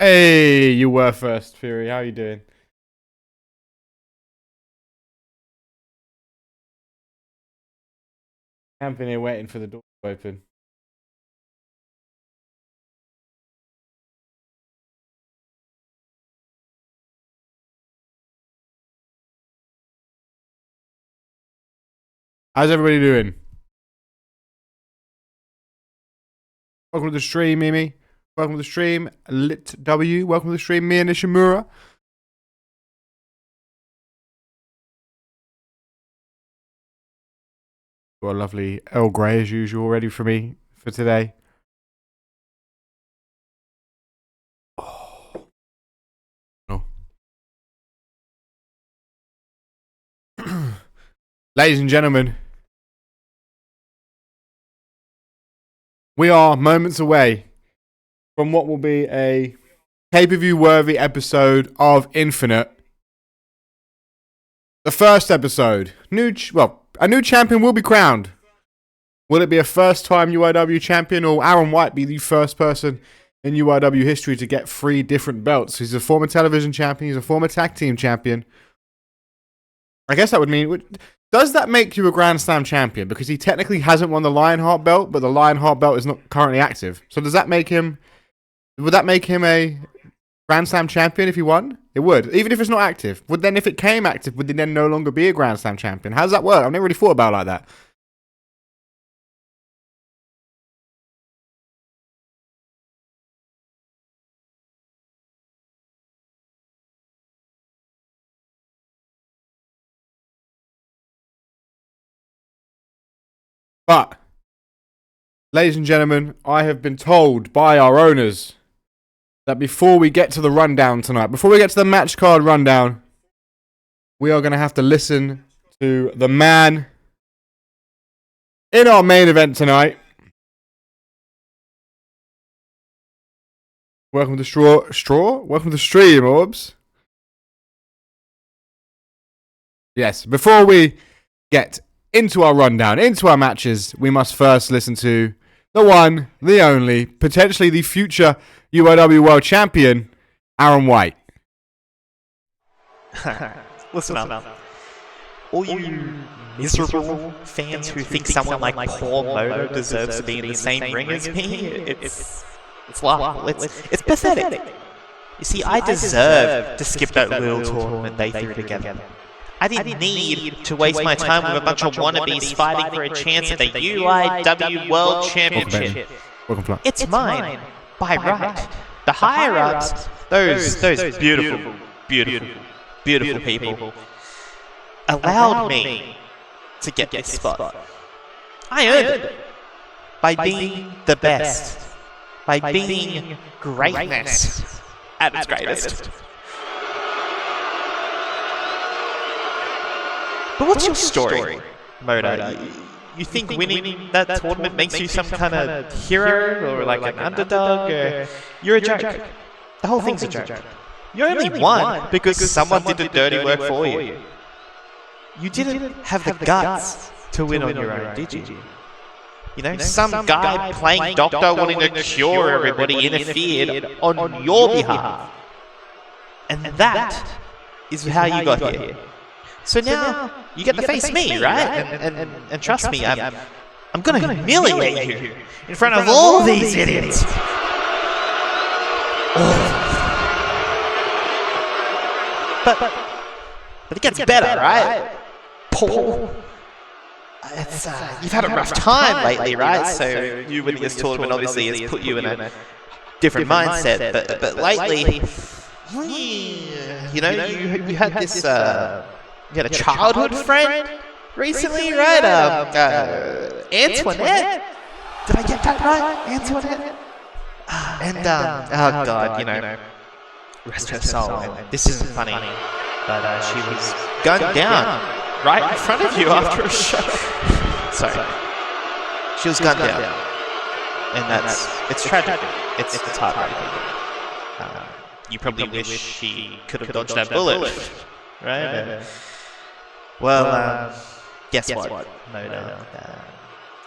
Hey, you were first, Fury. How you doing? Camping here waiting for the door to open. How's everybody doing? Welcome to the stream, Mimi. Welcome to the stream, Lit W. Welcome to the stream, Mia Nishimura. Got a lovely Earl Grey as usual ready for me for today. Oh. No. Ladies and gentlemen, we are moments away from what will be a pay-per-view worthy episode of Infinite. The first episode. A new champion will be crowned. Will it be a first-time UIW champion, or Aaron White be the first person in UIW history to get 3 different belts? He's a former television champion. He's a former tag team champion. I guess that would mean... Does that make you a Grand Slam champion? Because he technically hasn't won the Lionheart belt, but the Lionheart belt is not currently active. So does that make him... Would that make him a Grand Slam champion if he won? It would. Even if it's not active. Would then, if it came active, would he then no longer be a Grand Slam champion? How does that work? I've never really thought about it like that. But, ladies and gentlemen, I have been told by our owners that before we get to the rundown tonight, before we get to the match card rundown, we are going to have to listen to the man in our main event tonight. Welcome to Straw? Welcome to the stream, Orbs. Yes, before we get into our rundown, into our matches, we must first listen to the one, the only, potentially the future UIW World Champion, Aaron White. Listen up. All you miserable fans who think someone like Paul Moto deserves to be in the same ring as me, it's laughable. It's pathetic. You see, I deserve to skip that little tournament they threw together. I didn't need to waste my time with a bunch of wannabes fighting for a chance at the UIW World Championship. It's mine, by right. The higher-ups, those beautiful people, allowed me to get this spot. I earned it by being the best, by being greatness at its greatest. But what's your story, Moto? You think winning that tournament makes you some kind of hero or like an underdog? Or you're a joke. The whole thing's a joke. You only won because someone did the dirty work for you. You didn't have the guts to win on your own, did you? You know, some guy playing doctor wanting to cure everybody interfered on your behalf. And that is how you got here. So now you get to face me, right? And trust me, I'm gonna humiliate you in front of all these idiots. But it gets better, right? Paul, you've had a rough time lately, right? So you winning this tournament obviously has put you in a different mindset. But lately, you know, you had this. You had a childhood friend recently, right? Antoinette? Did I get that right? Antoinette? And, oh god, you know, rest her soul. And this isn't funny, but she was gunned down right in front of you after a show. Sorry. She was gunned down. And it's tragic. It's heartbreaking. You probably wish she could have dodged that bullet, right? Well, guess what, Moto?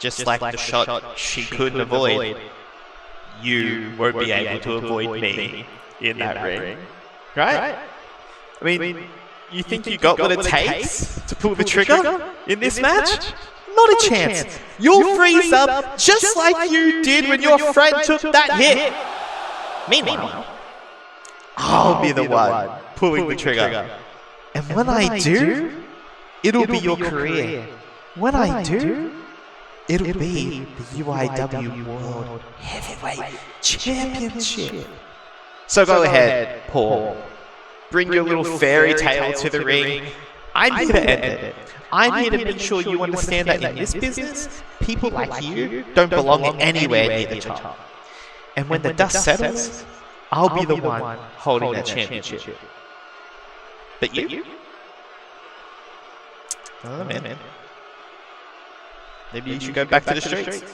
Just like the shot she couldn't avoid, you won't be able to avoid me. in that ring, right? I mean, you think you got what it takes to pull the trigger in this match? Not a chance. You'll freeze up just like you did when your friend took that hit. Meanwhile, I'll be the one pulling the trigger. And when I do, it'll be your career. When I do, it'll be the UIW World Heavyweight Championship. So go ahead, Paul. Bring your little fairy tale to the ring. I'm here to end it. I'm here to make sure you understand that in this business, people like you don't belong anywhere near the top. And when the dust settles, I'll be the one holding that championship. But you? Oh man. Maybe you should go back to the streets.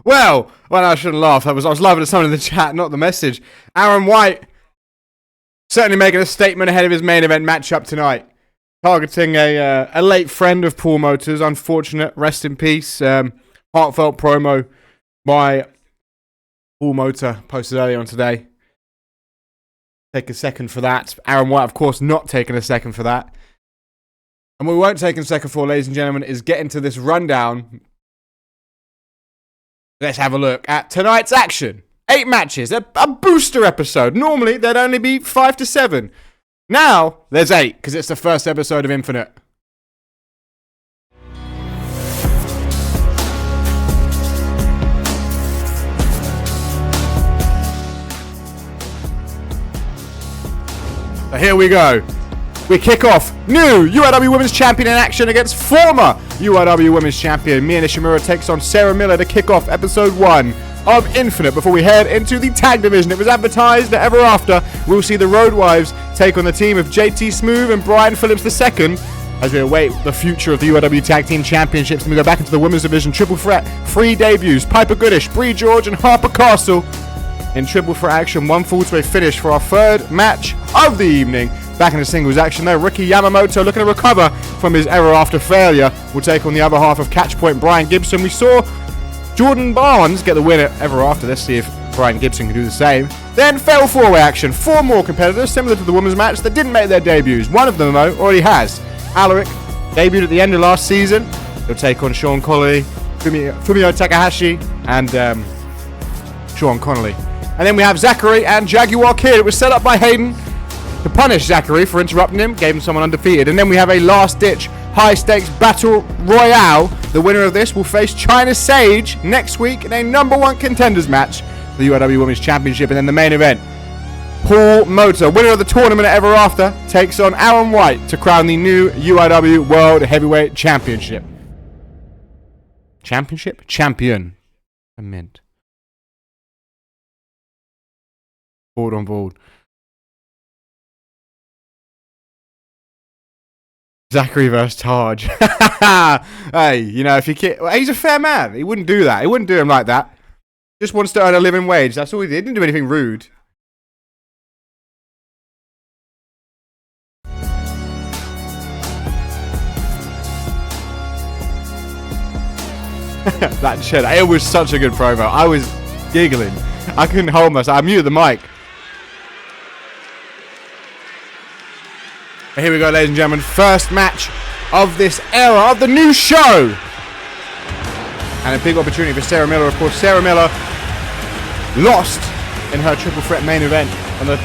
well, I shouldn't laugh. I was laughing at someone in the chat, not the message. Aaron White certainly making a statement ahead of his main event matchup tonight. Targeting a late friend of Paul Motor's. Unfortunate. Rest in peace. Heartfelt promo by Paul Motor posted earlier on today. Take a second for that. Aaron White, of course, not taking a second for that. And what we won't take a second for, ladies and gentlemen, is get into this rundown. Let's have a look at tonight's action. 8 matches, a booster episode. Normally, there'd only be 5 to 7. Now, there's 8, because it's the first episode of Infinite. So here we go. We kick off new UIW Women's Champion in action against former UIW Women's Champion. Mia Nishimura takes on Sarah Miller to kick off episode 1 of Infinite before we head into the tag division. It was advertised that ever after we'll see the Road Wives take on the team of JT Smooth and Brian Phillips II as we await the future of the UIW Tag Team Championships. And we go back into the Women's Division Triple Threat. 3 debuts, Piper Goodish, Bree George and Harper Castle in Triple Threat action. 1 fall to a finish for our 3rd match of the evening. Back in the singles action though, Ricky Yamamoto looking to recover from his ever after failure will take on the other half of Catchpoint, Brian Gibson. We saw Jordan Barnes get the win at ever after. Let's see if Brian Gibson can do the same. Then fatal 4-way action. 4 more competitors similar to the women's match that didn't make their debuts. One of them though already has. Alaric debuted at the end of last season. He'll take on Sean Connolly, Fumio Takahashi and Sean Connolly. And then we have Zachary and Jaguar Kid. It was set up by Hayden to punish Zachary for interrupting him, gave him someone undefeated. And then we have a last-ditch, high-stakes battle royale. The winner of this will face China Sage next week in a #1 contenders match for the UIW Women's Championship. And then the main event, Paul Motor, winner of the tournament at Ever After, takes on Aaron White to crown the new UIW World Heavyweight Championship. Champion. I meant. Board on board. Zachary versus Taj. Hey, you know, if you he's a fair man. He wouldn't do that. He wouldn't do him like that. Just wants to earn a living wage. That's all he did. He didn't do anything rude. That shit. It was such a good promo. I was giggling. I couldn't hold myself. I muted the mic. Here we go, ladies and gentlemen. First match of this era of the new show. And a big opportunity for Sarah Miller. Of course, Sarah Miller lost in her triple threat main event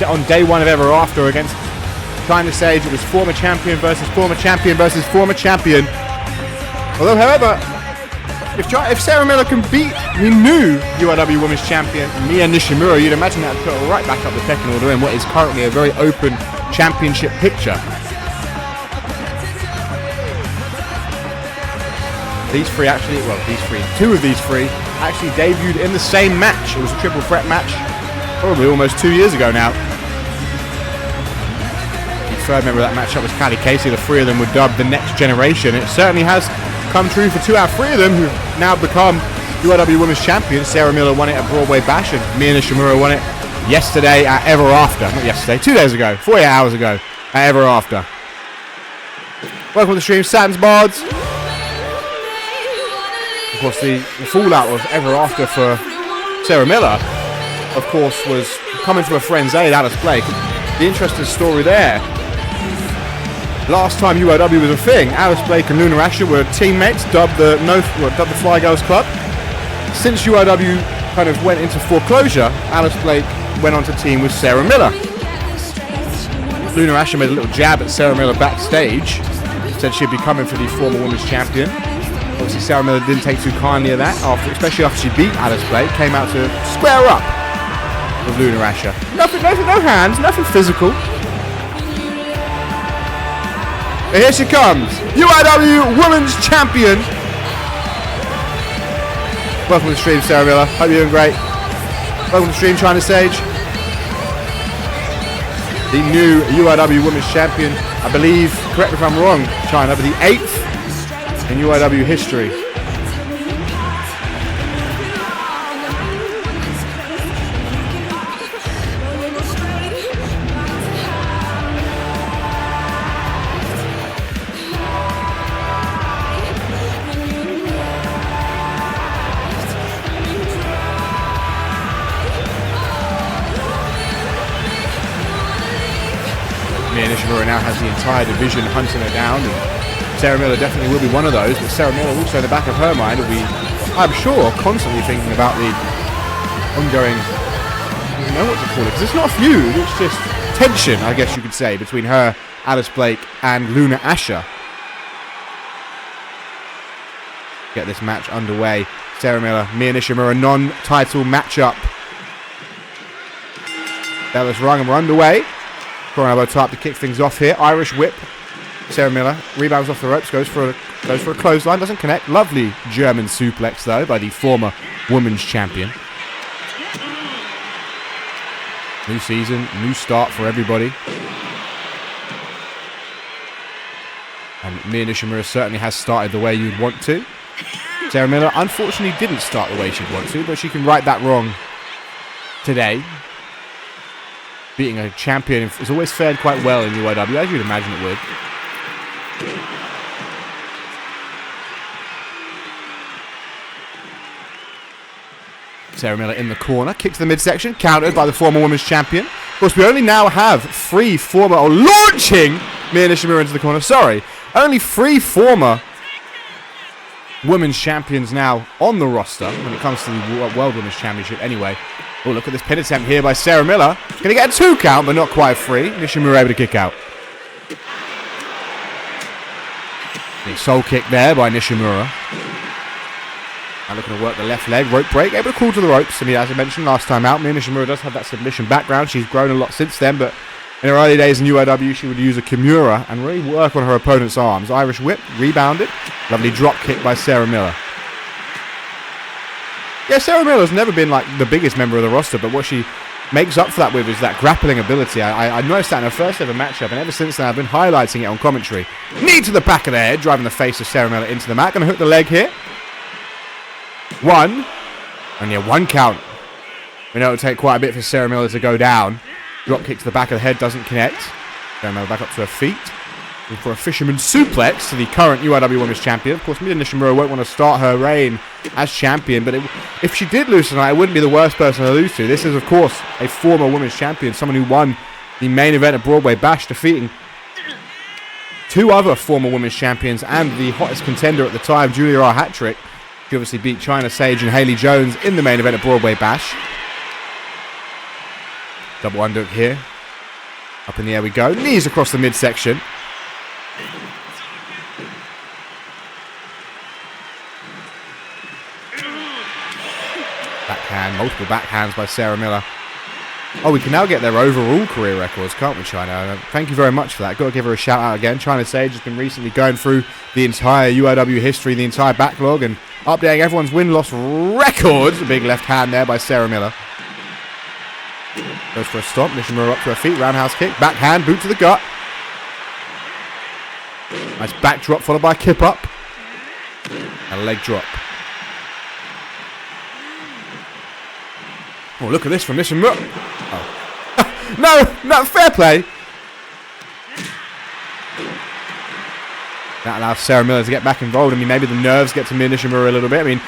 on day 1 of Ever After against China Sage. It was former champion versus former champion versus former champion. Although, however, if Sarah Miller can beat the new UIW Women's Champion, Mia Nishimura, you'd imagine that would put her right back up the pecking order in what is currently a very open championship picture. Two of these three actually debuted in the same match. It was a triple threat match, probably almost 2 years ago now. The 3rd member of that matchup was Callie Casey. The 3 of them were dubbed the Next Generation. It certainly has come true for 2 out of 3 of them who've now become UIW Women's Champions. Sarah Miller won it at Broadway Bash and Mia Nishimura won it yesterday at Ever After. Not yesterday, 2 days ago, 48 hours ago at Ever After. Welcome to the stream, Saturn's Bards. Of course, the fallout of Ever After for Sarah Miller, of course, was coming to her friend's aid, Alice Blake. The interesting story there. Last time UIW was a thing, Alice Blake and Luna Asher were teammates, dubbed the Fly Girls Club. Since UIW kind of went into foreclosure, Alice Blake went on to team with Sarah Miller. Luna Asher made a little jab at Sarah Miller backstage, said she'd be coming for the former women's champion. Obviously Sarah Miller didn't take too kindly of that, especially after she beat Alice Blake, came out to square up with Luna Asher. No hands, nothing physical. And here she comes, UIW Women's Champion. Welcome to the stream, Sarah Miller. Hope you're doing great. Welcome to the stream, China Sage. The new UIW Women's Champion, I believe, correct me if I'm wrong, China, but the 8th in UIW history. Nishimura now has the entire division hunting her down, and Sarah Miller definitely will be one of those, but Sarah Miller also in the back of her mind will be, I'm sure, constantly thinking about the ongoing, I don't know what to call it, because it's not a feud, it's just tension, I guess you could say, between her, Alice Blake, and Luna Asher. Get this match underway. Sarah Miller, Mia Nishimura, non-title matchup. Bella's rung and we're underway. Core elbow type to kick things off here. Irish whip. Sarah Miller rebounds off the ropes, goes for a clothesline, doesn't connect. Lovely German suplex though by the former women's champion. New season, new start for everybody. And Mia Nishimura certainly has started the way you'd want to. Sarah Miller unfortunately didn't start the way she'd want to, but she can right that wrong today. Beating a champion has always fared quite well in UIW, as you'd imagine it would. Sarah Miller in the corner, kick to the midsection, countered by the former women's champion. Of course, we only now have three former, launching Mia Nishimura into the corner, sorry. Only three former women's champions now on the roster when it comes to the World Women's Championship anyway. Oh, look at this pin attempt here by Sarah Miller. Going to get a 2 count, but not quite 3. Nishimura able to kick out. Big soul kick there by Nishimura. Now looking to work the left leg, rope break, able to crawl to the ropes. I mean, as I mentioned last time out, Mia Nishimura does have that submission background. She's grown a lot since then, but in her early days in UIW, she would use a Kimura and really work on her opponent's arms. Irish whip, rebounded. Lovely drop kick by Sarah Miller. Yeah, Sarah Miller's never been like the biggest member of the roster, but what she makes up for that with is that grappling ability. I noticed that in her first ever matchup, and ever since then I've been highlighting it on commentary. Knee to the back of the head, driving the face of Sarah Miller into the mat. Gonna hook the leg here. 1. And yeah, 1 count. We know it'll take quite a bit for Sarah Miller to go down. Drop kick to the back of the head, doesn't connect. Sarah Miller back up to her feet. And for a fisherman suplex to the current UIW Women's Champion. Of course, Mia Nishimura won't want to start her reign as champion, but if she did lose tonight, it wouldn't be the worst person to lose to. This is, of course, a former Women's Champion, someone who won the main event at Broadway Bash, defeating 2 other former Women's Champions and the hottest contender at the time, Julia R. Hattrick. She obviously beat China Sage and Haley Jones in the main event at Broadway Bash. Double underhook here. Up in the air we go. Knees across the midsection. Backhand, multiple backhands by Sarah Miller. Oh, we can now get their overall career records, can't we, China? Thank you very much for that. Got to give her a shout out again. China Sage has been recently going through the entire UIW history, the entire backlog, and updating everyone's win-loss records. A big left hand there by Sarah Miller. Goes for a stomp. Nishimura up to her feet. Roundhouse kick. Backhand. Boot to the gut. Nice backdrop followed by a kip up. And a leg drop. Oh, look at this from Nishimura. Oh. No, fair play. That allows Sarah Miller to get back involved. I mean, maybe the nerves get to Mia Nishimura a little bit. I mean,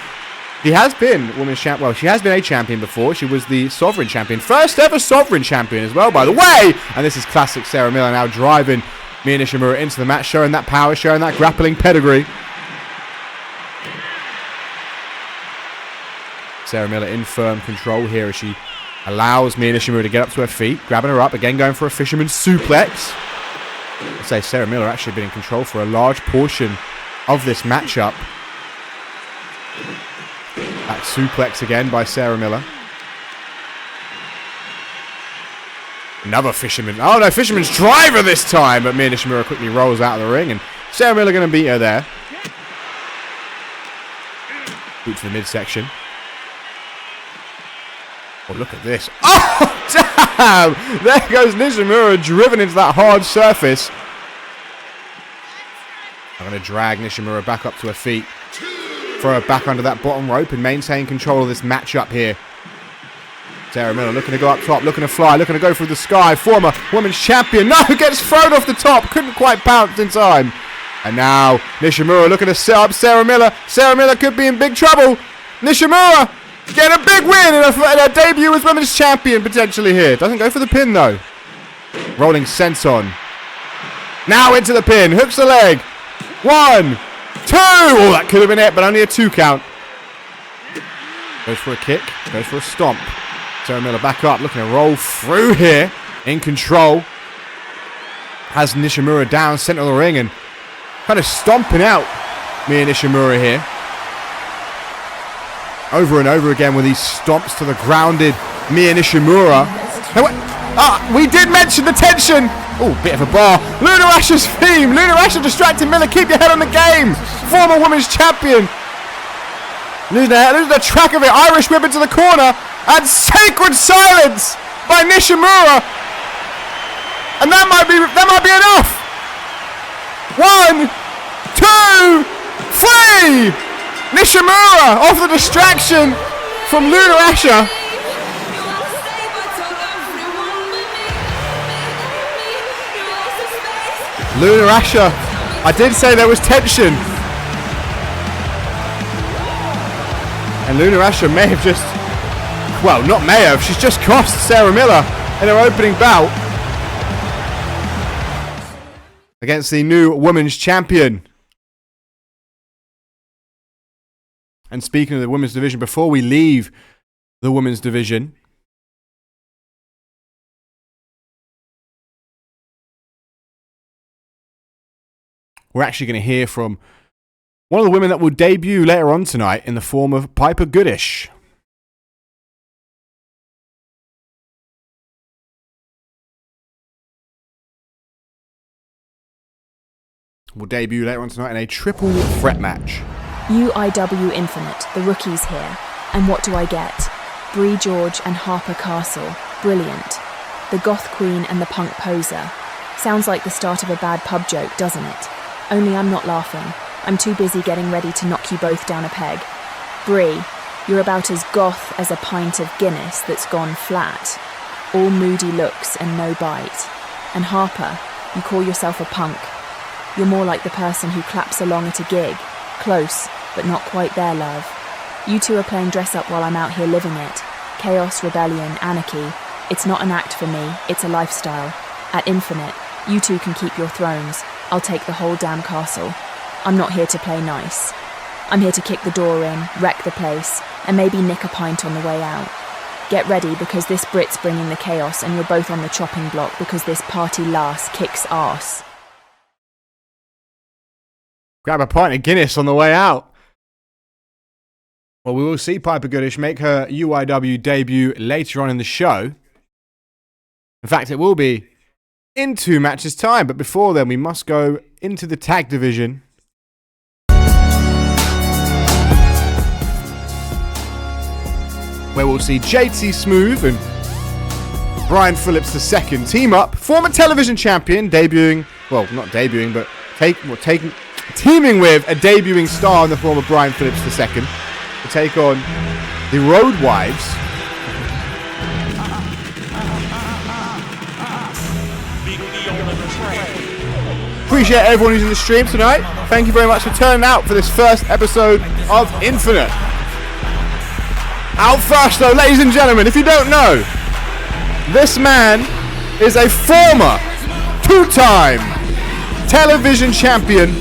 She has been women's champion. Well, she has been a champion before. She was the Sovereign champion. First ever Sovereign champion as well, by the way. And this is classic Sarah Miller now driving Mia Nishimura into the match, showing that power, showing that grappling pedigree. Sarah Miller in firm control here as she allows Mia Nishimura to get up to her feet, grabbing her up, again going for a fisherman's suplex. I'd say Sarah Miller actually been in control for a large portion of this matchup. That suplex again by Sarah Miller. Another fisherman. Oh no, fisherman's driver this time. But Mia Nishimura quickly rolls out of the ring. And Sarah Miller going to beat her there. Boot to the midsection. Oh, look at this. Oh, damn! There goes Nishimura driven into that hard surface. I'm going to drag Nishimura back up to her feet. Throw her back under that bottom rope and maintain control of this matchup here. Sarah Miller looking to go up top, looking to fly, looking to go through the sky. Former women's champion. No, gets thrown off the top. Couldn't quite bounce in time. And now Nishimura looking to set up Sarah Miller. Sarah Miller could be in big trouble. Nishimura get a big win in her debut as women's champion potentially here. Doesn't go for the pin though. Rolling senton. Now into the pin. Hooks the leg. 1, 2. Oh, that could have been it, but only a 2 count. Goes for a kick. Goes for a stomp. Sarah Miller back up, looking to roll through here. In control. Has Nishimura down, center of the ring, and kind of stomping out Mia Nishimura here. Over and over again with these stomps to the grounded Mia Nishimura. We did mention the tension. Oh, bit of a bar. Luna Asher's theme. Luna Asher distracting Miller. Keep your head on the game. Former women's champion. Losing the track of it. Irish whip into the corner. And sacred silence by Nishimura. And that might be enough. 1, 2, 3. Nishimura off the distraction from Luna Asher. Luna Asher, I did say there was tension. And Luna Asher may have just, well, not may have, she's just cost Sarah Miller in her opening bout against the new women's champion. And speaking of the women's division, before we leave the women's division, we're actually going to hear from one of the women that will debut later on tonight in the form of Piper Goodish. Will debut later on tonight in a triple threat match. UIW Infinite, the rookies here. And what do I get? Bree George and Harper Castle. Brilliant. The goth queen and the punk poser. Sounds like the start of a bad pub joke, doesn't it? Only I'm not laughing. I'm too busy getting ready to knock you both down a peg. Bree, you're about as goth as a pint of Guinness that's gone flat. All moody looks and no bite. And Harper, you call yourself a punk. You're more like the person who claps along at a gig. Close, but not quite there, love. You two are playing dress up while I'm out here living it. Chaos, rebellion, anarchy. It's not an act for me, it's a lifestyle. At Infinite, you two can keep your thrones. I'll take the whole damn castle. I'm not here to play nice. I'm here to kick the door in, wreck the place, and maybe nick a pint on the way out. Get ready because this Brit's bringing the chaos and you're both on the chopping block because this party lass kicks ass. Grab a pint of Guinness on the way out. Well, we will see Piper Goodish make her UIW debut later on in the show. In fact, it will be in 2 matches' time. But before then, we must go into the tag division. Where we'll see JT Smooth and Brian Phillips II team up. Former television champion, debuting, well, not debuting, but teaming with a debuting star in the form of Brian Phillips II to take on the Road Wives. Appreciate everyone who's in the stream tonight. Thank you very much for turning out for this first episode of Infinite. Out first, though, ladies and gentlemen, if you don't know, this man is a former two-time television champion.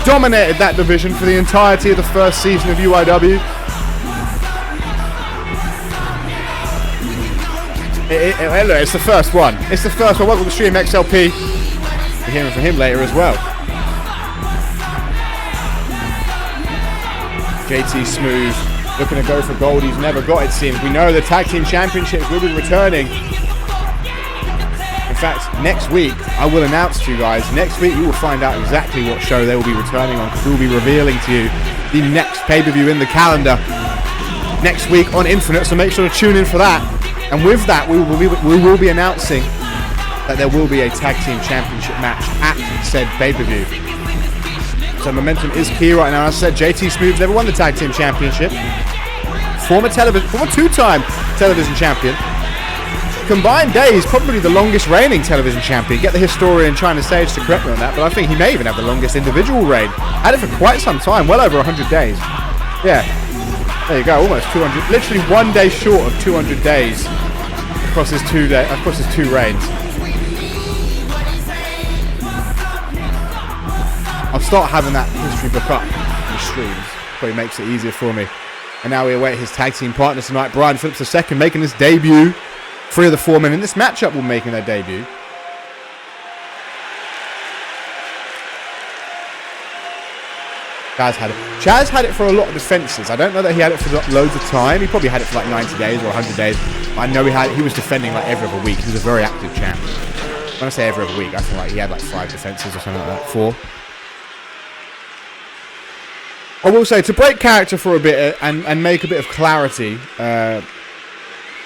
Dominated that division for the entirety of the first season of UIW. It's the first one. It's the first one. Welcome to Stream XLP. We're hearing from him later as well. JT Smooth looking to go for gold. He's never got, it seems. We know the Tag Team Championships will be returning. In fact, next week, I will announce to you guys, next week you will find out exactly what show they will be returning on, because we will be revealing to you the next pay-per-view in the calendar next week on Infinite, so make sure to tune in for that. And with that, we will be announcing that there will be a Tag Team Championship match at said pay-per-view. So momentum is key right now. As I said, JT Smooth never won the Tag Team Championship. Former two-time television champion. Combined days, probably the longest reigning television champion. Get the historian China Sage to correct me on that, but I think he may even have the longest individual reign. Had it for quite some time, well over 100 days. Yeah, there you go, almost 200. Literally 1 day short of 200 days across his two reigns. I'll start having that history book up in the streams. Probably makes it easier for me. And now we await his tag team partner tonight, Brian Phillips II, making his debut. 3 of the 4 men in this matchup will be making their debut. Chaz had it for a lot of defenses. I don't know that he had it for loads of time. He probably had it for like 90 days or 100 days. I know he was defending like every other week. He was a very active champ. When I say every other week, I think like he had like 5 defenses or something like that. 4. I will say, to break character for a bit and make a bit of clarity,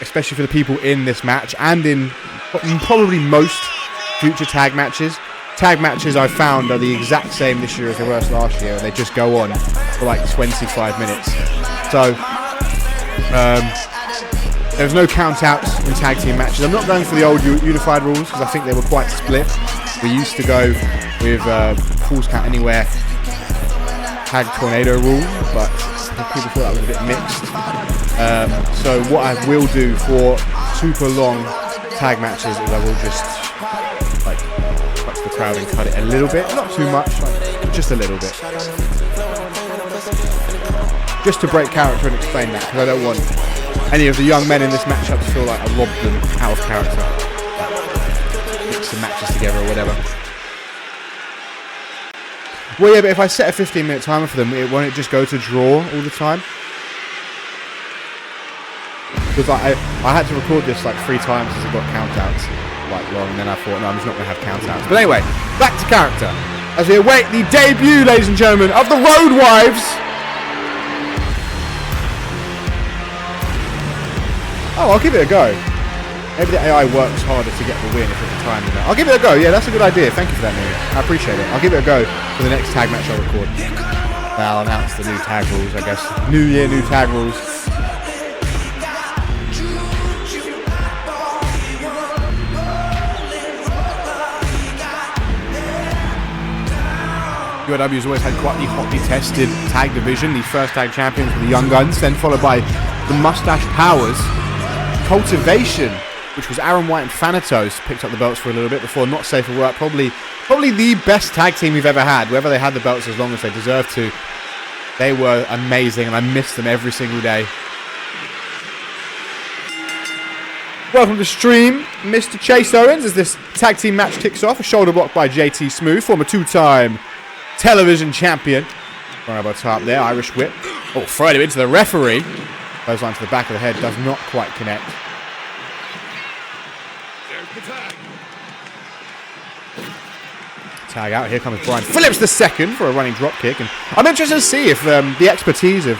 especially for the people in this match and in probably most future tag matches. Tag matches I've found are the exact same this year as they were last year. They just go on for like 25 minutes. So there's no count-outs in tag team matches. I'm not going for the old unified rules because I think they were quite split. We used to go with Falls Count Anywhere Tag Tornado rule, but people thought that was a bit mixed. So what I will do for super long tag matches is I will just like touch the crowd and cut it a little bit, not too much, like, just a little bit, just to break character and explain that, because I don't want any of the young men in this matchup to feel like I robbed them out of character, like, mix some matches together or whatever. Well, yeah, but if I set a 15-minute timer for them, won't it just go to draw all the time? Because I had to record this like 3 times as it got countouts like long, and then I thought, no, I'm just not going to have countouts. But anyway, back to character. As we await the debut, ladies and gentlemen, of the Road Wives. Oh, I'll give it a go. Maybe the AI works harder to get the win if there's a time limit. I'll give it a go. Yeah, that's a good idea. Thank you for that, Miriam. I appreciate it. I'll give it a go for the next tag match I'll record. I'll announce the new tag rules, I guess. New year, new tag rules. UIW has always had quite the hotly tested tag division. The first tag champions were the Young Guns, then followed by the Mustache Powers. Cultivation, which was Aaron White and Thanatos, picked up the belts for a little bit before Not Safe for Work. Probably the best tag team we've ever had. Whether they had the belts as long as they deserved to. They were amazing, and I miss them every single day. Welcome to the stream, Mr. Chase Owens, as this tag team match kicks off. A shoulder block by JT Smooth, former 2-time television champion. Right about top there, Irish whip. Oh, thrown him into the referee. Goes on to the back of the head, does not quite connect. Tag out, here comes Brian Phillips II for a running drop kick. And I'm interested to see if the expertise of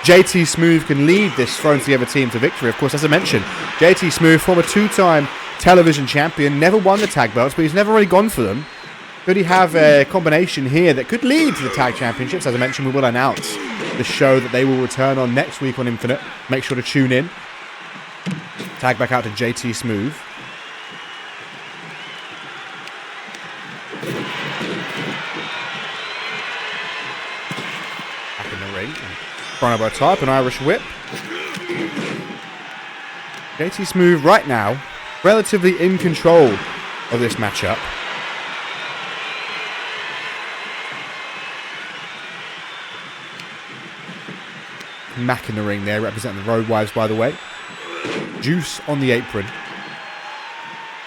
JT Smooth can lead this thrown together team to victory. Of course, as I mentioned, JT Smooth, former 2-time television champion, never won the tag belts, but he's never really gone for them. Could he have a combination here that could lead to the tag championships? As I mentioned, we will announce the show that they will return on next week on Infinite. Make sure to tune in. Tag back out to JT Smooth. Back in the ring. Chrono by type, an Irish whip. JT Smooth right now, relatively in control of this matchup. Mac in the ring there, representing the Road Wives, by the way. Juice on the apron.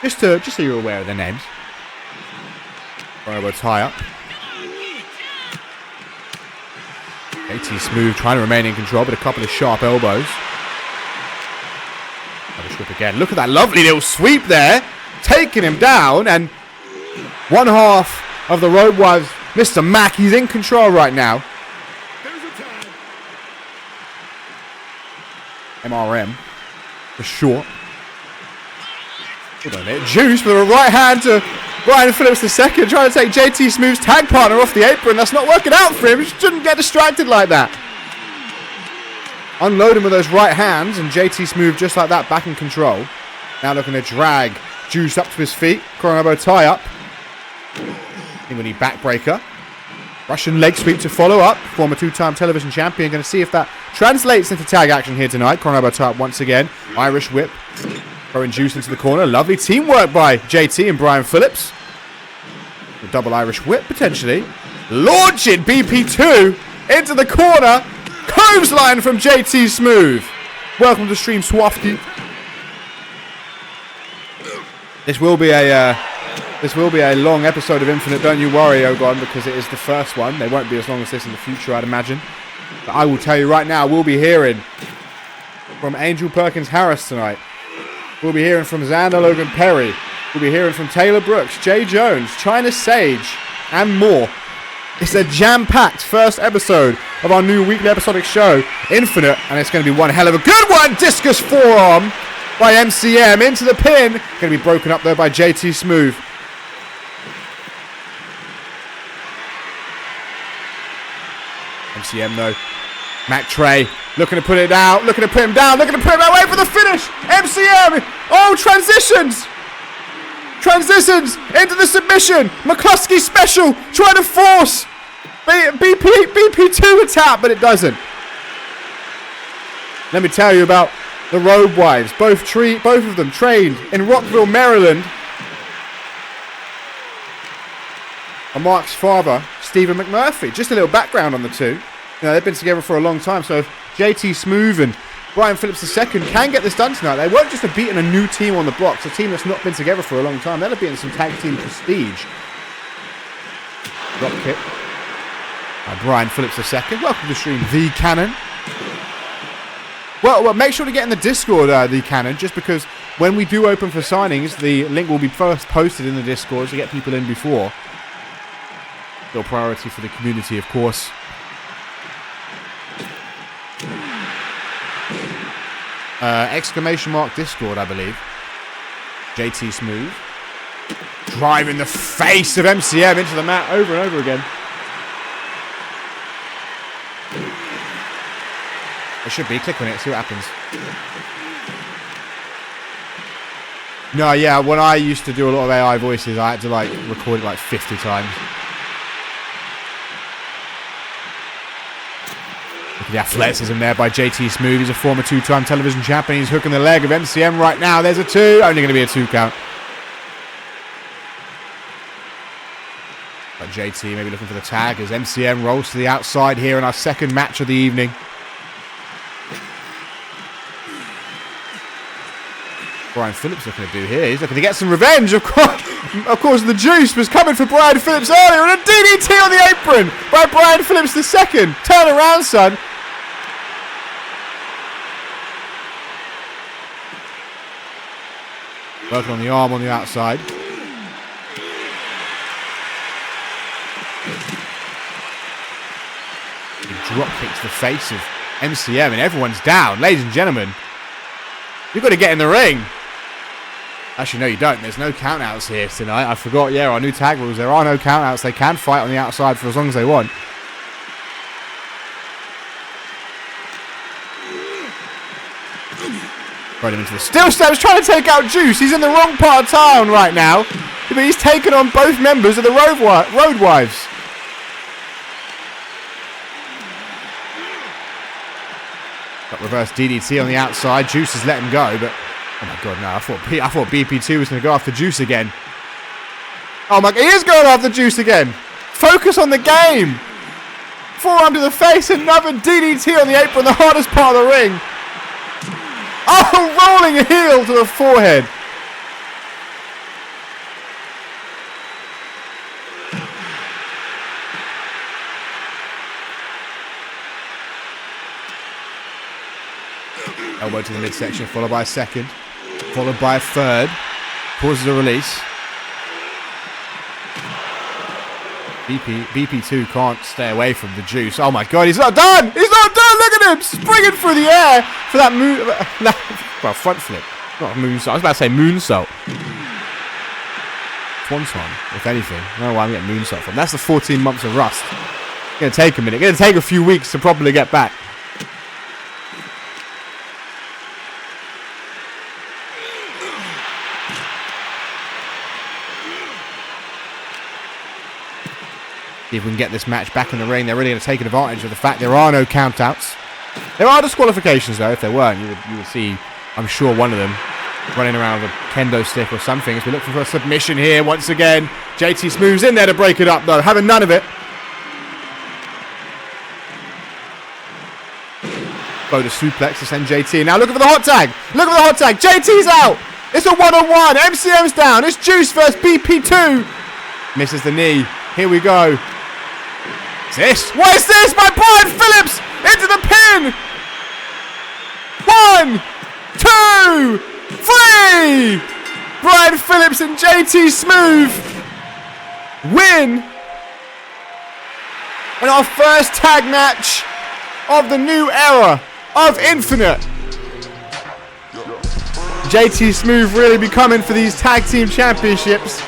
Just so you're aware of their names. Elbow tie up. JT Smooth trying to remain in control, but a couple of sharp elbows. Irish whip again. Look at that lovely little sweep there. Taking him down, and one half of the Road Wives, Mr. Mac, he's in control right now. MRM for short. Hold on a minute. Juice with a right hand to Brian Phillips II, trying to take JT Smooth's tag partner off the apron. That's not working out for him. He shouldn't get distracted like that. Unload him with those right hands, and JT Smooth just like that, back in control. Now looking to drag Juice up to his feet. Elbow tie up. England backbreaker. Russian leg sweep to follow up. Former two-time television champion. Going to see if that translates into tag action here tonight. Elbow tie up once again. Irish whip. Throwing Juice into the corner. Lovely teamwork by JT and Brian Phillips. A double Irish whip potentially. Launching BP2 into the corner. Clothesline from JT Smooth. Welcome to Stream Swafty. This will be a long episode of Infinite, don't you worry, Ogon, because it is the first one. They won't be as long as this in the future, I'd imagine. But I will tell you right now, we'll be hearing from Angel Perkins Harris tonight. We'll be hearing from Xander Logan Perry. We'll be hearing from Taylor Brooks, Jay Jones, China Sage, and more. It's a jam-packed first episode of our new weekly episodic show, Infinite, and it's going to be one hell of a good one. Discus forearm by MCM into the pin. Going to be broken up though by JT Smooth. MCM though. Mac Trey looking to put it out, looking to put him down, looking to put him away for the finish. MCM! Oh, transitions! Transitions into the submission. McCluskey special trying to force BP2 attack, but it doesn't. Let me tell you about the Road Wives. Both of them trained in Rockville, Maryland. And Mark's father, Stephen McMurphy. Just a little background on the two. You know, they've been together for a long time, so if JT Smooth and Brian Phillips II can get this done tonight, they won't just have beaten a new team on the blocks, a team that's not been together for a long time. They'll have beaten some tag team prestige. Drop kick by Brian Phillips II. Welcome to the stream, The Cannon. Well, make sure to get in the Discord, The Cannon, just because when we do open for signings, the link will be first posted in the Discord to get people in before. Still priority for the community, of course. Exclamation mark Discord, I believe. JT Smooth. Driving the face of MCM into the mat over and over again. It should be. Click on it, see what happens. No, yeah, when I used to do a lot of AI voices, I had to record it 50 times. Look at the athleticism there by JT Smooth. He's a former two-time television champion. He's hooking the leg of MCM right now. There's a 2. Only going to be a 2 count. But JT maybe looking for the tag as MCM rolls to the outside here in our second match of the evening. Brian Phillips looking to do here. He's looking to get some revenge. Of course, the juice was coming for Brian Phillips earlier, and a DDT on the apron by Brian Phillips II. Turn around, son. Working on the arm on the outside. He drop kicks the face of MCM, and everyone's down. Ladies and gentlemen, you've got to get in the ring. Actually, no, you don't. There's no countouts here tonight. I forgot, yeah, our new tag rules. There are no countouts. They can fight on the outside for as long as they want. Right him into the steel steps, trying to take out Juice. He's in the wrong part of town right now. But he's taken on both members of the Road Wives. Got reverse DDT on the outside. Juice has let him go, but Oh my god, no, I thought BP2 was going to go after Juice again. Oh my god, he is going after Juice again. Focus on the game. Forearm to the face, another DDT on the apron, the hardest part of the ring. Oh, rolling a heel to the forehead. Elbow to the midsection, followed by a second, followed by a third. Pauses a release. BP2 can't stay away from the Juice. Oh my god, he's not done! He's not done! Look at him! Springing through the air for that moon... well, front flip. Not a moonsault. I was about to say moonsault. Swanton, if anything. I don't know why I'm getting moonsault from. That's the 14 months of rust. It's going to take a minute. It's going to take a few weeks to properly get back. See if we can get this match back in the ring. They're really going to take advantage of the fact there are no countouts. There are disqualifications, though. If there weren't, you would see, I'm sure, one of them running around with a kendo stick or something. As we look for a submission here once again. JT Smooth's in there to break it up, though. Having none of it. Go to suplex to send JT. Now looking for the hot tag. Look at the hot tag. JT's out. It's a one-on-one. MCM's down. It's Juice versus BP2. Misses the knee. Here we go. This? What is this? My Brian Phillips into the pin. 1, 2, 3. Brian Phillips and JT Smooth win in our first tag match of the new era of Infinite. JT Smooth really be coming for these tag team championships.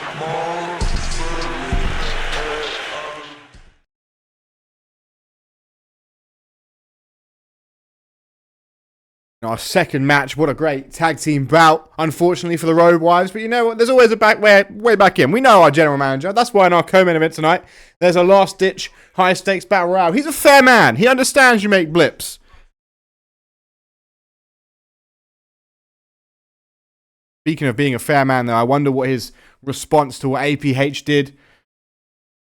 Our second match, what a great tag team bout, unfortunately for the Road Wives, but you know what, there's always a way back in. We know our general manager, that's why in our co-main event tonight, there's a last-ditch, high-stakes battle royale. He's a fair man, he understands you make blips. Speaking of being a fair man though, I wonder what his response to what APH did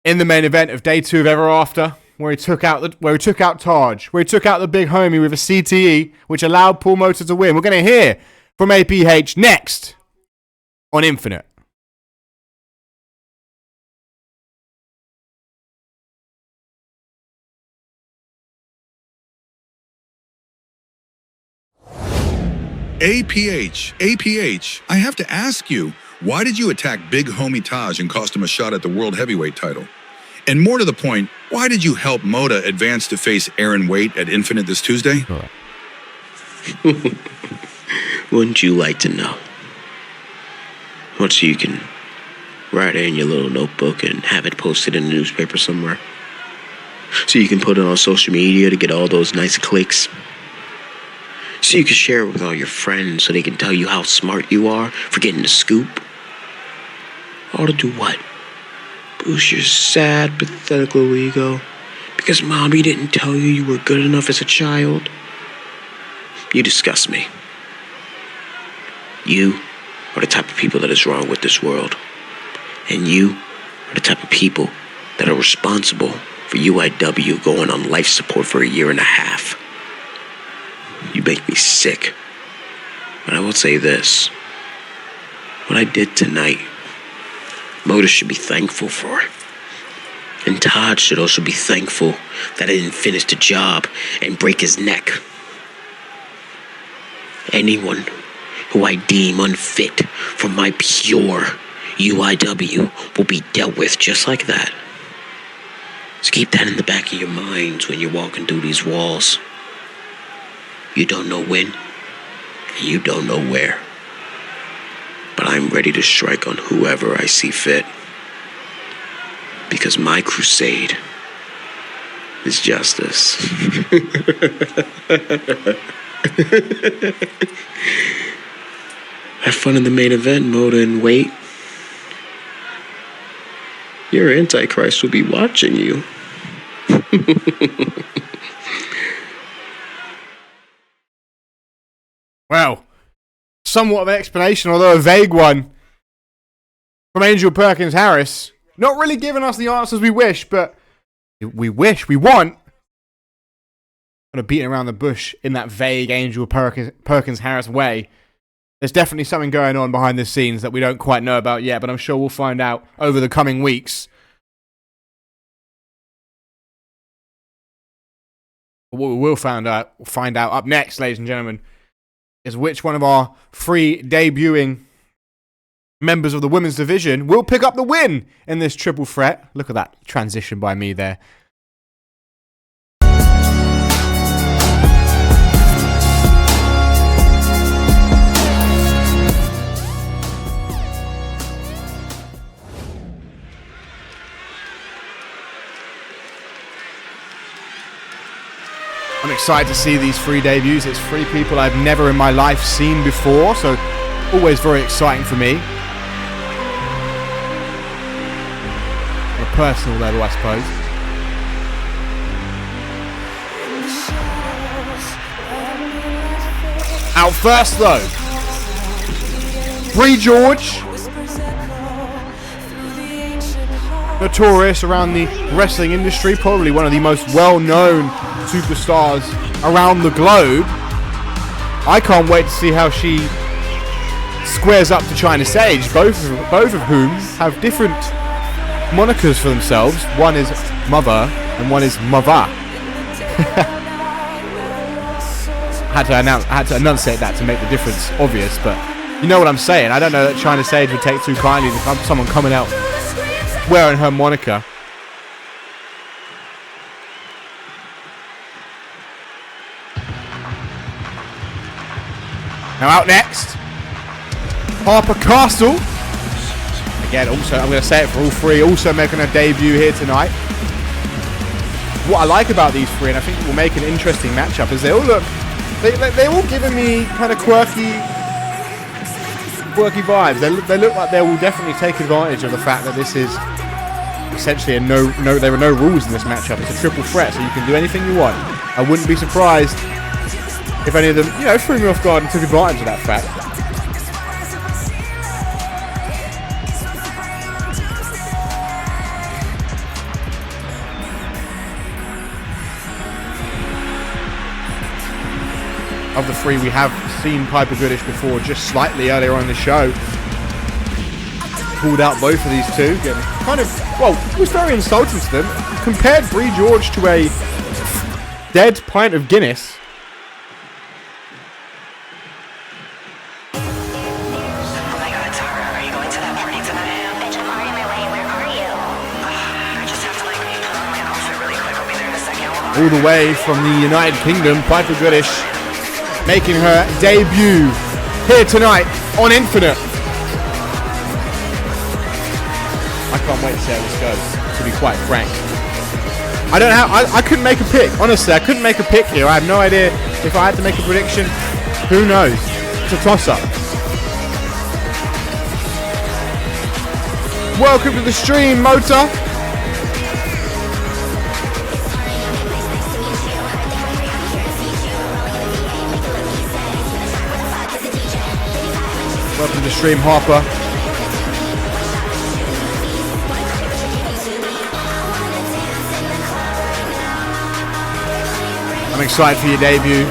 in the main event of day 2 of Ever After. Where he took out Taj, where he took out the big homie with a CTE, which allowed Paul Motor to win. We're going to hear from APH next on Infinite. APH, I have to ask you, why did you attack big homie Taj and cost him a shot at the World Heavyweight title? And more to the point, why did you help Mota advance to face Aaron Waite at Infinite this Tuesday? Wouldn't you like to know? What, so you can write it in your little notebook and have it posted in the newspaper somewhere? So you can put it on social media to get all those nice clicks? So you can share it with all your friends so they can tell you how smart you are for getting the scoop? All to do what? Boost your sad, pathetic little ego because mommy didn't tell you were good enough as a child? You disgust me. You are the type of people that is wrong with this world. And you are the type of people that are responsible for UIW going on life support for 1.5 years. You make me sick. But I will say this. What I did tonight, Mota should be thankful for it. And Todd should also be thankful that I didn't finish the job and break his neck. Anyone who I deem unfit for my pure UIW will be dealt with just like that. So keep that in the back of your minds when you're walking through these walls. You don't know when, and you don't know where. But I'm ready to strike on whoever I see fit. Because my crusade is justice. Have fun in the main event, Mota and Waite. Your Antichrist will be watching you. Well, somewhat of an explanation, although a vague one, from Angel Perkins Harris. Not really giving us the answers we wish, but we want. Kind of beating around the bush in that vague Angel Perkins Harris way. There's definitely something going on behind the scenes that we don't quite know about yet, but I'm sure we'll find out over the coming weeks. What we will find out up next, ladies and gentlemen, is which one of our 3 debuting members of the women's division will pick up the win in this triple threat. Look at that transition by me there. I'm excited to see these 3 debuts. It's 3 people I've never in my life seen before, so always very exciting for me. On a personal level, I suppose. Out first, though, Bree George. Notorious around the wrestling industry, probably one of the most well-known superstars around the globe. I can't wait to see how she squares up to China Sage, both of whom have different monikers for themselves. One is Mother and one is Mava. I had to enunciate that to make the difference obvious, but you know what I'm saying. I don't know that China Sage would take too kindly to someone coming out wearing her moniker. Now out next, Harper Castle. Again, also, I'm going to say it for all 3, also making a debut here tonight. What I like about these 3, and I think it will make an interesting matchup, is they all giving me kind of quirky vibes. They look like they will definitely take advantage of the fact that this is essentially there are no rules in this matchup. It's a triple threat, so you can do anything you want. I wouldn't be surprised if any of them, threw me off guard and took advantage of that fact. Of the 3, we have seen Piper Goodish before, just slightly earlier on in the show. Pulled out both of these 2. It was very insulting to them. Compared Bree George to a dead pint of Guinness. All the way from the United Kingdom, Piper Goodish making her debut here tonight on Infinite. I can't wait to see how this goes, to be quite frank. I couldn't make a pick. Honestly, I couldn't make a pick here. I have no idea if I had to make a prediction. Who knows? It's a toss-up. Welcome to the stream, Mota. Welcome to the stream, Harper. I'm excited for your debut.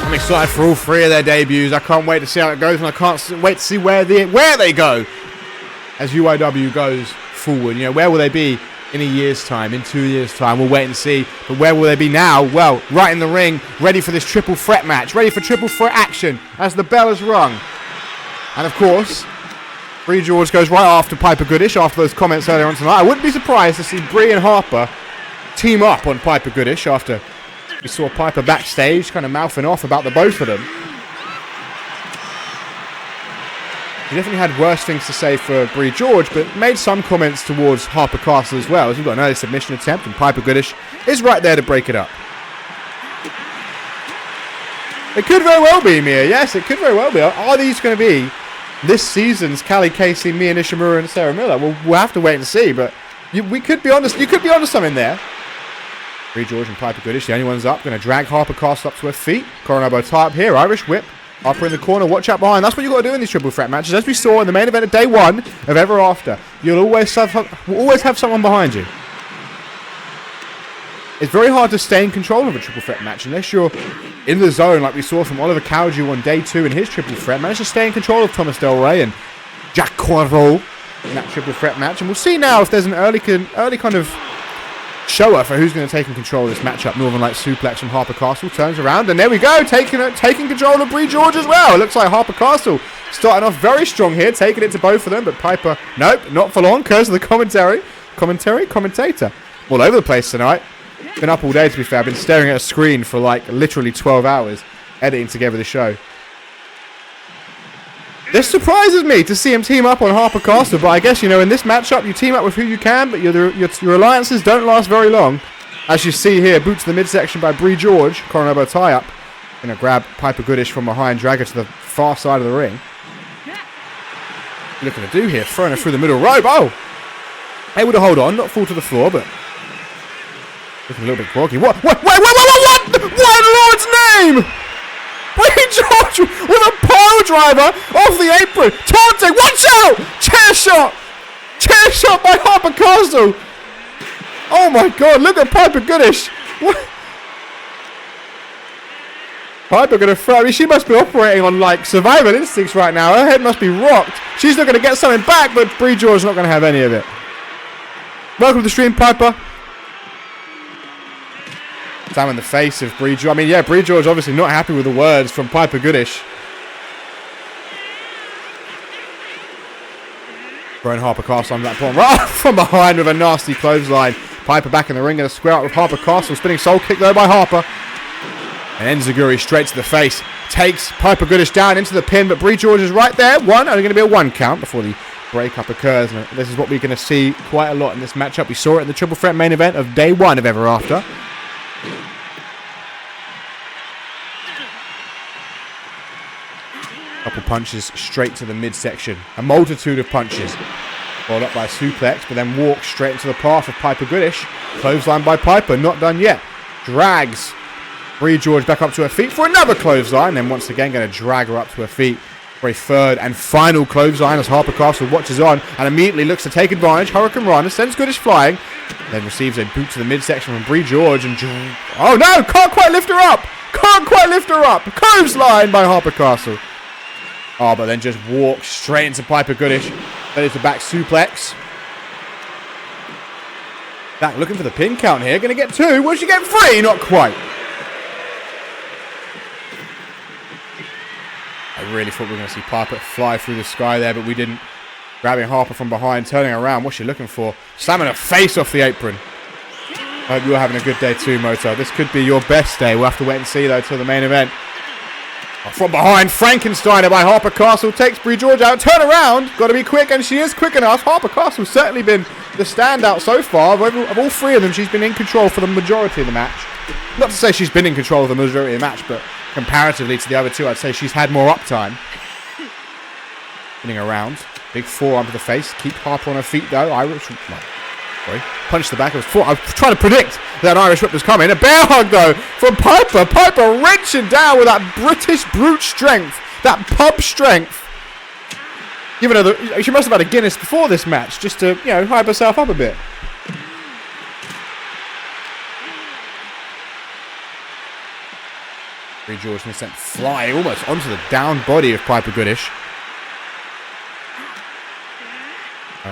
I'm excited for all 3 of their debuts. I can't wait to see how it goes, and I can't wait to see where they go as UIW goes forward. Where will they be in a year's time, in 2 years' time? We'll wait and see. But where will they be now? Well, right in the ring, ready for this triple threat match, ready for triple threat action as the bell has rung. And of course, Bree George goes right after Piper Goodish after those comments earlier on tonight. I wouldn't be surprised to see Bree and Harper team up on Piper Goodish after we saw Piper backstage kind of mouthing off about the both of them. He definitely had worse things to say for Bree George, but made some comments towards Harper Castle as well, as we've got an early submission attempt, and Piper Goodish is right there to break it up. It could very well be, Mia. Yes, it could very well be. Are these going to be this season's Callie Casey, Mia Nishimura, and Sarah Miller? We'll have to wait and see, but we could be honest. You could be onto something there. Bree George and Piper Goodish, the only ones up, going to drag Harper Castle up to her feet. Coronado tie up here, Irish whip. Harper in the corner, watch out behind. That's what you got to do in these triple threat matches. As we saw in the main event of day 1 of Ever After, you'll always have someone behind you. It's very hard to stay in control of a triple threat match unless you're in the zone, like we saw from Oliver Cowdew on day 2 in his triple threat. Managed to stay in control of Thomas Del Rey and Jack Quadro in that triple threat match. And we'll see now if there's an early kind of shower for who's going to take in control of this matchup. Northern Light suplex from Harper Castle, turns around, and there we go, taking control of Bree George as well. It looks like Harper Castle starting off very strong here, taking it to both of them, but Piper, nope, not for long, because of the commentator. All over the place tonight. Been up all day, to be fair. I've been staring at a screen for like literally 12 hours, editing together the show. This surprises me to see him team up on Harper Castle, but I guess, you know, in this matchup, you team up with who you can, but your alliances don't last very long. As you see here, boot to the midsection by Bree George, corner elbow tie-up. Gonna grab Piper Goodish from behind, drag her to the far side of the ring. What looking to do here? Throwing her through the middle rope. Oh! Able to hold on, not fall to the floor, but looking a little bit groggy. What? What in Lord's name? Bree George with a pile driver off the apron. Taunting. Watch out! Chair shot. Chair shot by Harper Castle. Oh my God! Look at Piper Goodish. What? Piper gonna throw. I mean, she must be operating on like survival instincts right now. Her head must be rocked. She's not gonna get something back, but Bree George's not gonna have any of it. Welcome to the stream, Piper. Down in the face of Bree George. I mean, yeah, Bree George obviously not happy with the words from Piper Goodish. Throwing Harper Castle on that point. Right from behind with a nasty clothesline. Piper back in the ring, going to square out with Harper Castle. Spinning soul kick though by Harper. And Enziguri straight to the face. Takes Piper Goodish down into the pin, but Bree George is right there. Only going to be a 1 count before the breakup occurs. And this is what we're going to see quite a lot in this matchup. We saw it in the triple threat main event of day 1 of Ever After. Couple punches straight to the midsection. A multitude of punches. Followed up by a suplex, but then walks straight into the path of Piper Goodish. Clothesline by Piper, not done yet. Drags Bree George back up to her feet for another clothesline. Then once again going to drag her up to her feet for a third and final clothesline as Harper Castle watches on and immediately looks to take advantage. Hurricane Run sends Goodish flying. Then receives a boot to the midsection from Bree George. And oh no! Can't quite lift her up! Can't quite lift her up! Clothesline by Harper Castle. Oh, but then just walks straight into Piper Goodish. Then it's a back suplex. Back looking for the pin count here. Going to get 2. Will she get 3? Not quite. I really thought we were going to see Piper fly through the sky there, but we didn't. Grabbing Harper from behind, turning around. What's she looking for? Slamming her face off the apron. I hope you're having a good day too, Moto. This could be your best day. We'll have to wait and see, though, till the main event. From behind, Frankensteiner by Harper Castle takes Bree George out. Turn around. Got to be quick, and she is quick enough. Harper Castle's certainly been the standout so far. Of all 3 of them, she's been in control for the majority of the match. Not to say she's been in control of the majority of the match, but comparatively to the other 2, I'd say she's had more uptime. Spinning around. Big forearm to the face. Keep Harper on her feet, though. Punch the back. I was trying to predict that Irish whip was coming. A bear hug, though, from Piper. Piper wrenching down with that British brute strength. That pub strength. Giving her she must have had a Guinness before this match, just to, you know, hype herself up a bit. Bree George sent flying almost onto the down body of Piper Goodish.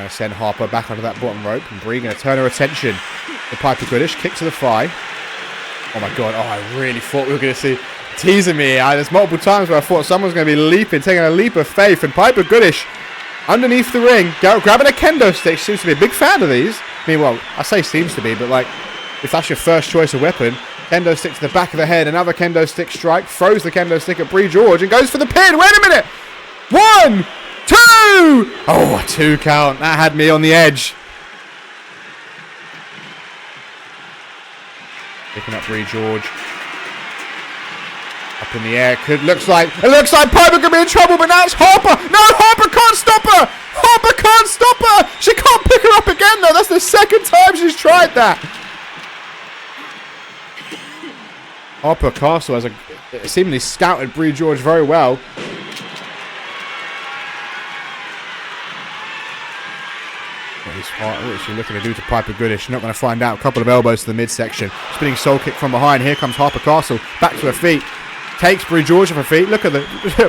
Send Harper back onto that bottom rope. And Bree going to turn her attention to Piper Goodish. Kick to the thigh. Oh my God. Oh, I really thought we were going to see teasing me. There's multiple times where I thought someone's going to be leaping, taking a leap of faith. And Piper Goodish underneath the ring, grabbing a kendo stick. She seems to be a big fan of these. I mean, well, I say seems to be, but like, if that's your first choice of weapon, kendo stick to the back of the head, another kendo stick strike, throws the kendo stick at Bree George and goes for the pin. Wait a minute. 1, 2! Oh, a 2 count. That had me on the edge. Picking up Bree George. Up in the air. It looks like Piper could be in trouble, but now it's Harper. No, Harper can't stop her. Harper can't stop her. She can't pick her up again, though. That's the 2nd time she's tried that. Harper Castle has seemingly scouted Bree George very well. What is she looking to do to Piper Goodish? Not going to find out. A couple of elbows to the midsection. Spinning soul kick from behind. Here comes Harper Castle. Back to her feet. Takes Bree George off her feet. Look at the...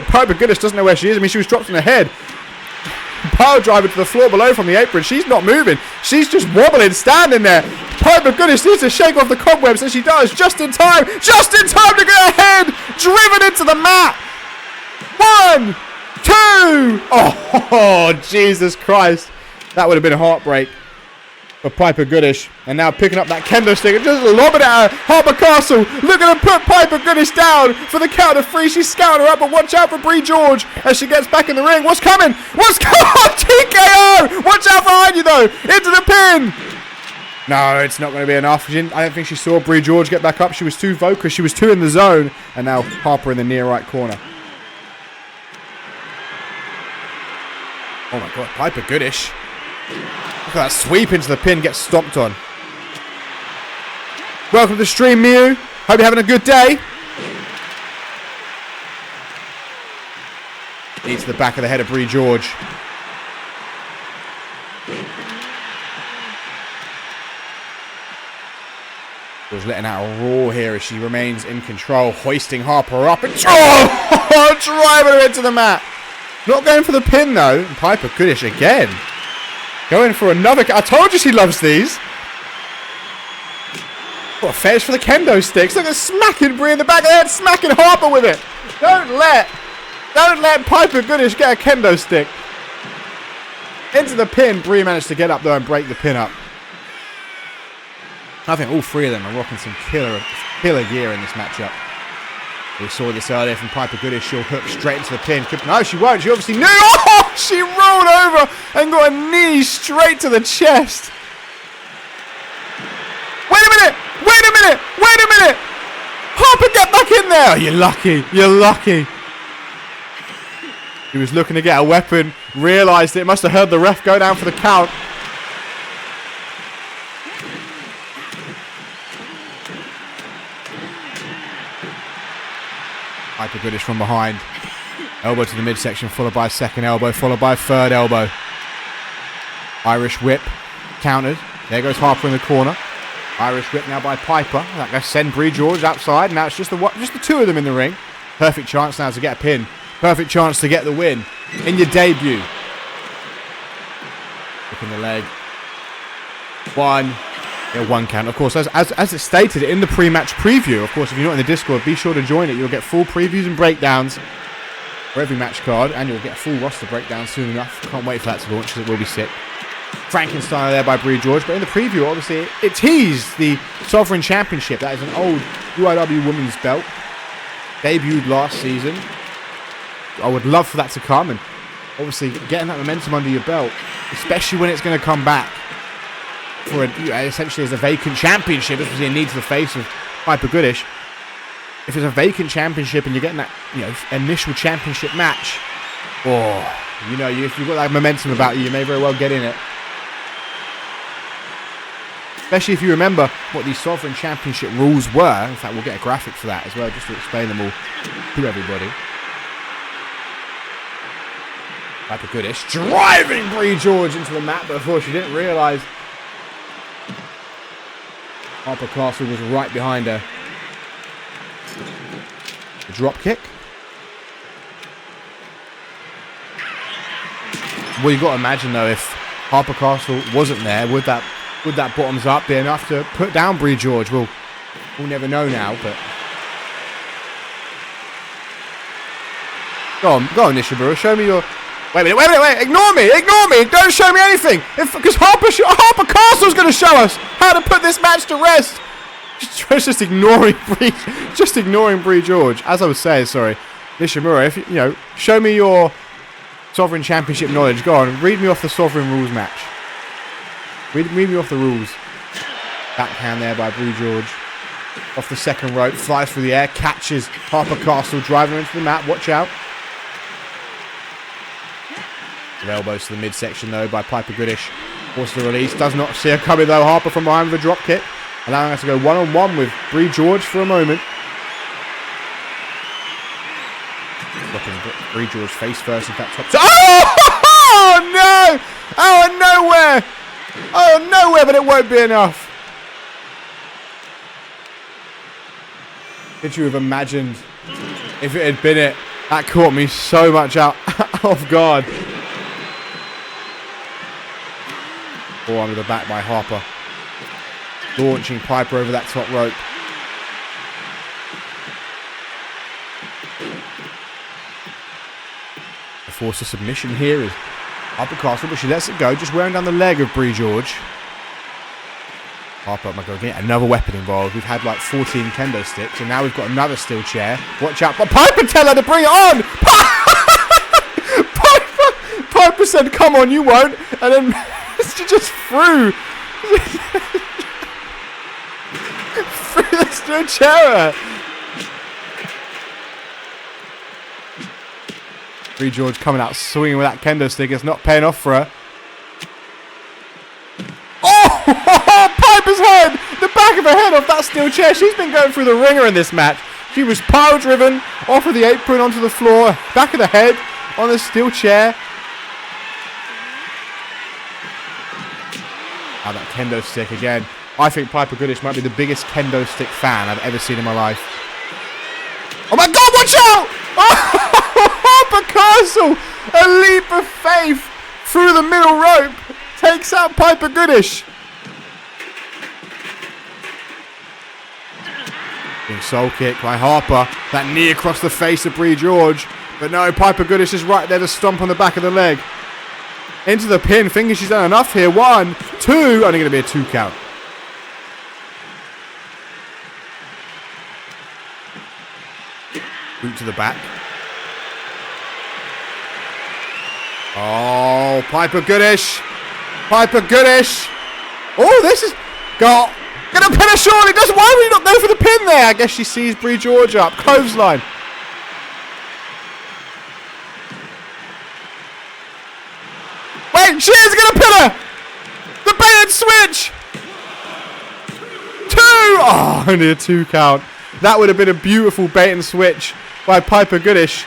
Piper Goodish doesn't know where she is. I mean, she was dropped on her head. Power driver to the floor below from the apron. She's not moving. She's just wobbling, standing there. Piper Goodish needs to shake off the cobwebs, and she does. Just in time. Just in time to get her head driven into the mat. 1, 2. Oh, Jesus Christ. That would have been a heartbreak for Piper Goodish. And now picking up that kendo stick and just lobbing at her. Harper Castle looking to put Piper Goodish down for the count of 3. She's scouting her up, but watch out for Bree George as she gets back in the ring. What's coming? What's coming? TKO! Watch out behind you, though. Into the pin. No, it's not going to be enough. I don't think she saw Bree George get back up. She was too focused. She was too in the zone. And now Harper in the near right corner. Oh, my God. Piper Goodish. Look at that sweep into the pin, gets stomped on. Welcome to the stream, Mew. Hope you're having a good day. Knee to the back of the head of Bree George. Was letting out a roar here as she remains in control, hoisting Harper up and driving her into the mat. Not going for the pin though. And Piper Goodish again. Going for another... I told you she loves these. What a fetish for the kendo sticks. Look at smacking Bree in the back of the head, smacking Harper with it. Don't let Piper Goodish get a kendo stick. Into the pin. Bree managed to get up though and break the pin up. I think all 3 of them are rocking some killer gear in this matchup. We saw this earlier from Piper Goodish. She'll hook straight into the pin. No, she won't. She obviously knew. Oh, she rolled over and got a knee straight to the chest. Wait a minute. Wait a minute. Wait a minute. Harper, get back in there. Oh, you're lucky. You're lucky. He was looking to get a weapon. Realised it. Must have heard the ref go down for the count. Piper Goodish from behind. Elbow to the midsection, followed by a second elbow, followed by a third elbow. Irish whip, countered. There goes Harper in the corner. Irish whip now by Piper. That going to send Bree George outside. Now it's just the 2 of them in the ring. Perfect chance now to get a pin. Perfect chance to get the win in your debut. Look in the leg. 1. Yeah, 1 count. Of course, as it stated in the pre-match preview, of course, if you're not in the Discord, be sure to join it. You'll get full previews and breakdowns for every match card, and you'll get a full roster breakdown soon enough. Can't wait for that to launch, because it will be sick. Frankenstein there by Bree George, but in the preview, obviously, it teased the Sovereign Championship. That is an old UIW women's belt. Debuted last season. I would love for that to come, and obviously getting that momentum under your belt, especially when it's going to come back for essentially as a vacant championship. This was a knee to the face of Piper Goodish. If it's a vacant championship and you're getting that initial championship match, if you've got that momentum about you, you may very well get in it. Especially if you remember what these Sovereign Championship rules were. In fact, we'll get a graphic for that as well, just to explain them all to everybody. Piper Goodish driving Bree George into the mat, but of course she didn't realise Harper Castle was right behind her. The drop kick. Well, you've got to imagine though, if Harper Castle wasn't there, would that bottoms up be enough to put down Bree George? We'll never know now, but go on, Nishimura, show me your. Wait a minute, ignore me, don't show me anything, because Harper Castle's going to show us how to put this match to rest. Just ignoring Bree George. As I was saying, sorry, Nishimura, if show me your Sovereign Championship knowledge. Go on, read me off the Sovereign rules match. Read me off the rules. Backhand there by Bree George. Off the second rope, flies through the air, catches Harper Castle, driving her into the mat. Watch out. With elbows to the midsection though by Piper Goodish. Forces the release. Does not see her coming though. Harper from behind with a drop kick. Allowing her to go one-on-one with Bree George for a moment. Bree George face first in that top. Oh no! Oh nowhere! Oh nowhere, but it won't be enough. Could you have imagined if it had been it? That caught me so much out off guard. Oh, under the back by Harper. Launching Piper over that top rope. The force of submission here is Harper Castle, but she lets it go, just wearing down the leg of Bree George. Harper, oh my god, getting another weapon involved. We've had like 14 kendo sticks, and now we've got another steel chair. Watch out. But Piper tell her to bring it on! Piper said, come on, you won't. And then she just threw the steel chair. Bree George coming out swinging with that kendo stick. It's not paying off for her. Oh, Piper's head! The back of her head off that steel chair. She's been going through the ringer in this match. She was power driven off of the apron onto the floor. Back of the head on the steel chair. Oh, that kendo stick again. I think Piper Goodish might be the biggest kendo stick fan I've ever seen in my life. Oh my god, watch out! Oh, Picasso! A leap of faith through the middle rope. Takes out Piper Goodish. Big soul kick by Harper. That knee across the face of Bree George. But no, Piper Goodish is right there to stomp on the back of the leg. Into the pin. Thinking she's done enough here. 1, 2. Only going to be a 2 count. Boot to the back. Oh, Piper Goodish. Piper Goodish. Oh, this is... Got... Gonna pin her surely. Why would you not go for the pin there? I guess she sees Bree George up. Clothesline. Wait, she is gonna pin her. The bait and switch. 2. Oh, only a 2 count. That would have been a beautiful bait and switch by Piper Goodish.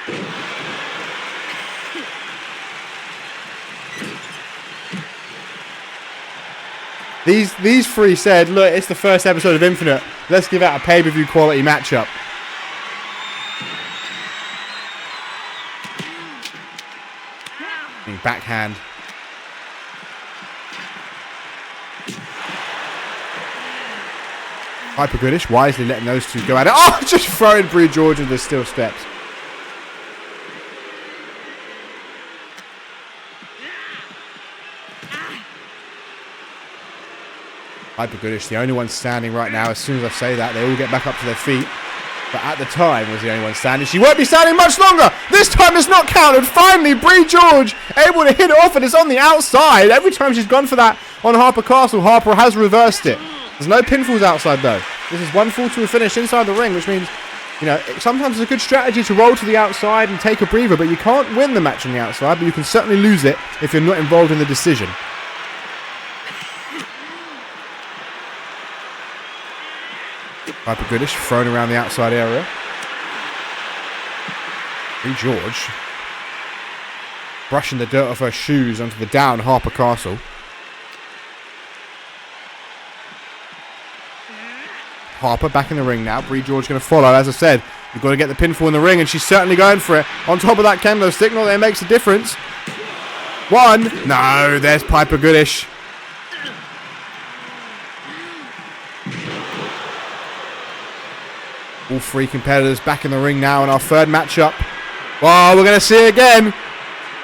These three said, look, it's the first episode of Infinite. Let's give out a pay-per-view quality matchup. Backhand. Piper Goodish wisely letting those two go at it. Oh, just throwing Bree George into the steel steps. Piper Goodish, the only one standing right now. As soon as I say that, they all get back up to their feet. But at the time, was the only one standing. She won't be standing much longer. This time it's not counted. Finally, Bree George able to hit it off, and it's on the outside. Every time she's gone for that on Harper Castle, Harper has reversed it. There's no pinfalls outside, though. This is 1 fall to a finish inside the ring, which means, you know, sometimes it's a good strategy to roll to the outside and take a breather, but you can't win the match on the outside, but you can certainly lose it if you're not involved in the decision. Piper Goodish thrown around the outside area. Bree George brushing the dirt off her shoes onto the down Harper Castle. Harper back in the ring now. Bree George going to follow. As I said, you've got to get the pinfall in the ring, and she's certainly going for it. On top of that kendo stick, not that it makes a difference. 1. No, there's Piper Goodish. All 3 competitors back in the ring now in our 3rd matchup. Oh, we're going to see it again.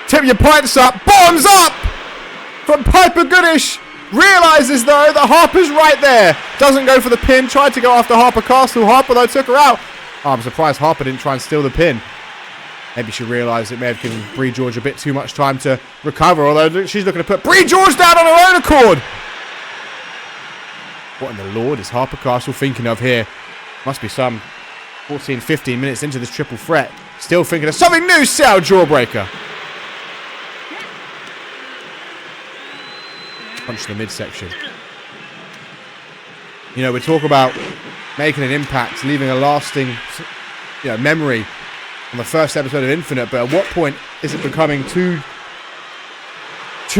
Tip your pints up. Bottoms up from Piper Goodish. Realises, though, that Harper's right there. Doesn't go for the pin. Tried to go after Harper Castle. Harper, though, took her out. Oh, I'm surprised Harper didn't try and steal the pin. Maybe she realised it may have given Bree George a bit too much time to recover, although she's looking to put Bree George down on her own accord. What in the Lord is Harper Castle thinking of here? Must be some 14, 15 minutes into this triple threat. Still thinking of something new, Sal Jawbreaker. Punch the midsection. You know, we talk about making an impact, leaving a lasting, memory on the first episode of Infinite, but at what point is it becoming too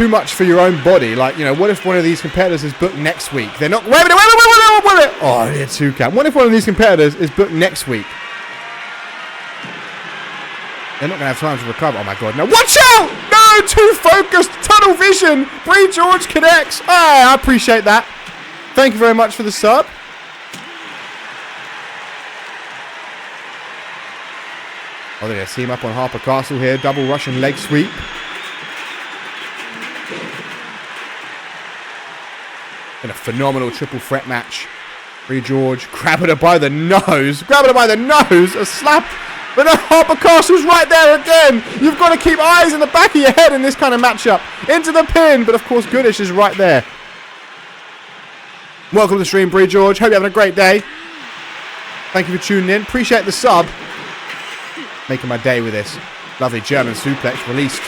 much for your own body? Like, you know, what if one of these competitors is booked next week? They're not... Wait a minute! Oh, they're 2 count. What if one of these competitors is booked next week? They're not going to have time to recover. Oh, my God. No, watch out! No, too focused. Tunnel vision. Brie George connects. I appreciate that. Thank you very much for the sub. Oh, they're going to team up on Harper Castle here. Double Russian leg sweep. In a phenomenal triple threat match. Brie George grabbing her by the nose. A slap. But no, Harper Castle's right there again. You've got to keep eyes in the back of your head in this kind of matchup. Into the pin. But of course, Goodish is right there. Welcome to the stream, Brie George. Hope you're having a great day. Thank you for tuning in. Appreciate the sub. Making my day with this. Lovely German suplex released.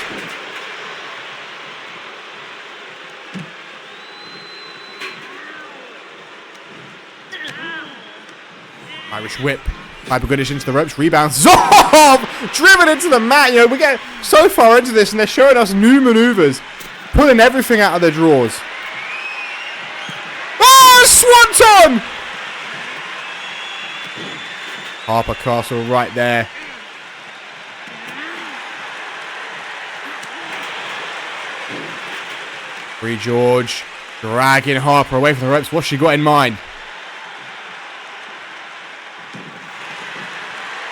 Irish whip. Hyper Goodish into the ropes. Rebounds. Oh! Driven into the mat. You know, we get so far into this and they're showing us new maneuvers. Pulling everything out of their drawers. Oh! Swanton! Harper Castle right there. Brie George dragging Harper away from the ropes. What's she got in mind?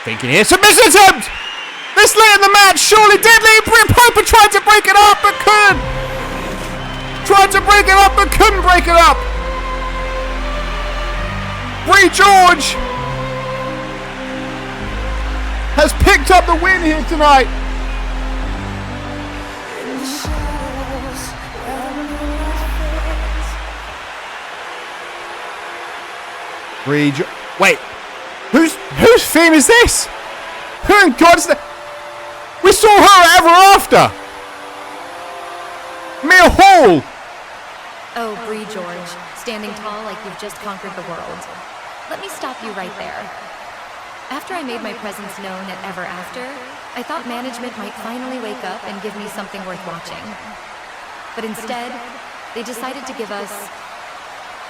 Thinking here. Submission attempt! This late in the match. Surely deadly. Piper tried to break it up but couldn't. Tried to break it up but couldn't break it up. Brie George has picked up the win here tonight. Wait, whose theme is this? Who in God's name? We saw her ever after. Mia Hall. Oh, Brie George, standing tall like you've just conquered the world. Let me stop you right there. After I made my presence known at Ever After, I thought management might finally wake up and give me something worth watching. But instead, they decided to give us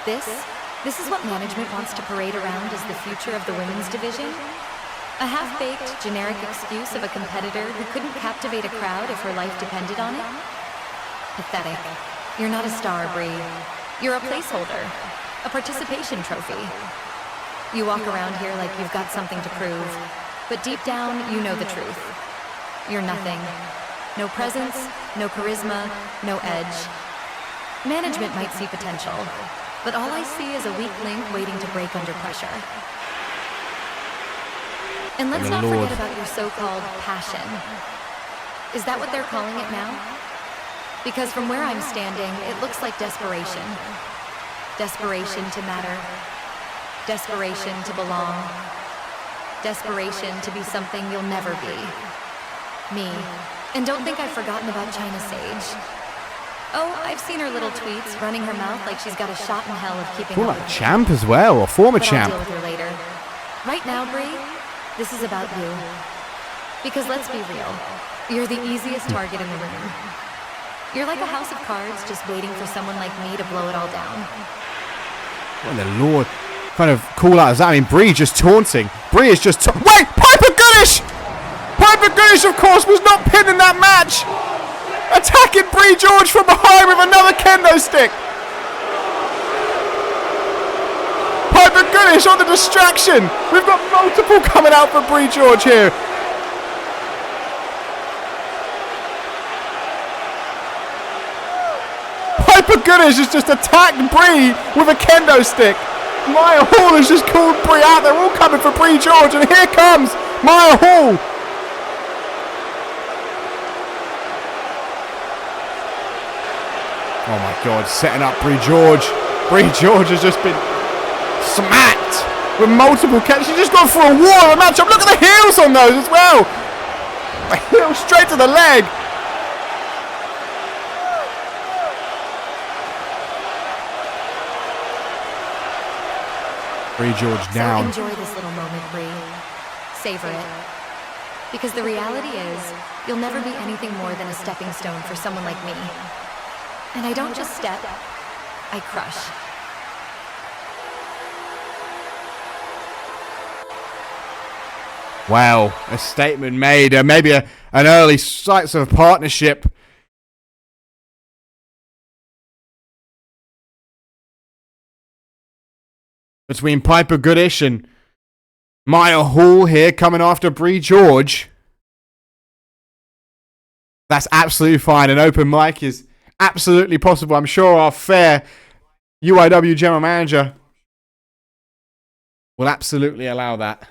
this. This is what management wants to parade around as the future of the women's division? A half-baked, generic excuse of a competitor who couldn't captivate a crowd if her life depended on it? Pathetic. You're not a star, Brie. You're a placeholder. A participation trophy. You walk around here like you've got something to prove, but deep down, you know the truth. You're nothing. No presence, no charisma, no edge. Management might see potential, but all I see is a weak link waiting to break under pressure. And let's not forget about your so-called passion. Is that what they're calling it now? Because from where I'm standing, it looks like desperation. Desperation to matter. Desperation to belong. Desperation to be something you'll never be. Me. And don't think I've forgotten about China Sage. Oh, I've seen her little tweets, running her mouth like she's got a shot in hell of keeping up. Former champ as well, or former champ. I'll deal with her later. Right now, Brie, this is about you. Because let's be real, you're the easiest target in the room. You're like a house of cards, just waiting for someone like me to blow it all down. What in the Lord kind of call out is that? I mean, Brie just taunting. Brie is just wait! Piper Goodish! Piper Goodish, of course, was not pinned in that match! Attacking Brie George from behind with another kendo stick! Piper Goodish on the distraction! We've got multiple coming out for Brie George here! Piper Goodish has just attacked Brie with a kendo stick! Maya Hall has just called Brie out. They're all coming for Brie George, and here comes Maya Hall. Oh my God, setting up Brie George. Brie George has just been smacked with multiple kendo. She's just gone for a war of a matchup. Look at the heels on those as well. A heel straight to the leg. Brie George down. So enjoy this little moment, Brie. Savor it. Because the reality is, you'll never be anything more than a stepping stone for someone like me. And I don't just step, I crush. Wow, a statement made. Maybe an early sights of a partnership. Between Piper Goodish and Maya Hall here coming after Bree George. That's absolutely fine. An open mic is absolutely possible. I'm sure our fair UIW general manager will absolutely allow that.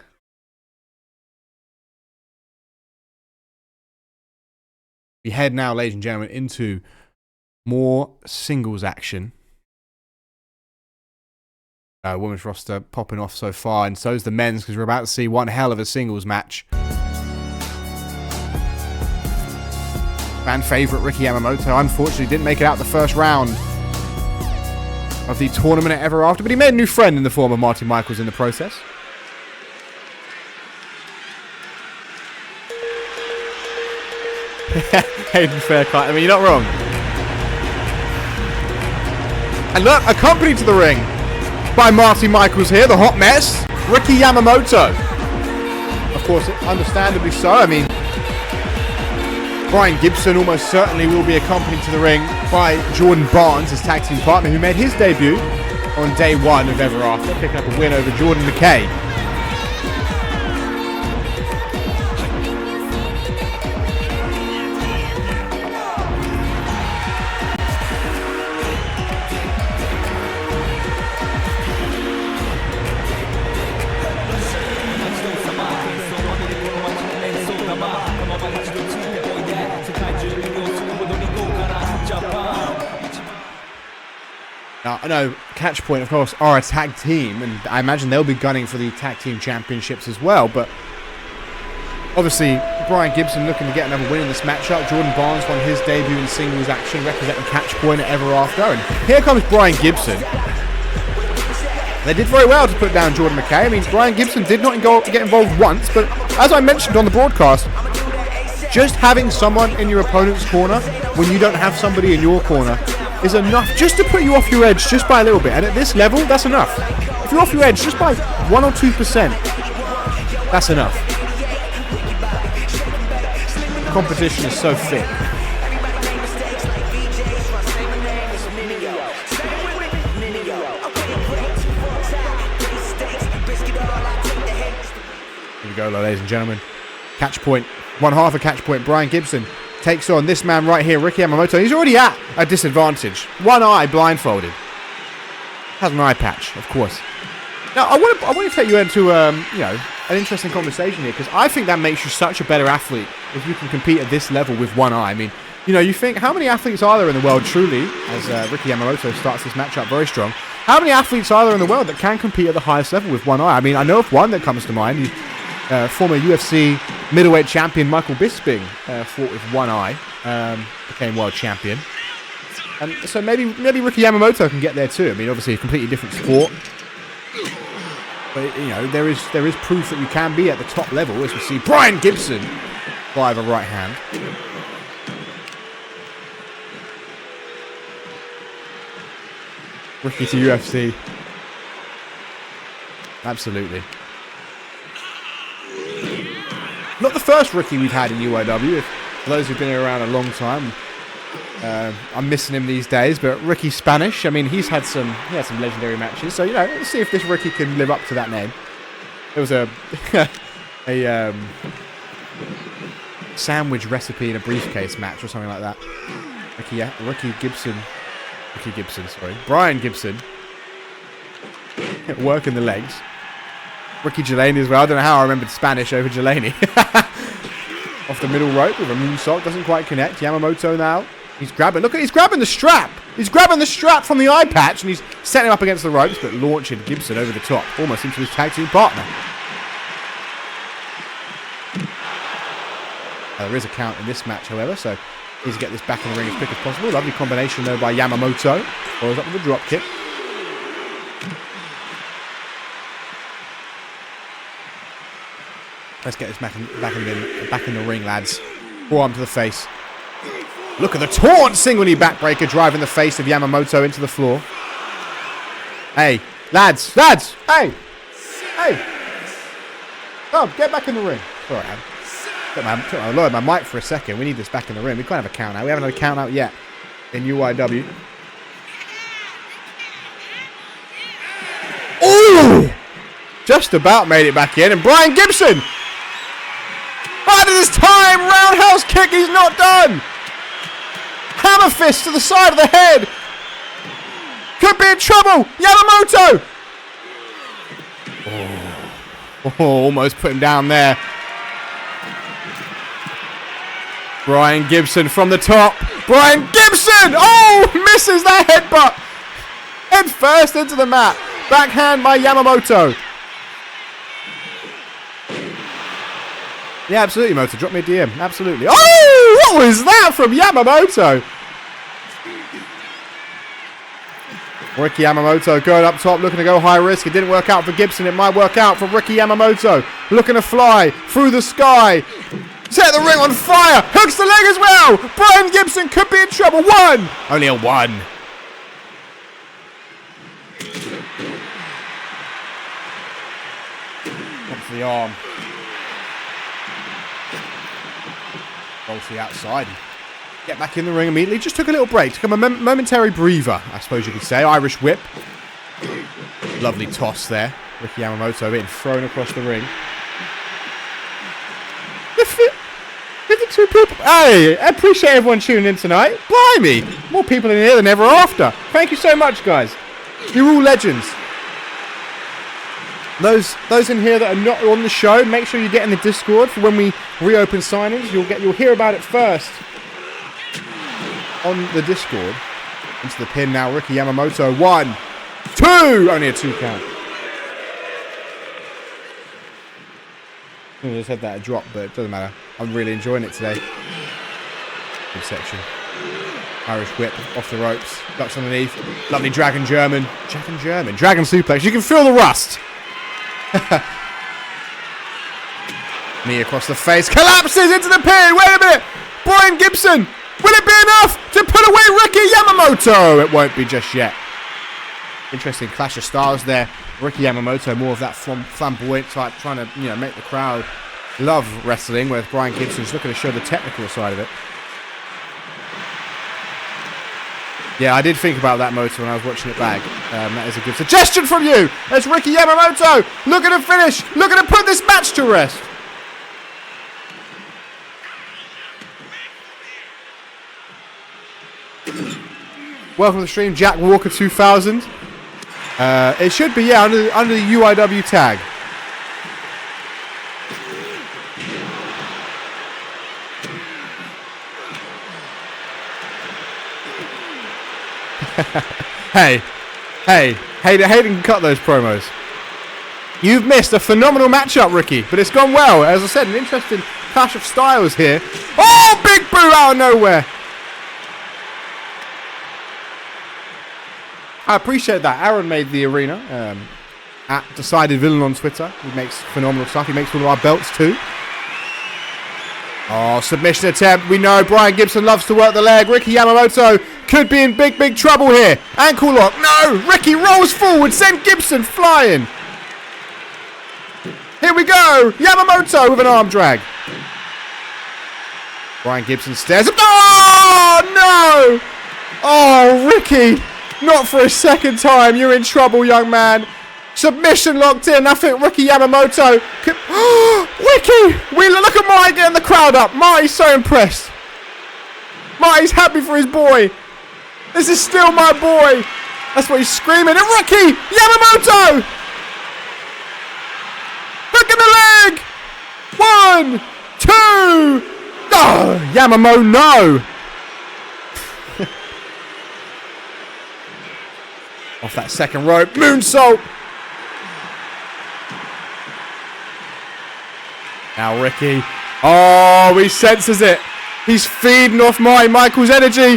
We head now, ladies and gentlemen, into more singles action. Women's roster popping off so far, and so's the men's, because we're about to see one hell of a singles match. Fan favourite Ricky Yamamoto unfortunately didn't make it out the first round of the tournament at Ever After, but he made a new friend in the form of Marty Michaels in the process. Hayden Fairclough, I mean, you're not wrong. And look, accompanied to the ring by Marty Michaels here, the hot mess, Ricky Yamamoto. Of course, understandably so. I mean, Brian Gibson almost certainly will be accompanied to the ring by Jordan Barnes, his tag team partner, who made his debut on day one of Ever After, picking up a win over Jordan McKay. Now, I know Catch Point, of course, are a tag team, and I imagine they'll be gunning for the tag team championships as well, but obviously, Brian Gibson looking to get another win in this matchup. Jordan Barnes won his debut in singles action, representing Catch Point at Ever After, and here comes Brian Gibson. They did very well to put down Jordan McKay. I mean, Brian Gibson did not get involved once, but as I mentioned on the broadcast, just having someone in your opponent's corner when you don't have somebody in your corner is enough just to put you off your edge just by a little bit. And at this level, that's enough. If you're off your edge just by 1 or 2%, that's enough. The competition is so thick. Here we go, ladies and gentlemen. Catch Point, one half of Catch Point, Brian Gibson takes on this man right here, Ricky Yamamoto. He's already at a disadvantage. One eye blindfolded. Has an eye patch, of course. Now, I want to take you into an interesting conversation here, because I think that makes you such a better athlete if you can compete at this level with one eye. I mean, you think, how many athletes are there in the world truly, as Ricky Yamamoto starts this matchup very strong, how many athletes are there in the world that can compete at the highest level with one eye? I mean, I know of one that comes to mind. Former UFC middleweight champion Michael Bisping fought with one eye, became world champion. And so maybe Ricky Yamamoto can get there too. I mean, obviously a completely different sport. But, there is proof that you can be at the top level, as we see Brian Gibson by the right hand. Ricky to UFC. Absolutely. Not the first Ricky we've had in UIW. For those who've been around a long time, I'm missing him these days. But Ricky Spanish, I mean, he had some legendary matches. So let's see if this Ricky can live up to that name. There was a sandwich recipe in a briefcase match or something like that. Brian Gibson working the legs. Ricky Delaney as well. I don't know how I remembered Spanish over Delaney. Off the middle rope with a moonsault. Doesn't quite connect. Yamamoto now. He's grabbing. Look, he's grabbing the strap. He's grabbing the strap from the eye patch, and he's setting him up against the ropes, but launching Gibson over the top, almost into his tag team partner. There is a count in this match, however, so needs to get this back in the ring as quick as possible. Lovely combination, though, by Yamamoto. Follows up with a drop kick. Let's get this back in the ring, lads. Forearm to the face. Look at the taunt single knee backbreaker driving the face of Yamamoto into the floor. Hey, lads, hey. Come, get back in the ring. All right, I lowered my mic for a second. We need this back in the ring. We can't have a count out. We haven't had a count out yet in UIW. Ooh! Just about made it back in. And Brian Gibson! Right at this time! Roundhouse kick, he's not done! Hammer fist to the side of the head! Could be in trouble! Yamamoto! Oh, almost put him down there. Brian Gibson from the top. Brian Gibson! Oh! Misses that headbutt! Head first into the mat. Backhand by Yamamoto. Yeah, absolutely, Moto. Drop me a DM. Absolutely. Oh! What was that from Yamamoto? Ricky Yamamoto going up top, looking to go high risk. It didn't work out for Gibson. It might work out for Ricky Yamamoto. Looking to fly through the sky. Set the ring on fire. Hooks the leg as well. Brian Gibson could be in trouble. One. Only a one. Up to the arm. Roll to the outside. Get back in the ring immediately. Just took a little break. Took a momentary breather, I suppose you could say. Irish whip. Lovely toss there. Ricky Yamamoto being thrown across the ring. 52 people. Hey, I appreciate everyone tuning in tonight. Blimey. More people in here than ever after. Thank you so much, guys. You're all legends. Those in here that are not on the show, make sure you get in the Discord for when we reopen signings. You'll hear about it first on the Discord. Into the pin now. Ricky Yamamoto. 1, 2. Only a 2 count. I just had that a drop, but it doesn't matter. I'm really enjoying it today. Good section. Irish whip off the ropes. Ducks underneath. Lovely Dragon German. Dragon suplex. You can feel the rust. Knee across the face. Collapses into the pin. Wait a minute. Brian Gibson. Will it be enough to put away Ricky Yamamoto? It won't be just yet. Interesting clash of styles there. Ricky Yamamoto, more of that flamboyant type, trying to make the crowd love wrestling, whereas Brian Gibson's looking to show the technical side of it. Yeah, I did think about that motor when I was watching it back. That is a good suggestion from you. There's Ricky Yamamoto looking to finish, looking to put this match to rest. Welcome to the stream, Jack Walker 2000. It should be, yeah, under the UIW tag. Hey, Hayden can cut those promos. You've missed a phenomenal matchup, Ricky, but it's gone well. As I said, an interesting clash of styles here. Oh, big boo out of nowhere. I appreciate that. Aaron made the arena at Decided Villain on Twitter. He makes phenomenal stuff. He makes all of our belts too. Oh, submission attempt. We know Brian Gibson loves to work the leg. Ricky Yamamoto could be in big trouble here. Ankle lock. No! Ricky rolls forward. Send Gibson flying. Here we go. Yamamoto with an arm drag. Brian Gibson stares. Oh, no! Oh, Ricky. Not for a second time. You're in trouble, young man. Submission locked in. I think Ricky Yamamoto could... Ricky! Look at Marty getting the crowd up. Marty's so impressed. Marty's happy for his boy. This is still my boy. That's what he's screaming. And Ricky Yamamoto! Look at the leg! 1, 2... Oh, Yamamoto, no! Off that second rope. Moonsault. Now Ricky. Oh, he senses it. He's feeding off Michael's energy.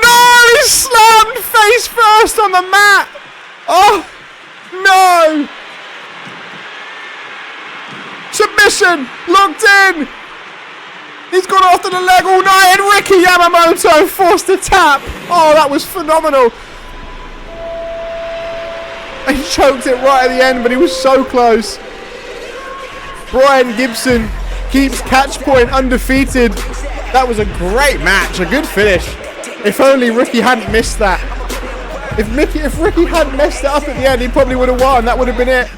No! He's slammed face first on the mat. Oh, no. Submission! Locked in! He's gone after the leg all night, and Ricky Yamamoto forced the tap. Oh, that was phenomenal. He choked it right at the end, but he was so close. Brian Gibson keeps catch point undefeated. That was a great match, a good finish. If only Ricky hadn't missed that. If Ricky hadn't messed it up at the end, he probably would have won. That would have been it.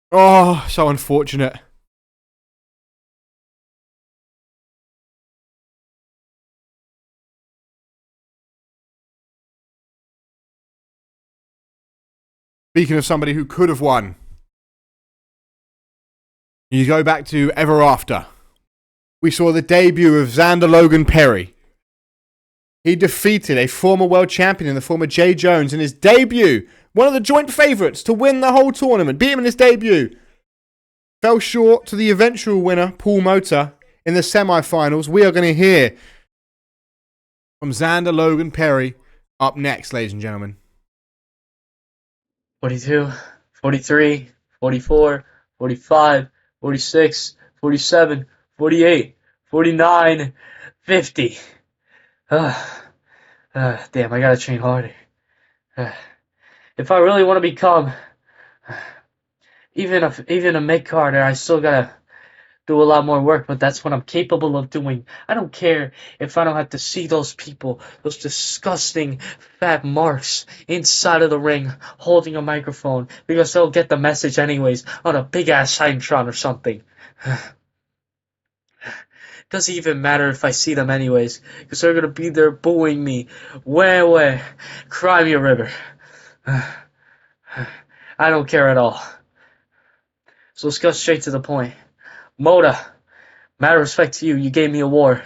Oh, so unfortunate. Speaking of somebody who could have won, you go back to Ever After. We saw the debut of Xander Logan Perry. He defeated a former world champion in the form of Jay Jones in his debut. One of the joint favourites to win the whole tournament. Beat him in his debut. Fell short to the eventual winner, Paul Mota, in the semi-finals. We are going to hear from Xander Logan Perry up next, ladies and gentlemen. 42, 43, 44, 45, 46, 47, 48, 49, 50. Damn, I gotta train harder. If I really want to become even a mid-carder, I still gotta do a lot more work, but that's what I'm capable of doing. I don't care if I don't have to see those people, those disgusting fat marks inside of the ring holding a microphone, because they'll get the message anyways on a big-ass Tron or something. Doesn't even matter if I see them anyways, because they're gonna be there booing me. Way, cry me a river. I don't care at all. So let's go straight to the point. Mota, matter of respect to you, you gave me a war.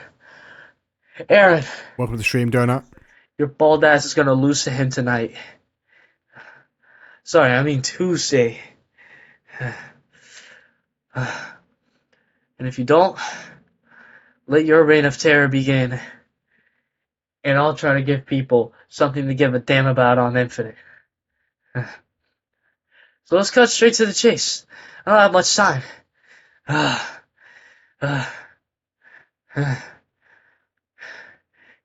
Aaron. Welcome to the stream, Donut. Your bald ass is gonna lose to him tonight. Sorry, I mean Tuesday. And if you don't, let your reign of terror begin. And I'll try to give people something to give a damn about on Infinite. So let's cut straight to the chase. I don't have much time.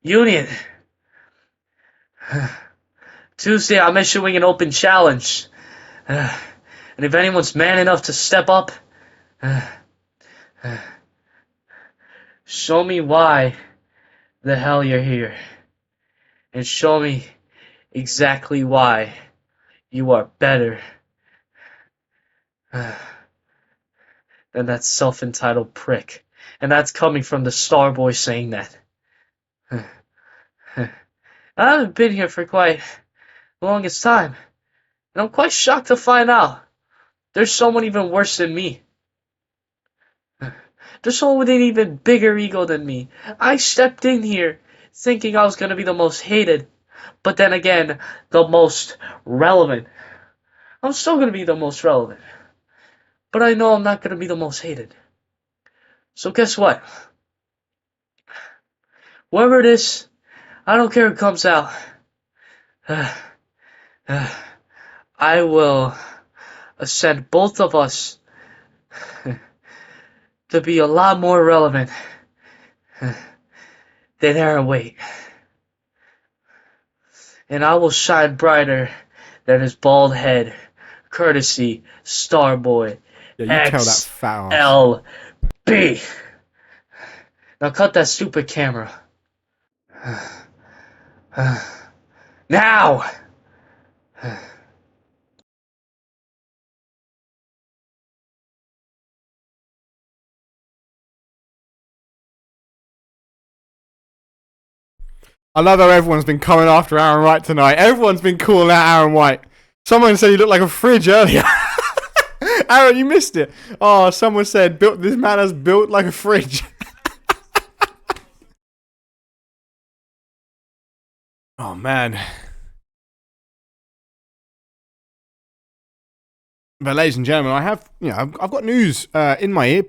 Union. Tuesday, I'm issuing an open challenge. And if anyone's man enough to step up, show me why the hell you're here. And show me exactly why you are better than that self-entitled prick. And that's coming from the Starboy saying that. I haven't been here for quite the longest time. And I'm quite shocked to find out there's someone even worse than me. There's someone with an even bigger ego than me. I stepped in here thinking I was going to be the most hated, but then again, the most relevant. I'm still going to be the most relevant, but I know I'm not going to be the most hated. So guess what? Whoever it is, I don't care who comes out. I will send both of us to be a lot more relevant than Aaron Waite. And I will shine brighter than his bald head, courtesy Starboy. Yeah, you tell that fat ass. XLB. Now cut that stupid camera. Now! I love how everyone's been coming after Aaron White tonight. Everyone's been calling out Aaron White. Someone said he looked like a fridge earlier. Aaron, you missed it. Oh, someone said this man has built like a fridge. Oh man. But ladies and gentlemen, I've got news in my ear.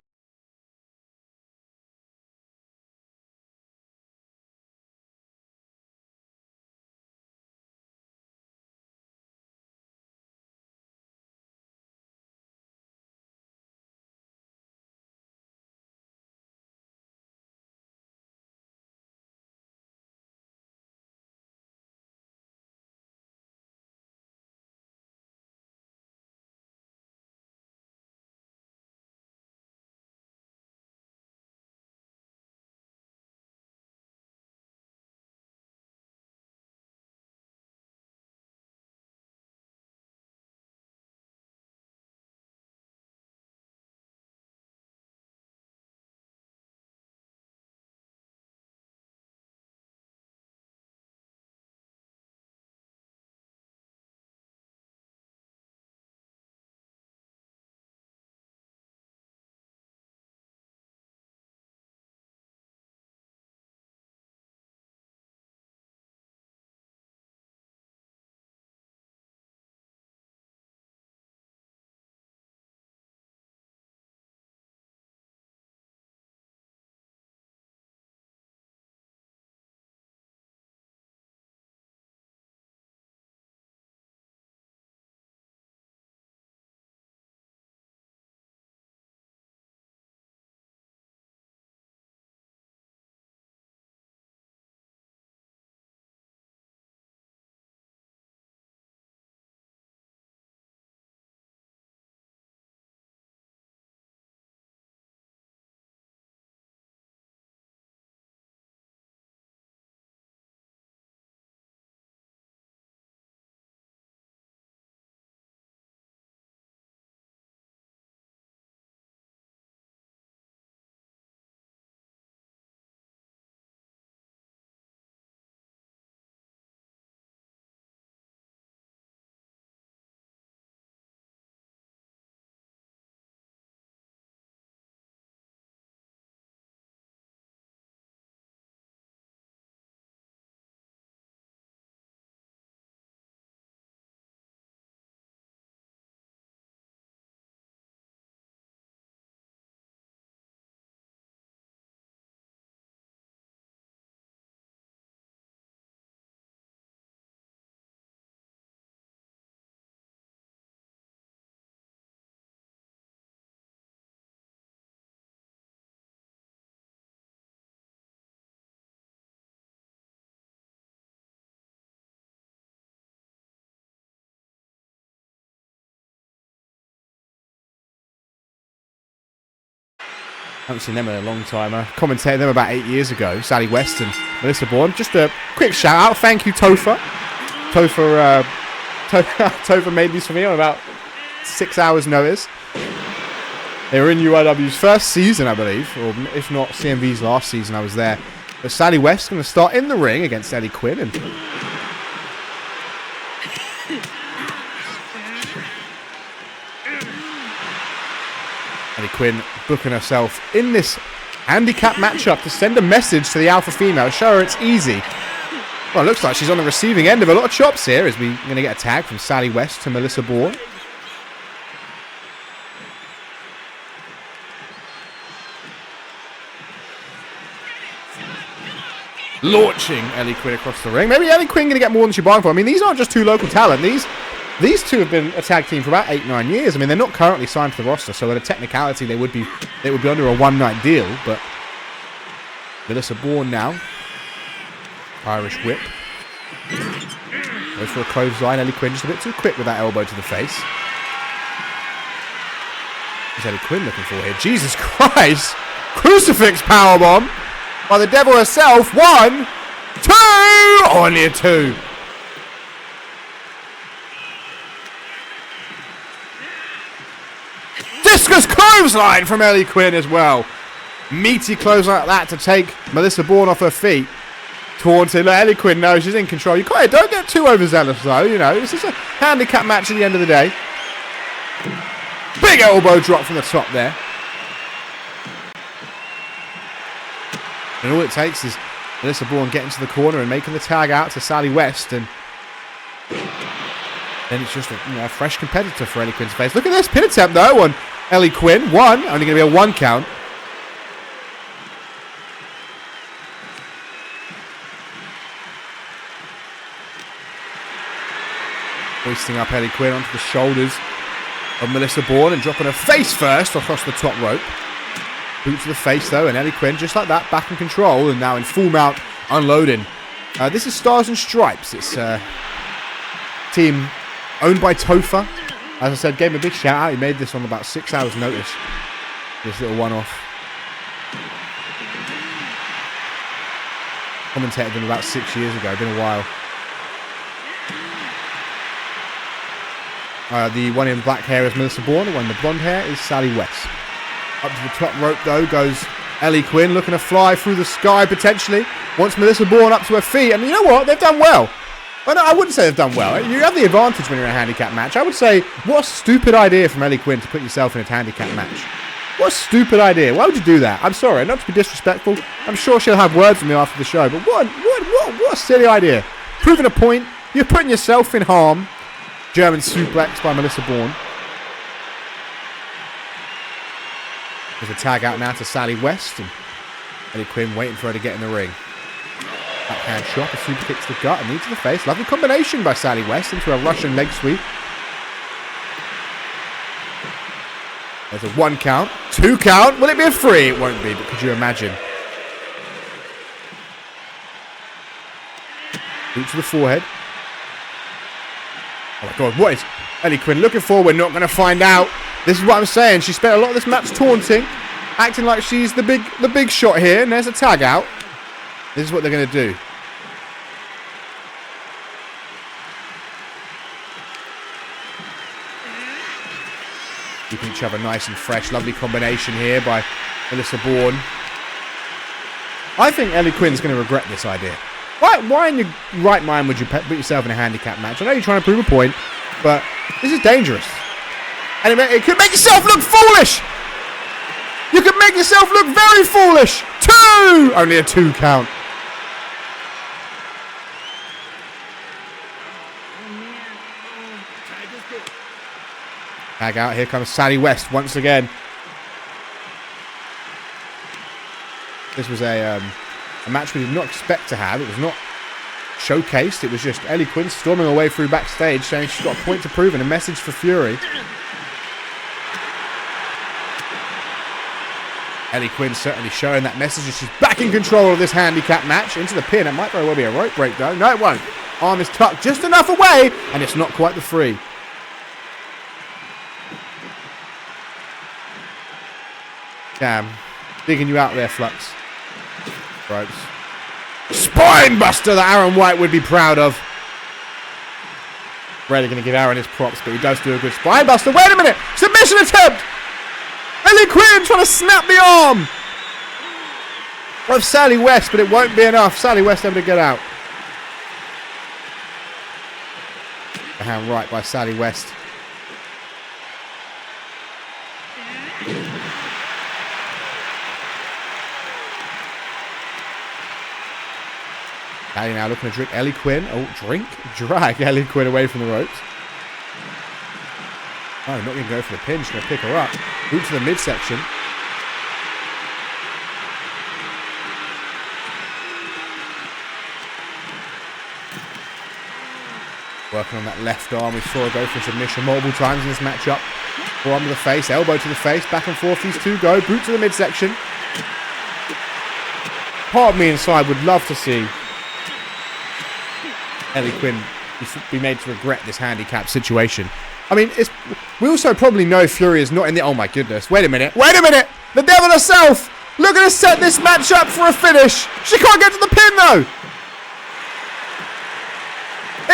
Haven't seen them in a long time. I commentated them about 8 years ago. Sally West and Melissa Bourne. Just a quick shout out. Thank you, Topher. Topher made these for me on about 6 hours notice. They were in UIW's first season, I believe, or if not CMV's last season. I was there. But Sally West going to start in the ring against Ellie Quinn. And Ellie Quinn booking herself in this handicap matchup to send a message to the alpha female, show her it's easy. Well, it looks like she's on the receiving end of a lot of chops here as we're going to get a tag from Sally West to Melissa Bourne. Launching Ellie Quinn across the ring. Maybe Ellie Quinn going to get more than she bargained for. I mean, these aren't just two local talent. These two have been a tag team for about 8-9 years. I mean, they're not currently signed to the roster, so at a technicality, they would be under a one-night deal. But Melissa Bourne now, Irish whip, goes for a clothesline. Ellie Quinn just a bit too quick with that elbow to the face. What's Ellie Quinn looking for here? Jesus Christ! Crucifix powerbomb by the devil herself. 1, 2, only a 2. Discus clothesline from Ellie Quinn as well. Meaty clothesline like that to take Melissa Bourne off her feet. Taunting. Let Ellie Quinn know she's in control. You don't get too overzealous though. You know, this is a handicap match at the end of the day. Big elbow drop from the top there. And all it takes is Melissa Bourne getting to the corner and making the tag out to Sally West, and then it's just a fresh competitor for Ellie Quinn's face. Look at this pin attempt though on Ellie Quinn. 1, only going to be a 1 count. Hoisting up Ellie Quinn onto the shoulders of Melissa Bourne and dropping her face first across the top rope. Boot to the face though, and Ellie Quinn just like that, back in control and now in full mount, unloading. This is Stars and Stripes. It's a team owned by Topher. As I said, gave him a big shout out. He made this on about 6 hours notice. This little one-off. Commentated them about 6 years ago. Been a while. The one in black hair is Melissa Bourne. The one in the blonde hair is Sally West. Up to the top rope though goes Ellie Quinn, looking to fly through the sky potentially. Wants Melissa Bourne up to her feet, and you know what? They've done well. Well, no, I wouldn't say they've done well. You have the advantage when you're in a handicap match. I would say, what a stupid idea from Ellie Quinn to put yourself in a handicap match. What a stupid idea. Why would you do that? I'm sorry, not to be disrespectful. I'm sure she'll have words with me after the show, but what a silly idea. Proving a point. You're putting yourself in harm. German suplex by Melissa Bourne. There's a tag out now to Sally West, and Ellie Quinn waiting for her to get in the ring. Backhand shot, a super kick to the gut, and knee to the face. Lovely combination by Sally West into a Russian leg sweep. There's a 1 count, 2 count. Will it be a 3? It won't be, but could you imagine? Boot to the forehead. Oh my god, what is Ellie Quinn looking for? We're not going to find out. This is what I'm saying. She spent a lot of this match taunting, acting like she's the big shot here, and there's a tag out. This is what they're going to do. Keeping each other nice and fresh. Lovely combination here by Melissa Bourne. I think Ellie Quinn's going to regret this idea. Why in your right mind would you put yourself in a handicap match? I know you're trying to prove a point, but this is dangerous. And it could make yourself look foolish. You could make yourself look very foolish. 2! Only a 2 count. Tag out. Here comes Sally West once again. This was a match we did not expect to have. It was not showcased. It was just Ellie Quinn storming her way through backstage, saying she's got a point to prove and a message for Fury. Ellie Quinn certainly showing that message. She's back in control of this handicap match. Into the pin. It might very well be a rope break though. No, it won't. Arm is tucked just enough away, and it's not quite the 3. Damn. Digging you out there, Flux. Ropes. Spine buster that Aaron White would be proud of. Really going to give Aaron his props, but he does do a good spine buster. Wait a minute! Submission attempt! Ellie Quinn trying to snap the arm of Sally West, but it won't be enough. Sally West able to get out. The hand right by Sally West. Sally now looking to drink Ellie Quinn. Oh, drag Ellie Quinn away from the ropes. Oh, not going to go for the pin. She's going to pick her up. Boot to the midsection. Working on that left arm. We saw her go for a submission multiple times in this matchup. Forearm to the face, elbow to the face, back and forth these two go. Boot to the midsection. Part of me inside would love to see Ellie Quinn be made to regret this handicap situation. I mean, we also probably know Fury is not in the... Oh my goodness, wait a minute. The devil herself! Looking to set this match up for a finish. She can't get to the pin though!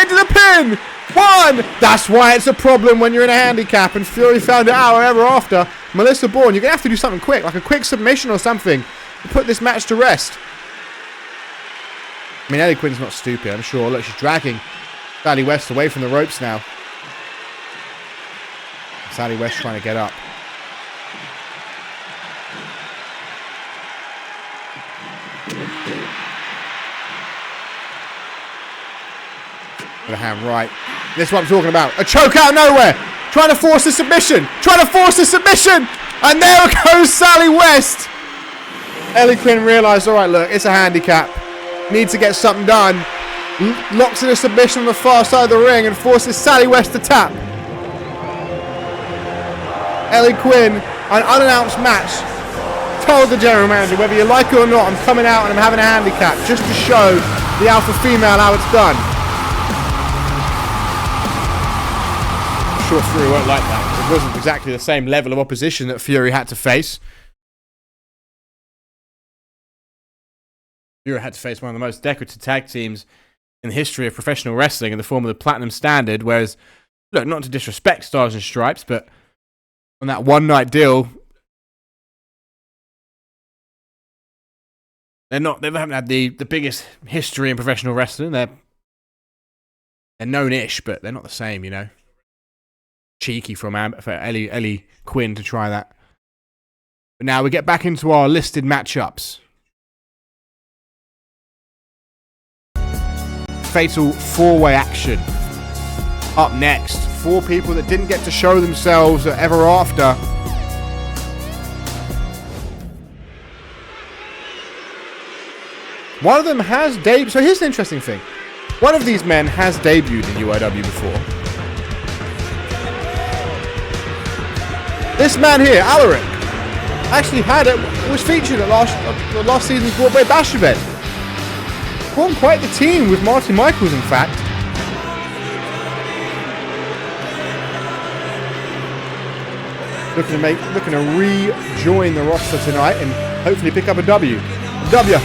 Into the pin! 1! That's why it's a problem when you're in a handicap, and Fury found it out ever after. Melissa Bourne, you're going to have to do something quick, like a quick submission or something, to put this match to rest. I mean, Ellie Quinn's not stupid, I'm sure. Look, she's dragging Sally West away from the ropes now. Sally West trying to get up. With a hand right. This is what I'm talking about. A choke out of nowhere. Trying to force a submission. And there goes Sally West. Ellie Quinn realised, alright, look, it's a handicap. Needs to get something done. Locks in a submission on the far side of the ring and forces Sally West to tap. Ellie Quinn, an unannounced match, told the general manager, whether you like it or not, I'm coming out and I'm having a handicap just to show the alpha female how it's done. I'm sure Fury won't like that. It wasn't exactly the same level of opposition that Fury had to face. Fury had to face one of the most decorated tag teams in the history of professional wrestling in the form of the Platinum Standard, whereas, look, not to disrespect Stars and Stripes, but on that one-night deal, they haven't had the biggest history in professional wrestling. They're known-ish, but they're not the same, you know. Cheeky for Ellie Quinn to try that. But now we get back into our listed matchups. Fatal four-way action. Up next, 4 people that didn't get to show themselves ever after. One of them has debuted. So here's an interesting thing. One of these men has debuted in UIW before. This man here, Alaric, actually was featured at last season's Broadway Bash event. Formed quite the team with Marty Michaels, in fact. Looking to rejoin the roster tonight and hopefully pick up a W. W.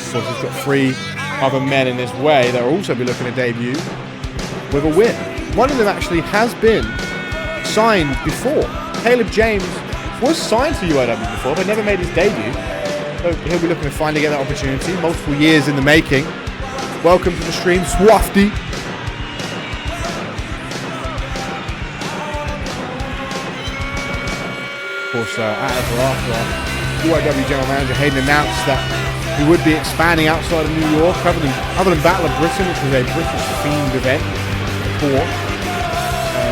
Of course, he's got 3 other men in his way that will also be looking to debut with a win. One of them actually has been signed before. Caleb James was signed to UIW before, but never made his debut. So he'll be looking to finally get that opportunity. Multiple years in the making. Welcome to the stream, Swafty. Of course, after UIW General Manager Hayden announced that he would be expanding outside of New York, other than Battle of Britain, which was a British-themed event before.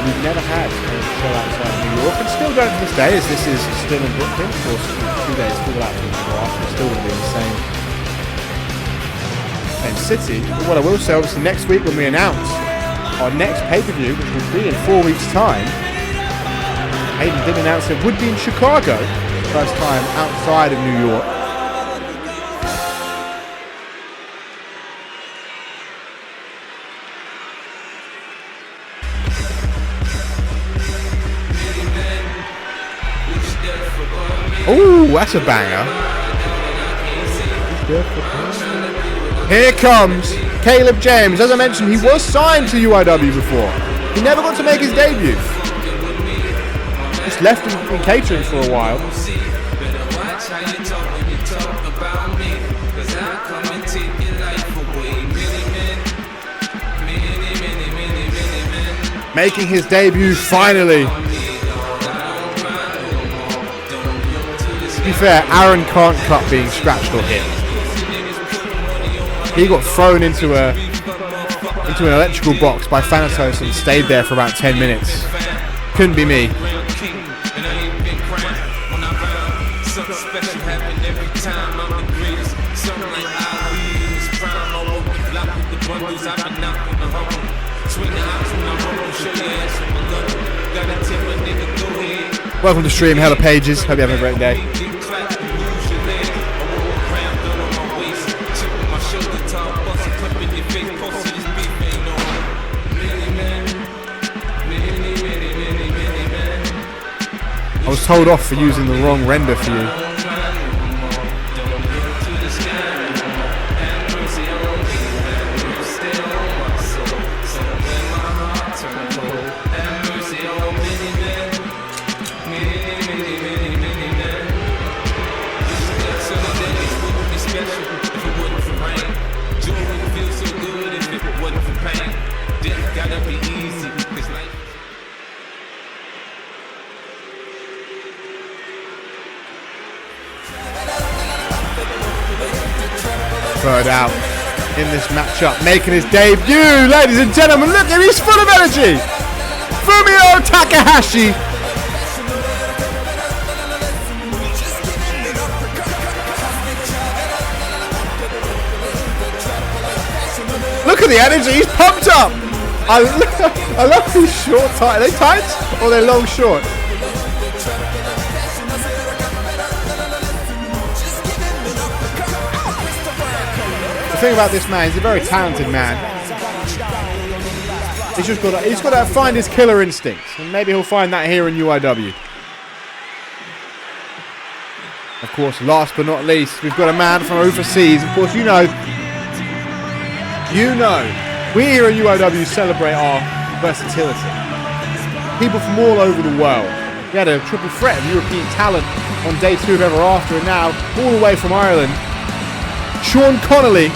We've never had a show outside of New York, and still don't to this day, as this is still in Brooklyn. Of course, 2 days fall out from the draft, we're still going to be in the same city. But what I will say, obviously, next week when we announce our next pay-per-view, which will be in 4 weeks' time, Hayden did announce it would be in Chicago, first time outside of New York. Ooh, that's a banger. Here comes Caleb James. As I mentioned, he was signed to UIW before. He never got to make his debut. Just left in catering for a while. Making his debut finally. To be fair, Aaron can't cut being scratched or hit. He got thrown into an electrical box by Thanatos and stayed there for about 10 minutes. Couldn't be me. Welcome to stream, Hella Pages. Hope you're having a great day. I was told off for using the wrong render for you. Bird out in this matchup, making his debut, ladies and gentlemen. Look at him, he's full of energy. Fumio Takahashi. Look at the energy, he's pumped up. I love these short tights. Are they tights or they're long short? The thing about this man, he's a very talented man. He's got to find his killer instincts, and maybe he'll find that here in UIW. Of course, last but not least, we've got a man from overseas. Of course, you know, we here at UIW celebrate our versatility. People from all over the world. We had a triple threat of European talent on day 2 of Ever After, and now all the way from Ireland, Sean Connolly.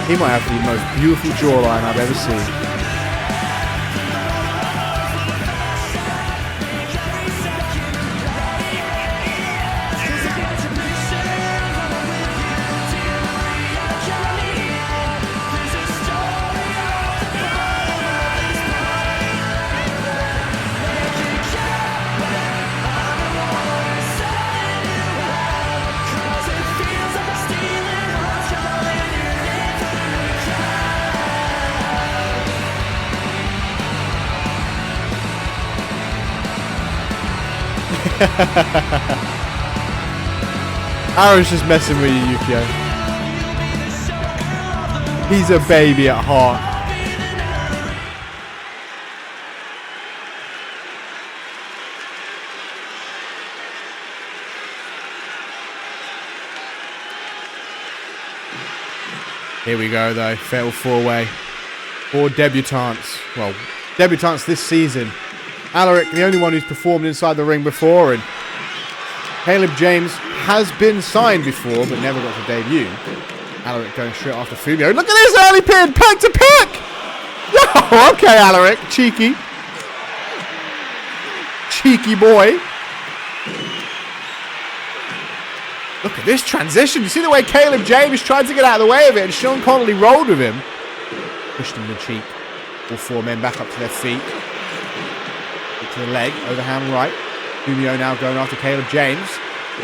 He might have the most beautiful jawline I've ever seen. Aaron's just messing with you, Yukio. He's a baby at heart. Here we go though, fatal 4-way. 4 debutantes. Well, debutantes this season. Alaric, the only one who's performed inside the ring before, and Caleb James has been signed before, but never got to debut. Alaric going straight after Fumio. Look at this early pin, peg to pick! Oh, okay, Alaric, cheeky. Cheeky boy. Look at this transition. You see the way Caleb James tried to get out of the way of it, and Sean Connolly rolled with him. Pushed him in the cheek. All 4 men back up to their feet. To the leg, overhand right. Fumio now going after Caleb James.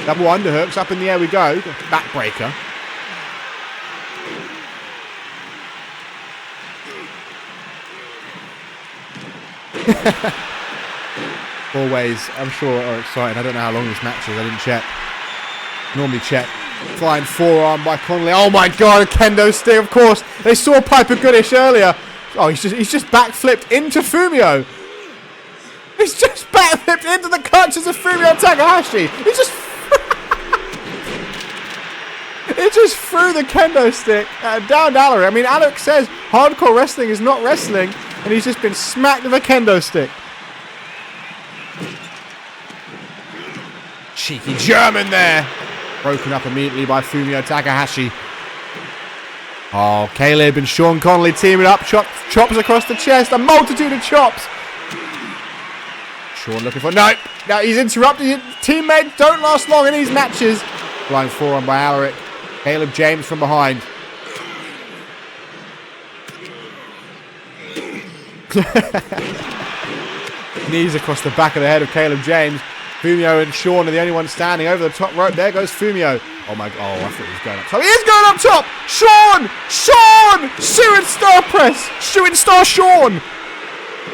Double underhooks, up in the air we go. Backbreaker. Always, I'm sure, are exciting. I don't know how long this match is, I didn't check. Normally check. Flying forearm by Connolly. Oh my god, a kendo stick, of course. They saw Piper Goodish earlier. Oh, he's just backflipped into Fumio. He's just backflipped into the clutches of Fumio Takahashi. He just threw the kendo stick down Alaric. I mean, Alaric says hardcore wrestling is not wrestling, and he's just been smacked with a kendo stick. Cheeky German there. Broken up immediately by Fumio Takahashi. Oh, Caleb and Sean Connolly teaming up. Chops across the chest. A multitude of chops. Sean looking for... No, he's interrupting. Teammates don't last long in these matches. Flying forearm by Alaric. Caleb James from behind. Knees across the back of the head of Caleb James. Fumio and Sean are the only ones standing over the top rope. There goes Fumio. Oh my god. Oh, I thought he was going up top. He is going up top! Sean! Shooting star press! Shooting star Sean!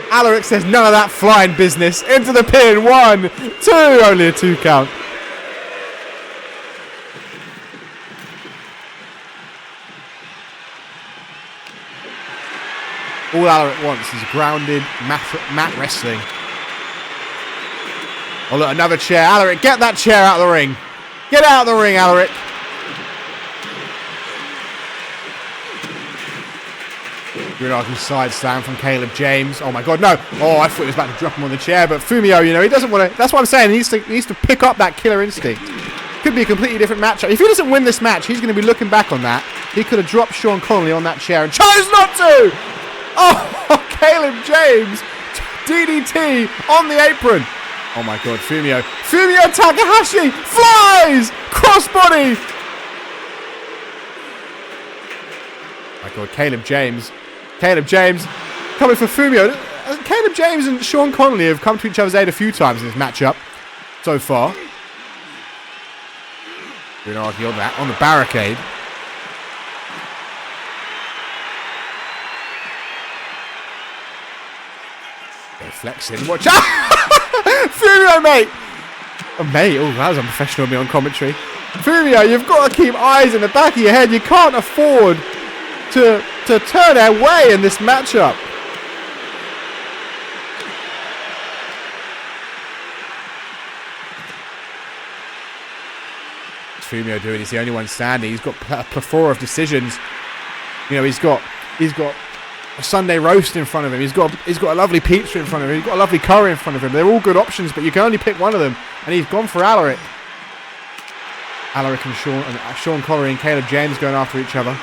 Alaric says none of that flying business. Into the pin. 1, 2. Only a 2 count. All Alaric wants is grounded mat wrestling. Oh look, another chair. Alaric, get that chair out of the ring. Get out of the ring, Alaric. Grinaki side slam from Caleb James. Oh my god, no. Oh, I thought he was about to drop him on the chair, but Fumio, he doesn't want to. That's what I'm saying. He needs to pick up that killer instinct. Could be a completely different matchup. If he doesn't win this match, he's going to be looking back on that. He could have dropped Sean Connolly on that chair and chose not to. Oh, Caleb James. DDT on the apron. Oh my god, Fumio Takahashi flies! Crossbody! Oh my god, Caleb James coming for Fumio. Caleb James and Sean Connolly have come to each other's aid a few times in this matchup so far. We're going to argue on that, on the barricade. They're flexing, watch out! Fumio, mate! Oh, mate, oh, that was unprofessional of me on commentary. Fumio, you've got to keep eyes in the back of your head. You can't afford to turn away in this matchup. What's Fumio doing? He's the only one standing. He's got a plethora of decisions. He's got a Sunday roast in front of him. He's got a lovely pizza in front of him. He's got a lovely curry in front of him. They're all good options, but you can only pick one of them. And he's gone for Alaric. Alaric and Sean Connolly and Caleb James going after each other.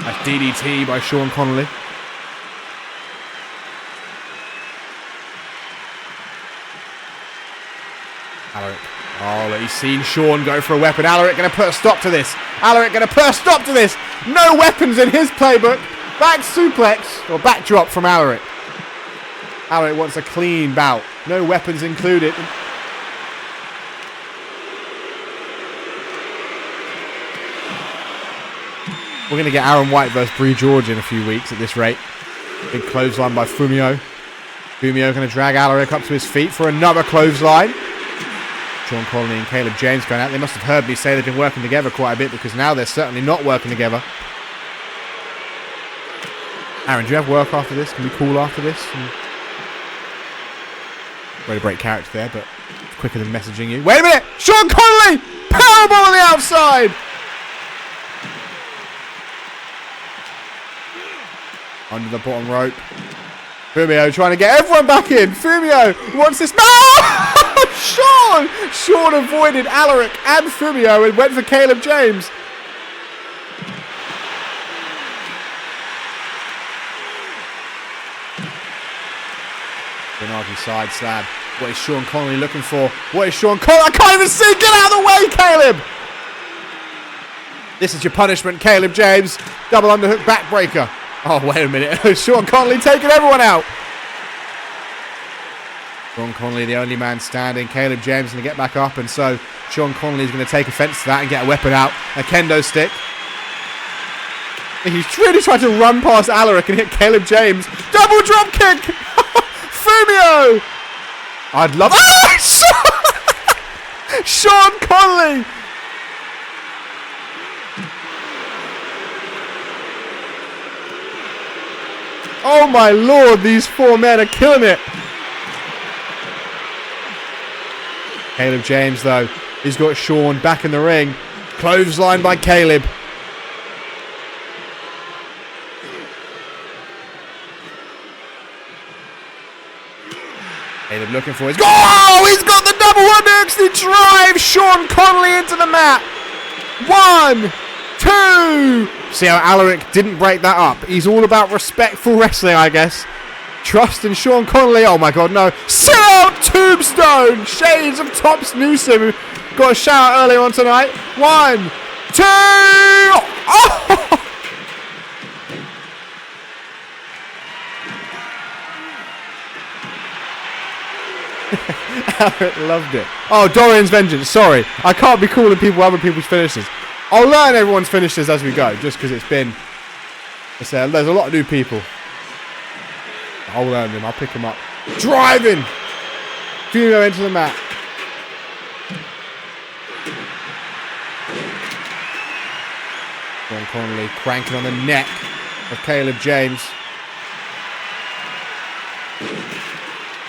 That's DDT by Sean Connolly. Alaric. Oh, he's seen Sean go for a weapon. Alaric going to put a stop to this. No weapons in his playbook. Back suplex or back drop from Alaric. Alaric wants a clean bout. No weapons included. We're going to get Aaron White versus Bree George in a few weeks at this rate. Big clothesline by Fumio. Fumio going to drag Alaric up to his feet for another clothesline. Sean Connolly and Caleb James going out. They must have heard me say they've been working together quite a bit, because now they're certainly not working together. Aaron, do you have work after this? Can we call after this? Way to break character there, but it's quicker than messaging you. Wait a minute! Sean Connolly! Powerbomb on the outside! Under the bottom rope. Fumio trying to get everyone back in. Fumio wants this. No! Sean avoided Alaric and Fumio and went for Caleb James. Bernardi side slab. What is Sean Connolly looking for? I can't even see. Get out of the way, Caleb! This is your punishment, Caleb James. Double underhook backbreaker. Oh, wait a minute. Sean Connolly taking everyone out. Sean Connolly, the only man standing. Caleb James going to get back up, and so Sean Connolly is going to take offense to that and get a weapon out. A kendo stick. He's really trying to run past Alaric and hit Caleb James. Double drop kick! Fumio! I'd love... Ah! Sean Conley! Oh my lord, these four men are killing it. Caleb James, though, he's got Sean back in the ring. Clothesline by Caleb. Caleb looking for his goal. Oh, he's got the double 160 drive. Sean Conley into the mat. 1, 2. See how Alaric didn't break that up. He's all about respectful wrestling, I guess. Trust in Sean Conley. Oh my god, no. Sit out Tombstone. Shades of Tops Newsom. Got a shout out earlier on tonight. 1, 2. Oh! Alaric loved it. Oh, Dorian's Vengeance. Sorry. I can't be calling people other people's finishes. I'll learn everyone's finishes as we go, just because there's a lot of new people. I'll learn them. I'll pick them up. Driving! Fumo into the mat. Sean Conley cranking on the neck of Caleb James.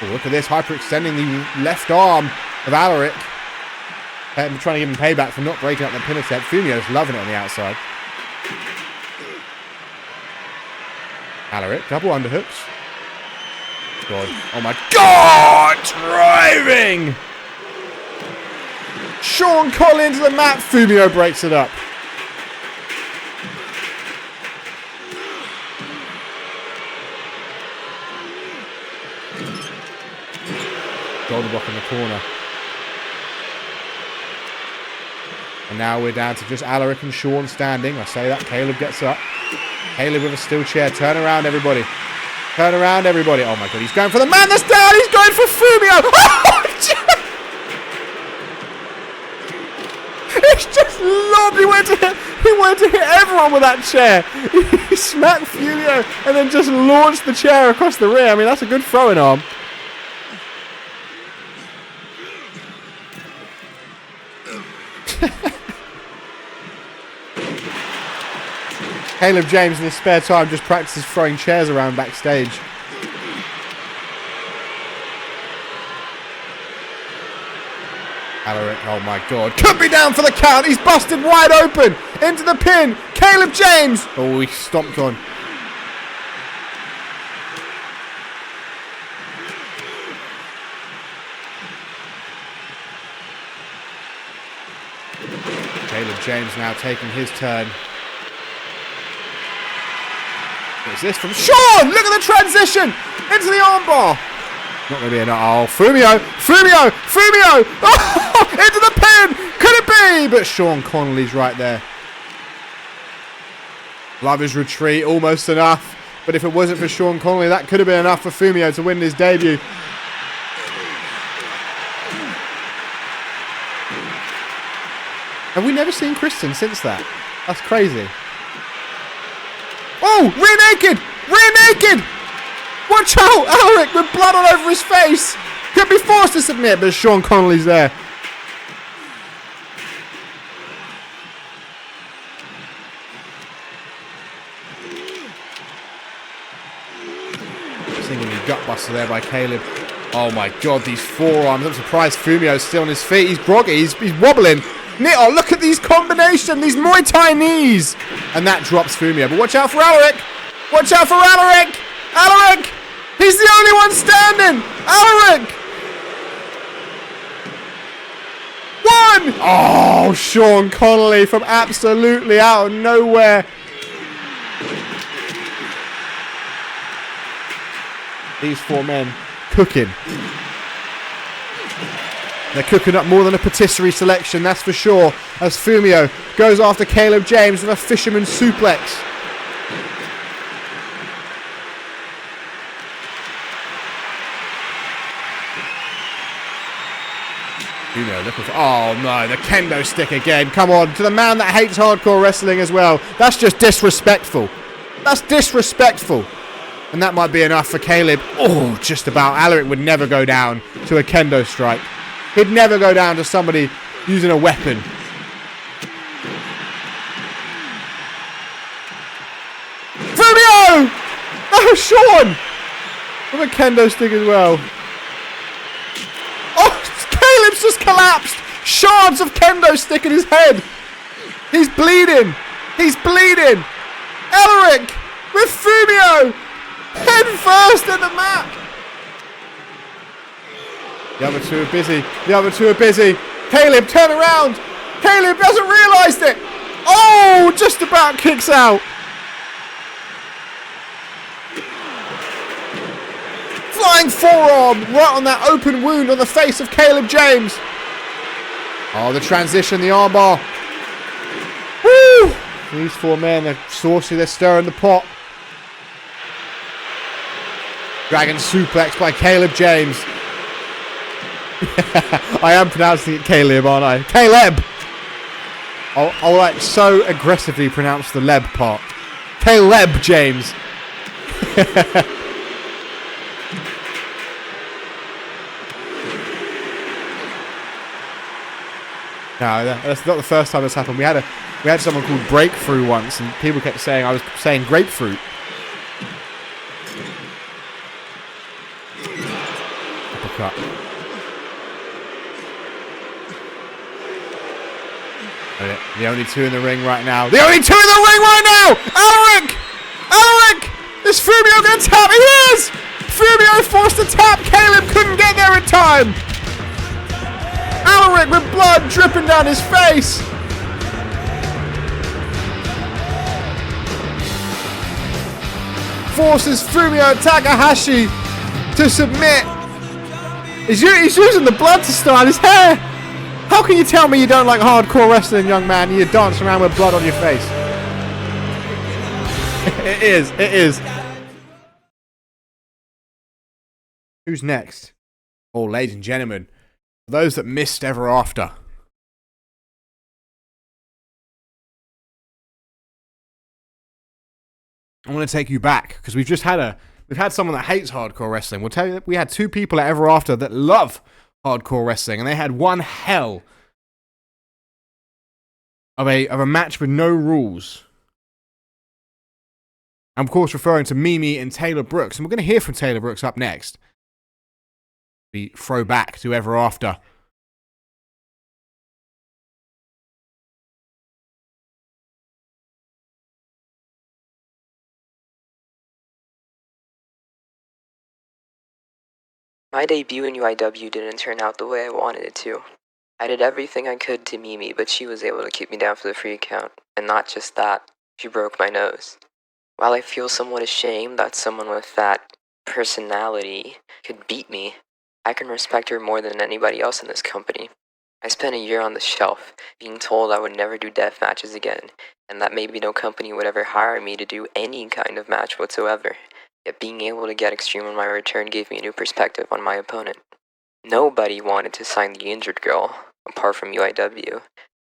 Oh, look at this, hyperextending the left arm of Alaric. I'm trying to give him payback for not breaking up the pin attempt. Fumio's loving it on the outside. Alaric, double underhooks. God. Oh my god! Driving! Sean Conley into the mat. Fumio breaks it up. Goldenbach in the corner. And now we're down to just Alaric and Sean standing. I say that. Caleb gets up. Caleb with a steel chair. Turn around, everybody. Turn around, everybody. Oh my god, he's going for the man that's down. He's going for Fumio. Oh, it's just lobbed. He wanted to hit everyone with that chair. He smacked Fumio and then just launched the chair across the ring. I mean, that's a good throwing arm. Caleb James in his spare time just practices throwing chairs around backstage. Alaric, oh my god. Could be down for the count. He's busted wide open. Into the pin. Caleb James. Oh, he stomped on. Caleb James now taking his turn. What's this from Sean? Look at the transition into the armbar. Not going to be enough. Oh, Fumio! Oh, into the pin. Could it be? But Sean Conley's right there. Love his retreat. Almost enough. But if it wasn't for Sean Conley, that could have been enough for Fumio to win his debut. Have we never seen Kristen since that? That's crazy. Oh, rear naked! Rear naked! Watch out! Alaric with blood all over his face! Could be forced to submit, but Sean Conley's there. Singing the gutbuster there by Caleb. Oh my god, these forearms. I'm surprised Fumio's still on his feet. He's groggy. He's wobbling. Oh, look at these combinations, these Muay Thai knees. And that drops Fumio. But watch out for Alaric. Watch out for Alaric. Alaric. He's the only one standing. Alaric. 1. Oh, Sean Conley from absolutely out of nowhere. These four men cooking. They're cooking up more than a patisserie selection, that's for sure, as Fumio goes after Caleb James with a fisherman suplex. Fumio looking for... Oh no, the kendo stick again. Come on, to the man that hates hardcore wrestling as well. That's just disrespectful. That's disrespectful. And that might be enough for Caleb. Oh, just about. Alaric would never go down to a kendo strike. He'd never go down to somebody using a weapon. Fumio! Oh, Sean! With a kendo stick as well. Oh, Caleb's just collapsed. Shards of kendo stick in his head. He's bleeding. He's bleeding. Elric with Fumio head first in the mat. The other two are busy. The other two are busy. Caleb, turn around. Caleb hasn't realised it. Oh, just about kicks out. Flying forearm right on that open wound on the face of Caleb James. Oh, the transition, the armbar. Woo! These four men are saucy. They're stirring the pot. Dragon suplex by Caleb James. I am pronouncing it Caleb, aren't I? Caleb! I'll like so aggressively pronounce the leb part. Caleb James. No, that's not the first time this happened. We had someone called Breakthrough once, and people kept saying I was saying grapefruit. Uppercut. The only two in the ring right now. The only two in the ring right now! Alaric! Alaric! Is Fumio going to tap? He is! Fumio forced a tap. Caleb couldn't get there in time. Alaric with blood dripping down his face. Forces Fumio Takahashi to submit. He's using the blood to start his hair. How can you tell me you don't like hardcore wrestling, young man? You dance around with blood on your face. It is. It is. Who's next? Oh, ladies and gentlemen, those that missed Ever After. I want to take you back because we've had someone that hates hardcore wrestling. We'll tell you that we had two people at Ever After that love hardcore wrestling, and they had one hell of a match with no rules. I'm of course referring to Mimi and Taylor Brooks, and we're going to hear from Taylor Brooks up next. We throw back to Ever After. My debut in UIW didn't turn out the way I wanted it to. I did everything I could to Mimi, but she was able to keep me down for the free count. And not just that, she broke my nose. While I feel somewhat ashamed that someone with that personality could beat me, I can respect her more than anybody else in this company. I spent a year on the shelf, being told I would never do death matches again, and that maybe no company would ever hire me to do any kind of match whatsoever. Yet being able to get extreme on my return gave me a new perspective on my opponent. Nobody wanted to sign the injured girl, apart from UIW,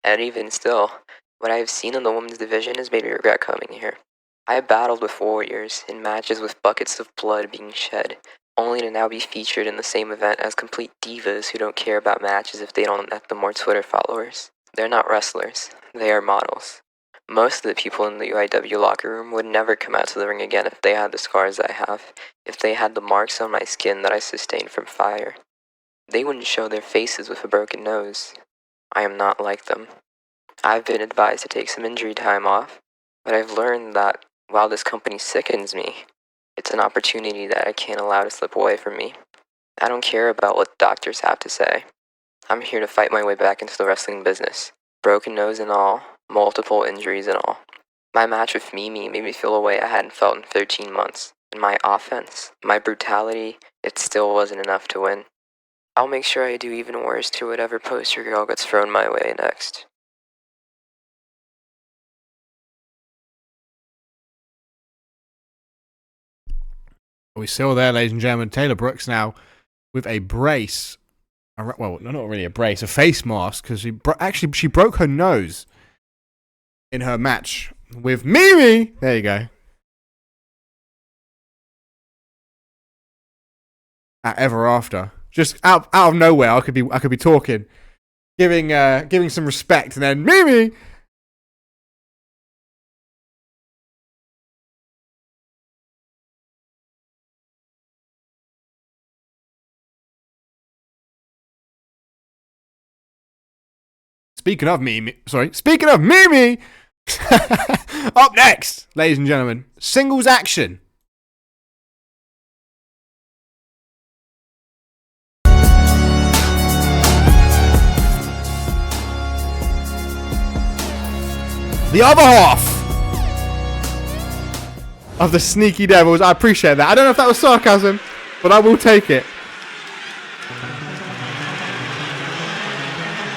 and even still, what I have seen in the women's division has made me regret coming here. I have battled with warriors in matches with buckets of blood being shed, only to now be featured in the same event as complete divas who don't care about matches if they don't net them more Twitter followers. They're not wrestlers, they are models. Most of the people in the UIW locker room would never come out to the ring again if they had the scars I have, if they had the marks on my skin that I sustained from fire. They wouldn't show their faces with a broken nose. I am not like them. I've been advised to take some injury time off, but I've learned that while this company sickens me, it's an opportunity that I can't allow to slip away from me. I don't care about what doctors have to say. I'm here to fight my way back into the wrestling business, broken nose and all, multiple injuries and all. My match with Mimi made me feel a way I hadn't felt in 13 months. And my offense, my brutality, it still wasn't enough to win. I'll make sure I do even worse to whatever poster girl gets thrown my way next. We still there, ladies and gentlemen. Taylor Brooks now with a brace. Well, not really a brace, a face mask, because she broke her nose in her match with Mimi. There you go. At Ever After. Just out of nowhere, I could be talking, giving some respect, and then Mimi. Speaking of Mimi, up next, ladies and gentlemen, singles action. The other half of the Sneaky Devils. I appreciate that. I don't know if that was sarcasm, but I will take it.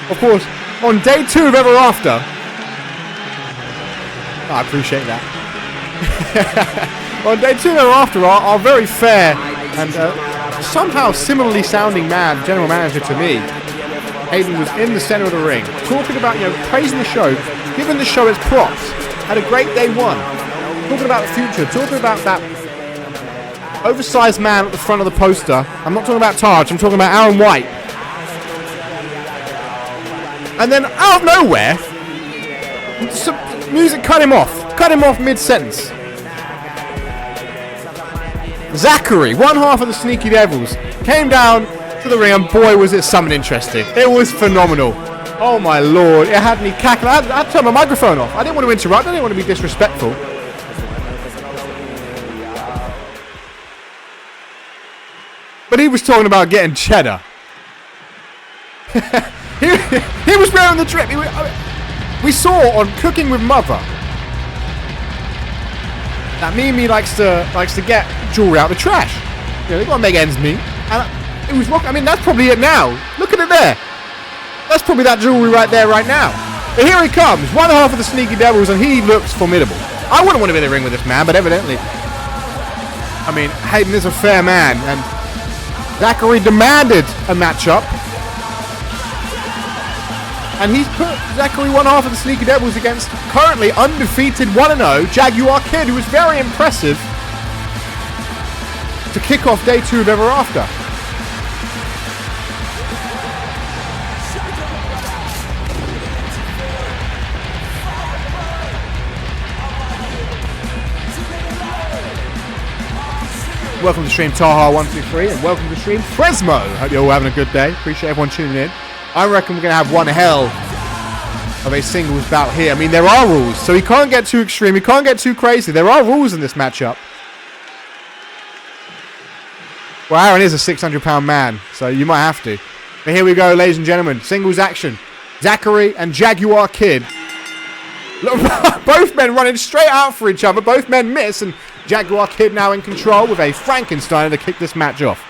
Of course, on day 2 of Ever After. I appreciate that. On day 2 of Ever After, our very fair and somehow similarly sounding general manager to me, Hayden, was in the center of the ring, talking about, praising the show, giving the show its props. Had a great day 1. Talking about the future, talking about that oversized man at the front of the poster. I'm not talking about Taj, I'm talking about Aaron White. And then out of nowhere, some music cut him off mid-sentence. Zachary, one half of the Sneaky Devils, came down to the ring, and boy was it something interesting. It was phenomenal. Oh my lord, it had me cackling. I had to turn my microphone off. I didn't want to interrupt, I didn't want to be disrespectful. But he was talking about getting cheddar. He was wearing the drip. We saw on Cooking with Mother that Mimi likes to get jewelry out of the trash. They got to make ends meet. And it was rock. I mean, that's probably it now. Look at it there. That's probably that jewelry right there, right now. But here he comes, one half of the Sneaky Devils, and he looks formidable. I wouldn't want to be in the ring with this man, but evidently, I mean, Hayden is a fair man, and Zachary demanded a matchup. And he's put Zachary, one half of the Sneaky Devils, against currently undefeated 1-0 Jaguar Kid, who was very impressive to kick off day 2 of Ever After. Welcome to stream Taha123, and welcome to stream Fresmo. Hope you're all having a good day. Appreciate everyone tuning in. I reckon we're going to have one hell of a singles bout here. I mean, there are rules, so he can't get too extreme. He can't get too crazy. There are rules in this matchup. Well, Aaron is a 600-pound man, so you might have to. But here we go, ladies and gentlemen. Singles action. Zachary and Jaguar Kid. Both men running straight out for each other. Both men miss, and Jaguar Kid now in control with a Frankenstein to kick this match off.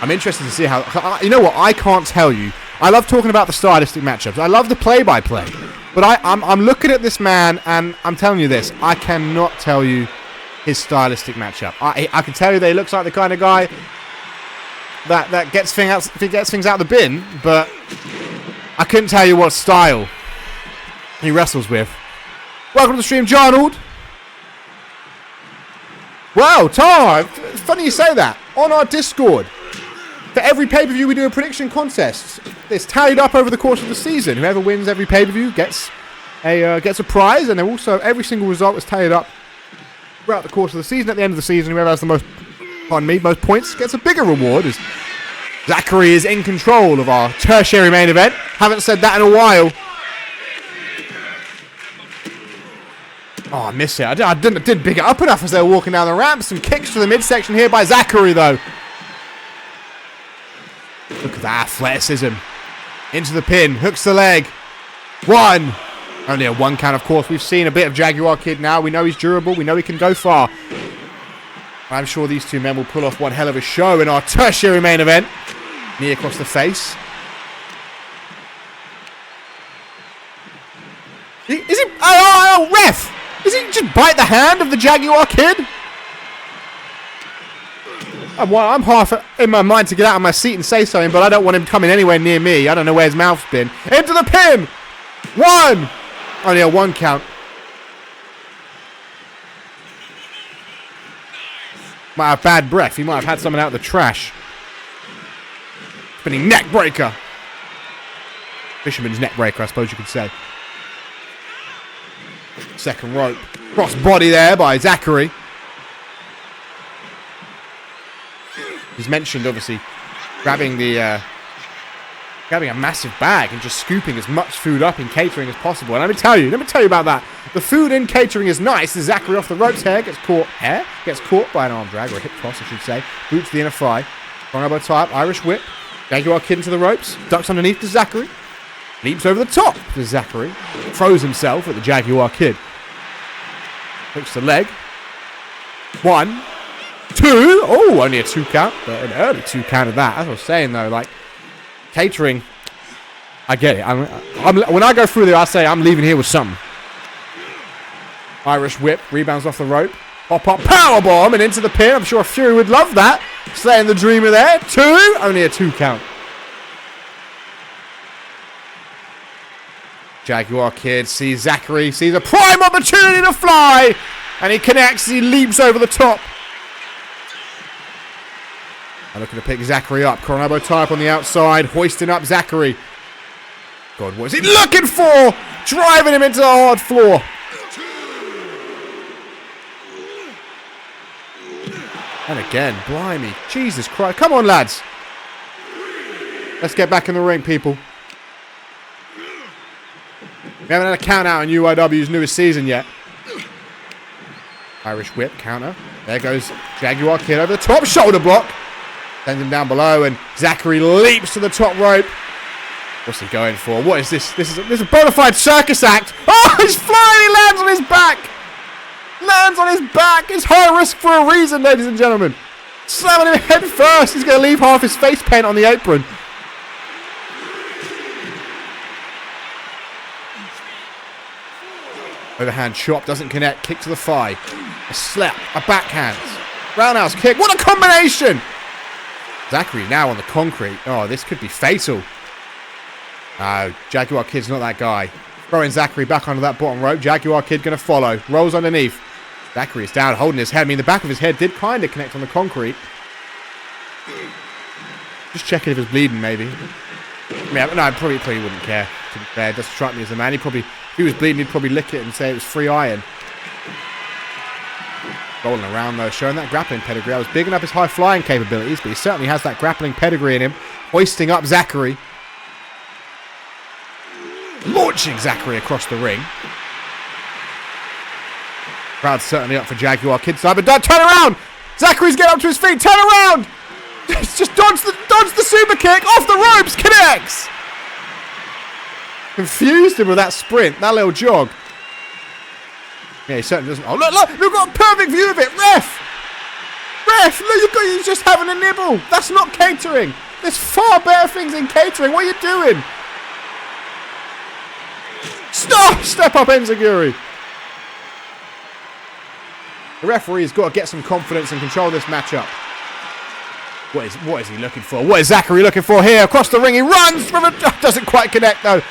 I'm interested to see how... You know what? I can't tell you. I love talking about the stylistic matchups. I love the play-by-play. But I'm looking at this man, and I'm telling you this. I cannot tell you his stylistic matchup. I can tell you that he looks like the kind of guy that gets things out of the bin, but I couldn't tell you what style he wrestles with. Welcome to the stream, Jarnold. Wow, Tar, funny you say that. On our Discord, for every pay-per-view we do a prediction contest. It's tallied up over the course of the season. Whoever wins every pay-per-view gets a prize, and also every single result is tallied up throughout the course of the season. At the end of the season, whoever has the most points gets a bigger reward, as Zachary is in control of our tertiary main event. Haven't said that in a while. Oh, I miss it. I didn't pick it up enough as they were walking down the ramp. Some kicks to the midsection here by Zachary, though. Look at that athleticism. Into the pin. Hooks the leg. 1. Only a 1 count, of course. We've seen a bit of Jaguar Kid now. We know he's durable. We know he can go far. I'm sure these two men will pull off one hell of a show in our tertiary main event. Knee across the face. Is he... Oh, ref! Is he just bite the hand of the Jaguar Kid? I'm half in my mind to get out of my seat and say something, but I don't want him coming anywhere near me. I don't know where his mouth's been. Into the pin! 1! Only a 1 count. Might have bad breath. He might have had something out of the trash. Spinning neck breaker. Fisherman's neck breaker, I suppose you could say. Second rope. Cross body there by Zachary. He's mentioned, obviously, grabbing a massive bag and just scooping as much food up in catering as possible. And let me tell you about that. The food in catering is nice. Zachary off the ropes, gets caught by an arm drag, or a hip toss, I should say. Boots to the inner thigh. Front elbow type, Irish whip. Jaguar Kid into the ropes. Ducks underneath to Zachary. Leaps over the top to Zachary. Throws himself at the Jaguar Kid. Hooks the leg. 1, 2. Oh, only a 2 count. But an early 2 count of that. As I was saying, though, like, catering, I get it. When I go through there, I say I'm leaving here with something. Irish whip. Rebounds off the rope. Pop up. Powerbomb and into the pin. I'm sure Fury would love that. Slaying the Dreamer there. 2. Only a 2 count. Jaguar Kid sees Zachary, sees a prime opportunity to fly, and he connects, he leaps over the top. I'm looking to pick Zachary up. Coronado type on the outside, hoisting up Zachary. God, what is he looking for? Driving him into the hard floor. And again, blimey, Jesus Christ. Come on, lads. Let's get back in the ring, people. We haven't had a count out in UIW's newest season yet. Irish whip, counter. There goes Jaguar Kid over the top. Shoulder block. Sends him down below, and Zachary leaps to the top rope. What's he going for? What is this? This is a bona fide circus act. Oh, he's flying. He lands on his back. Lands on his back. It's high risk for a reason, ladies and gentlemen. Slamming him head first. He's going to leave half his face paint on the apron. Overhand chop, doesn't connect, kick to the thigh. A slap, a backhand. Roundhouse kick, what a combination! Zachary now on the concrete. Oh, this could be fatal. No, Jaguar Kid's not that guy. Throwing Zachary back onto that bottom rope. Jaguar Kid going to follow. Rolls underneath. Zachary is down, holding his head. I mean, the back of his head did kind of connect on the concrete. Just checking if it's bleeding, maybe. Yeah, no, I probably wouldn't care. To be fair, it does strike me as a man. If he was bleeding, he'd probably lick it and say it was free iron. Rolling around, though, showing that grappling pedigree. I was bigging up his high-flying capabilities, but he certainly has that grappling pedigree in him. Hoisting up Zachary. Launching Zachary across the ring. Crowd's certainly up for Jaguar Kid side, but don't turn around! Zachary's getting up to his feet, turn around! Just dodge the super kick, off the ropes, connects! Confused him with that sprint, that little jog. Yeah, he certainly doesn't. Oh, look, we've got a perfect view of it. Ref, look, you're just having a nibble. That's not catering. There's far better things in catering. What are you doing? Step up, Enziguri. The referee's got to get some confidence and control this matchup. What is he looking for? What is Zachary looking for here? Across the ring, he runs. Doesn't quite connect, though.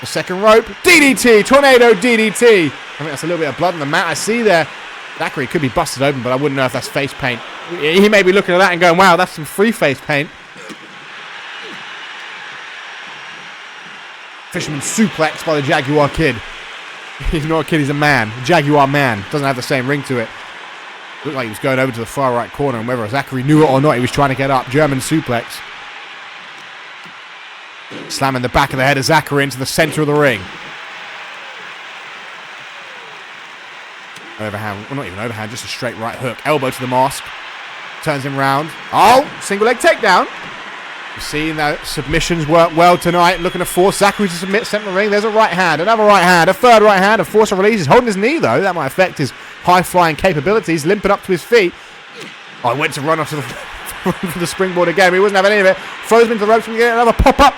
The second rope, DDT, tornado DDT. I think that's a little bit of blood on the mat I see there. Zachary could be busted open, but I wouldn't know if that's face paint. He may be looking at that and going, wow, that's some free face paint. Fisherman suplex by the Jaguar Kid. He's not a kid, he's a man. Jaguar man. Doesn't have the same ring to it. Looked like he was going over to the far right corner, and whether Zachary knew it or not, he was trying to get up. German suplex. Slamming the back of the head of Zachary into the center of the ring. Overhand, well, not even overhand, just a straight right hook. Elbow to the mask. Turns him round. Oh, single leg takedown. You've seen that submissions work well tonight. Looking to force Zachary to submit center of the ring. There's a right hand, another right hand, a third right hand, a force of release. He's holding his knee, though. That might affect his high-flying capabilities. Limping up to his feet. Oh, he went to run off to the springboard again, but he wasn't having any of it. Throws him into the ropes and we get another pop-up.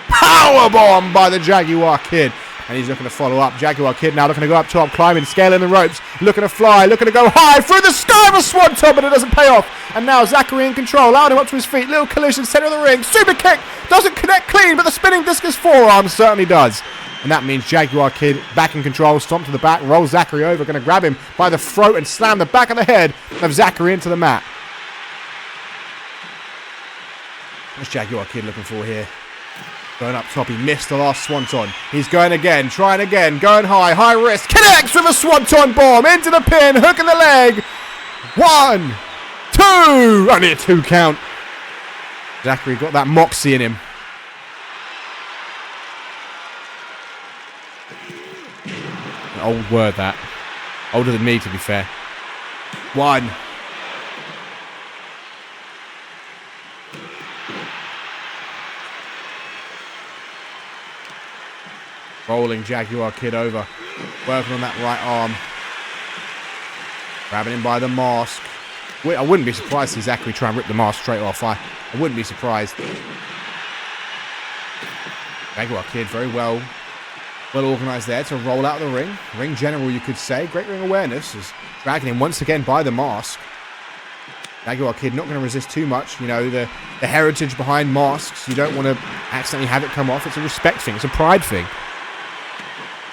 Powerbomb by the Jaguar Kid. And he's looking to follow up. Jaguar Kid now looking to go up top, climbing, scaling the ropes, looking to fly, looking to go high through the sky of a swanton, but it doesn't pay off. And now Zachary in control, allowing him up to his feet. Little collision, center of the ring. Super kick doesn't connect clean, but the spinning discus forearm certainly does. And that means Jaguar Kid back in control. Stomp to the back. Rolls Zachary over. Going to grab him by the throat and slam the back of the head of Zachary into the mat. What's Jaguar Kid looking for here? Going up top. He missed the last swanton. He's going again. Trying again. Going high. High risk. Connects with a swanton bomb. Into the pin. Hook in the leg. 1, 2. Only a 2 count. Zachary got that moxie in him. An old word, that. Older than me, to be fair. 1. Rolling Jaguar Kid over. Working on that right arm. Grabbing him by the mask. I wouldn't be surprised to see Zachary try and rip the mask straight off. I wouldn't be surprised. Jaguar Kid very well organised there to roll out of the ring. Ring general, you could say. Great ring awareness. Is dragging him once again by the mask. Jaguar Kid not going to resist too much. You know, the heritage behind masks. You don't want to accidentally have it come off. It's a respect thing. It's a pride thing.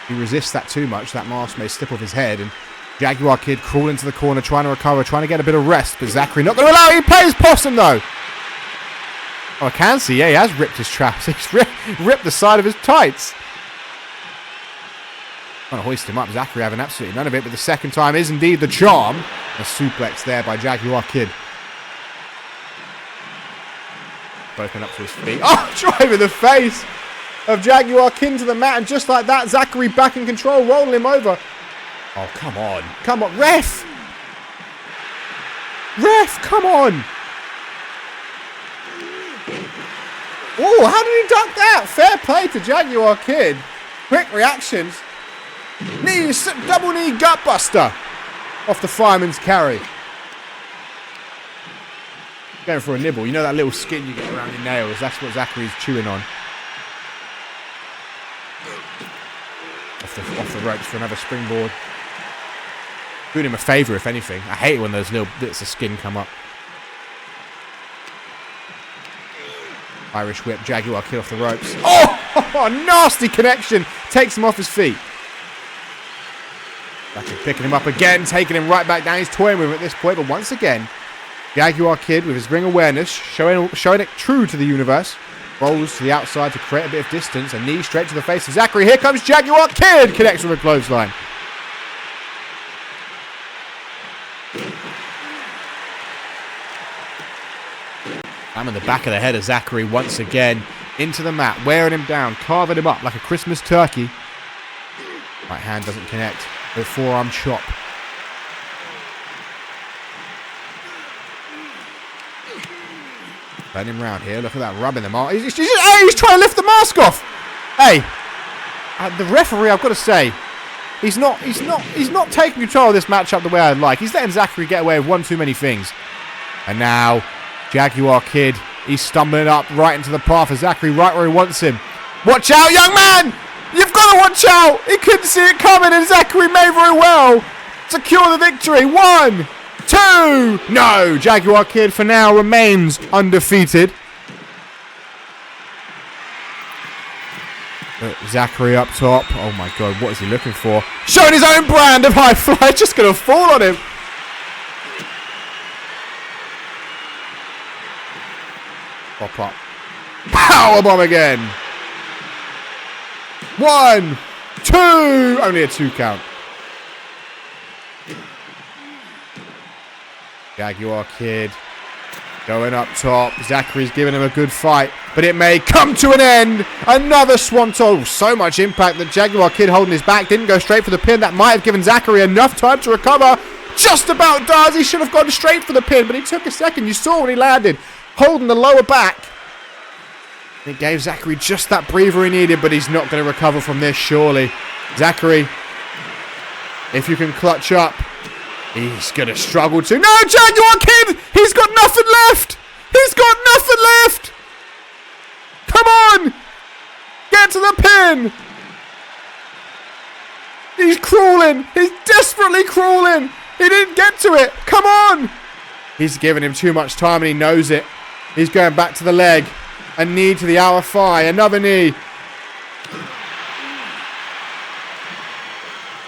If he resists that too much, that mask may slip off his head. And Jaguar Kid crawl into the corner, trying to recover, trying to get a bit of rest. But Zachary not going to allow it. He plays possum, though. Oh, I can see. Yeah, he has ripped his traps. He's ripped the side of his tights. Trying to hoist him up. Zachary having absolutely none of it. But the second time is indeed the charm. A suplex there by Jaguar Kid. Broken up to his feet. Oh, drive in the face of Jaguar Kid to the mat. And just like that, Zachary back in control, rolling him over. Oh, come on. Come on. Ref! Ref, come on! Oh, how did he duck that? Fair play to Jaguar Kid. Quick reactions. Knee, double knee gut buster. Off the fireman's carry. Going for a nibble. You know that little skin you get around your nails? That's what Zachary's chewing on. Off the ropes for another springboard. Doing him a favour, if anything. I hate it when those little bits of skin come up. Irish whip, Jaguar Kid off the ropes. Oh, nasty connection. Takes him off his feet. Zachary picking him up again, taking him right back down. He's toying with him at this point, but once again, Jaguar Kid with his ring awareness, showing it true to the universe. Rolls to the outside to create a bit of distance. A knee straight to the face of Zachary. Here comes Jaguar Kid. Connects with a clothesline. I'm in the back of the head of Zachary once again. Into the mat. Wearing him down. Carving him up like a Christmas turkey. Right hand doesn't connect. The forearm chop. Turn him round here. Look at that, rubbing the mask. He's trying to lift the mask off. Hey, the referee, I've got to say, he's not taking control of this matchup the way I'd like. He's letting Zachary get away with one too many things. And now, Jaguar Kid, he's stumbling up right into the path of Zachary, right where he wants him. Watch out, young man! You've got to watch out! He couldn't see it coming, and Zachary may very well secure the victory. 1, 2! No! Jaguar Kid for now remains undefeated. But Zachary up top. Oh my god, what is he looking for? Showing his own brand of high fly. Just going to fall on him. Pop up. Powerbomb again. 1, 2! Only a 2 count. Jaguar Kid going up top. Zachary's giving him a good fight, but it may come to an end. Another swanton. Oh, so much impact that Jaguar Kid holding his back didn't go straight for the pin. That might have given Zachary enough time to recover. Just about does. He should have gone straight for the pin, but he took a second. You saw when he landed, holding the lower back. It gave Zachary just that breather he needed, but he's not going to recover from this, surely. Zachary, if you can clutch up, he's going to struggle to. No, Jaguar Kid! He's got nothing left! He's got nothing left! Come on! Get to the pin! He's crawling! He's desperately crawling! He didn't get to it! Come on! He's giving him too much time and he knows it. He's going back to the leg. A knee to the outer thigh. Another knee.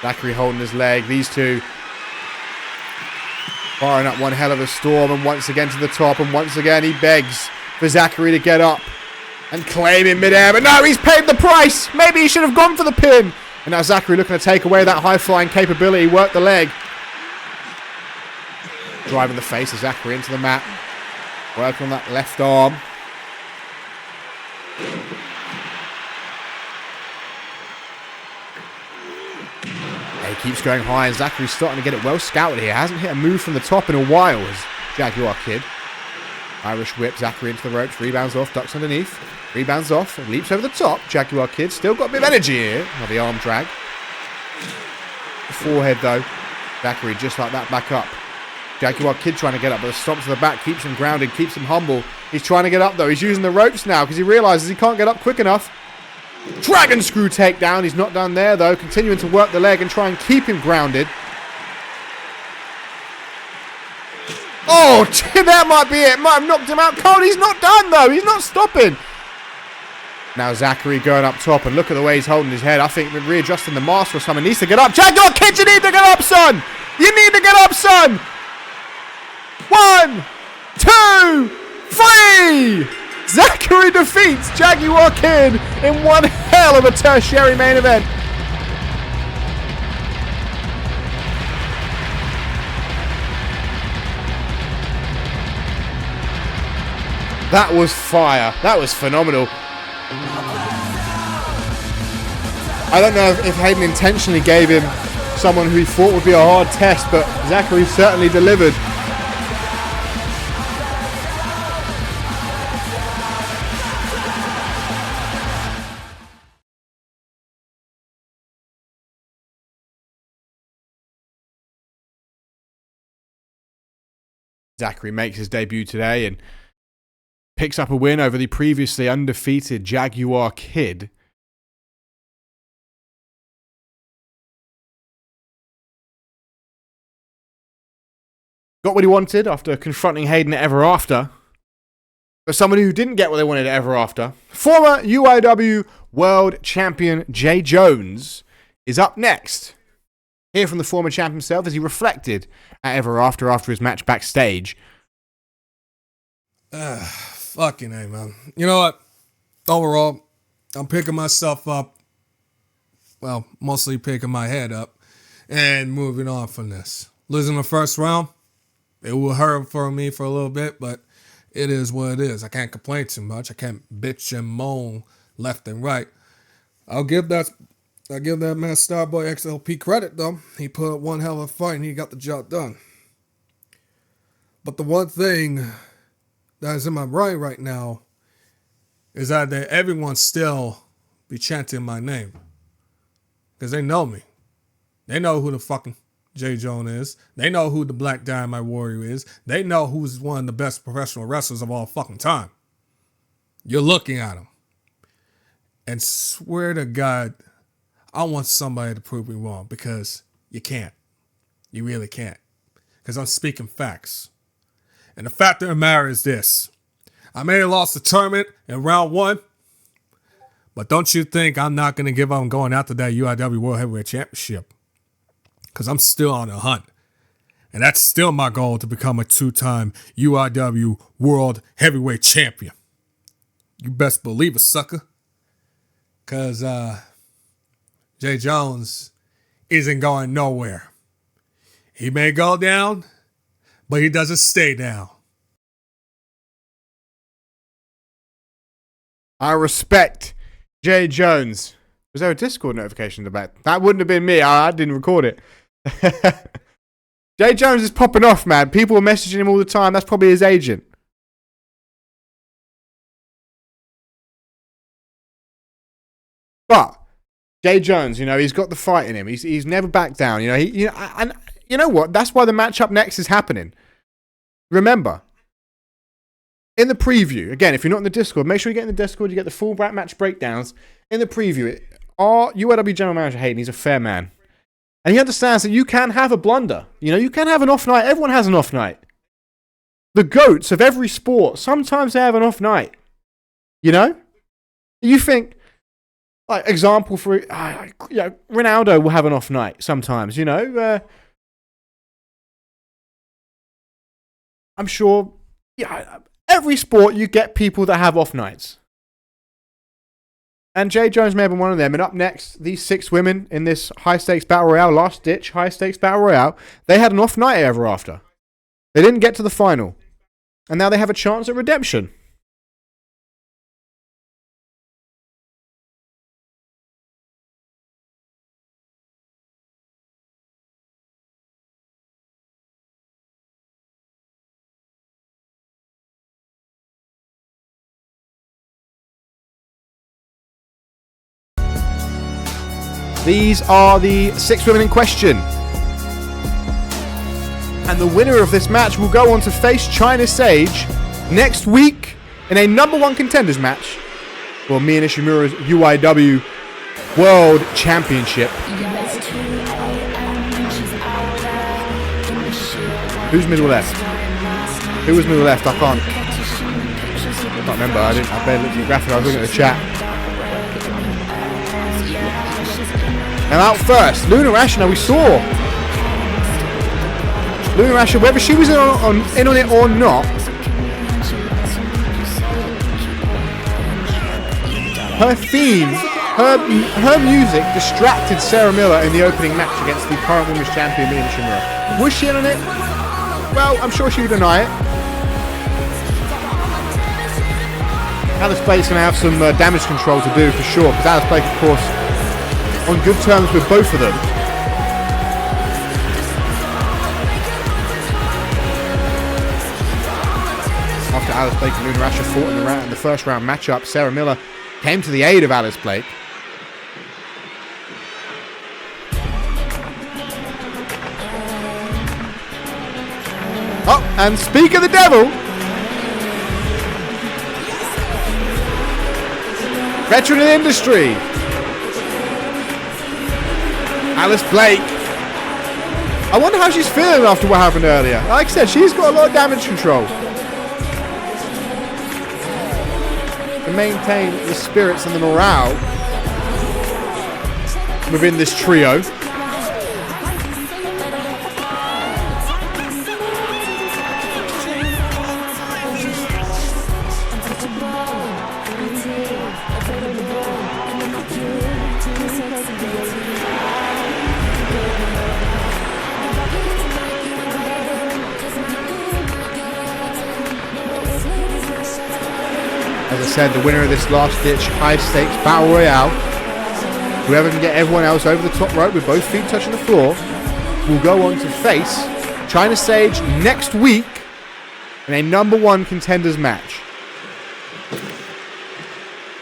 Zachary holding his leg. These two firing up one hell of a storm, and once again to the top, and once again he begs for Zachary to get up and claim in midair, but no, he's paid the price. Maybe he should have gone for the pin. And now Zachary looking to take away that high-flying capability, work the leg. Driving the face of Zachary into the mat. Working on that left arm. He keeps going high, and Zachary's starting to get it well scouted here. Hasn't hit a move from the top in a while as Jaguar Kid. Irish whip, Zachary into the ropes, rebounds off, ducks underneath, rebounds off, and leaps over the top. Jaguar Kid still got a bit of energy here. Now the arm drag. The forehead though. Zachary just like that back up. Jaguar Kid trying to get up, but the stomp to the back keeps him grounded, keeps him humble. He's trying to get up though. He's using the ropes now because he realizes he can't get up quick enough. Dragon screw takedown. He's not done there though. Continuing to work the leg and try and keep him grounded. Oh, that might be it. Might have knocked him out cold. He's not done, though. He's not stopping. Now Zachary going up top, and look at the way he's holding his head. I think readjusting the mask or something. Needs to get up. Jaguar Kid, you need to get up, son. You need to get up, son. 1, 2, 3. Zachary defeats Jaguar Kid in one hell of a tertiary main event. That was fire. That was phenomenal. I don't know if Hayden intentionally gave him someone who he thought would be a hard test, but Zachary certainly delivered. Zachary makes his debut today and picks up a win over the previously undefeated Jaguar Kid. Got what he wanted after confronting Hayden at Ever After. But somebody who didn't get what they wanted at Ever After, former UIW World Champion Jay Jones, is up next. Hear from the former champ himself as he reflected at Ever After his match backstage. Fucking A, man. You know what? Overall, I'm picking myself up. Well, mostly picking my head up and moving on from this. Losing the first round, it will hurt for me for a little bit, but it is what it is. I can't complain too much. I can't bitch and moan left and right. I'll give that man Starboy XLP credit, though. He put up one hell of a fight and he got the job done. But the one thing that is in my brain right now is that everyone still be chanting my name. Because they know me. They know who the fucking Jay Jones is. They know who the Black Dynamite Warrior is. They know who's one of the best professional wrestlers of all fucking time. You're looking at him. And swear to God, I want somebody to prove me wrong, because you can't. You really can't. Because I'm speaking facts. And the fact of the matter is this. I may have lost the tournament in round 1, but don't you think I'm not going to give up on going after that UIW World Heavyweight Championship? Because I'm still on the hunt. And that's still my goal, to become a 2-time UIW World Heavyweight Champion. You best believe it, sucker. Because Jay Jones isn't going nowhere. He may go down, but he doesn't stay down. I respect Jay Jones. Was there a Discord notification in the back? That wouldn't have been me. I didn't record it. Jay Jones is popping off, man. People are messaging him all the time. That's probably his agent. But Jay Jones, he's got the fight in him. He's never backed down. And you know what? That's why the match up next is happening. Remember, in the preview, again, if you're not in the Discord, make sure you get in the Discord. You get the full match breakdowns. In the preview, our UIW General Manager Hayden, he's a fair man. And he understands that you can have a blunder. You can have an off night. Everyone has an off night. The GOATs of every sport, sometimes they have an off night. You think, like example for Ronaldo will have an off night sometimes. I'm sure. Yeah, every sport you get people that have off nights. And Jay Jones may have been one of them. And up next, these 6 women in this high-stakes battle royale, last-ditch high-stakes battle royale, they had an off night ever after. They didn't get to the final. And now they have a chance at redemption. These are the 6 women in question. And the winner of this match will go on to face China Sage next week in a #1 contenders match for Mia Nishimura's UIW World Championship. Who's middle left? Who was middle left? I can't remember. I barely looked at the graphic. I was looking at the chat. Now out first, Luna Rasha. Now we saw Luna Rasha, whether she was in on it or not, her theme, her music distracted Sarah Miller in the opening match against the current women's champion, Mia Nishimura. Was she in on it? Well, I'm sure she would deny it. Alice Blake's going to have some damage control to do for sure, because Alice Blake, of course, on good terms with both of them. After Alice Blake and Luna Rasha fought in the first round matchup, Sarah Miller came to the aid of Alice Blake. Oh, and speak of the devil! Veteran in the industry, Alice Blake. I wonder how she's feeling after what happened earlier. Like I said, she's got a lot of damage control to maintain the spirits and the morale within this trio. As I said, the winner of this last-ditch high-stakes battle royale, whoever can get everyone else over the top rope with both feet touching the floor, will go on to face China Sage next week in a #1 contenders match.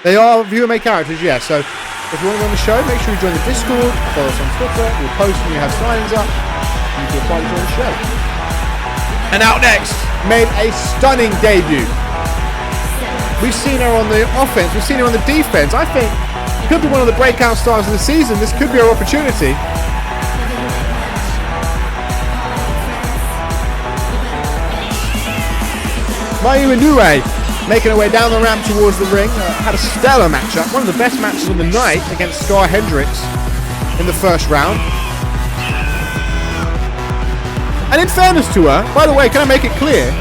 They are viewer-made characters, yes. So if you want to be on the show, make sure you join the Discord, follow us on Twitter. We'll post when we have signs up, and you can apply to join the show. And out next, made a stunning debut. We've seen her on the offense, we've seen her on the defense. I think could be one of the breakout stars of the season. This could be our opportunity. Mayu Inoue making her way down the ramp towards the ring. Had a stellar matchup, one of the best matches of the night against Scar Hendricks in the first round. And in fairness to her, by the way, can I make it clear,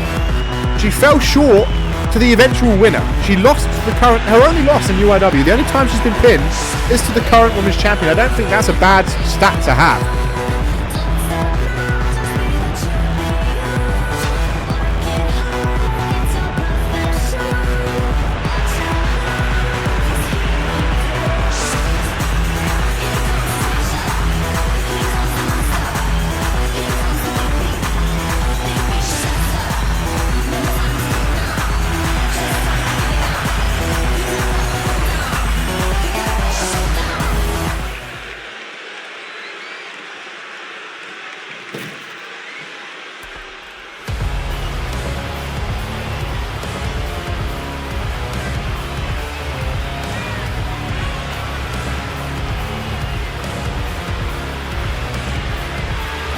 she fell short to the eventual winner. She lost to her only loss in UIW. The only time she's been pinned is to the current women's champion. I don't think that's a bad stat to have.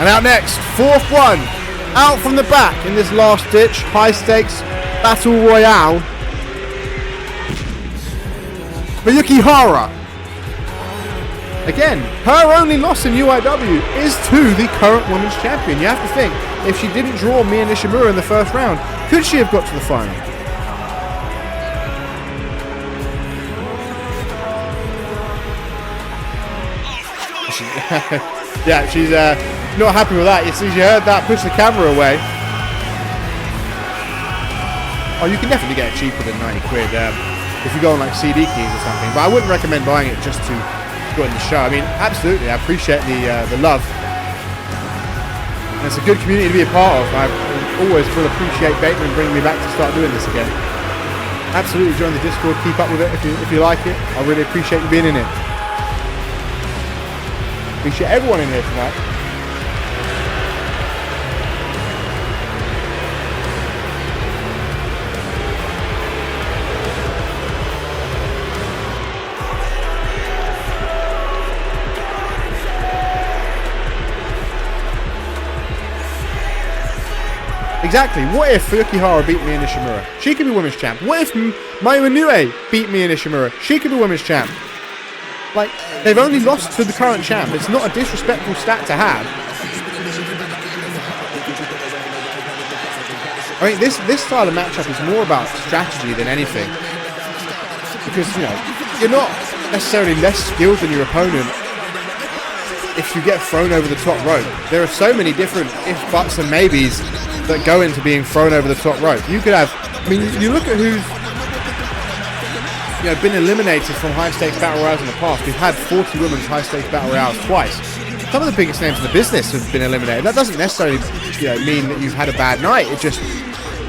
And out next, fourth one, out from the back in this last-ditch, high-stakes battle royale, Miyuki Hara Again, her only loss in UIW is to the current women's champion. You have to think, if she didn't draw Mia Nishimura in the first round, could she have got to the final? Yeah, she's not happy with that. You see, she heard that, pushed the camera away. Oh, you can definitely get it cheaper than 90 quid if you go on like CD keys or something. But I wouldn't recommend buying it just to go in the show. I mean, absolutely, I appreciate the love. And it's a good community to be a part of. I always will appreciate Bateman bringing me back to start doing this again. Absolutely, join the Discord, keep up with it if you like it. I really appreciate you being in it. Appreciate everyone in here tonight. Exactly. What if Yukihara beat Mia Nishimura? She could be women's champ. What if Mayu Inoue beat Mia Nishimura? She could be women's champ. Like, they've only lost to the current champ. It's not a disrespectful stat to have. I mean, this style of matchup is more about strategy than anything. Because, you know, you're not necessarily less skilled than your opponent if you get thrown over the top rope. There are so many different ifs, buts, and maybes that go into being thrown over the top rope. You could have, I mean, you look at who's been eliminated from high-stakes battle royals in the past. We've had 40 women's high-stakes battle royals twice. Some of the biggest names in the business have been eliminated. That doesn't necessarily mean that you've had a bad night. It just,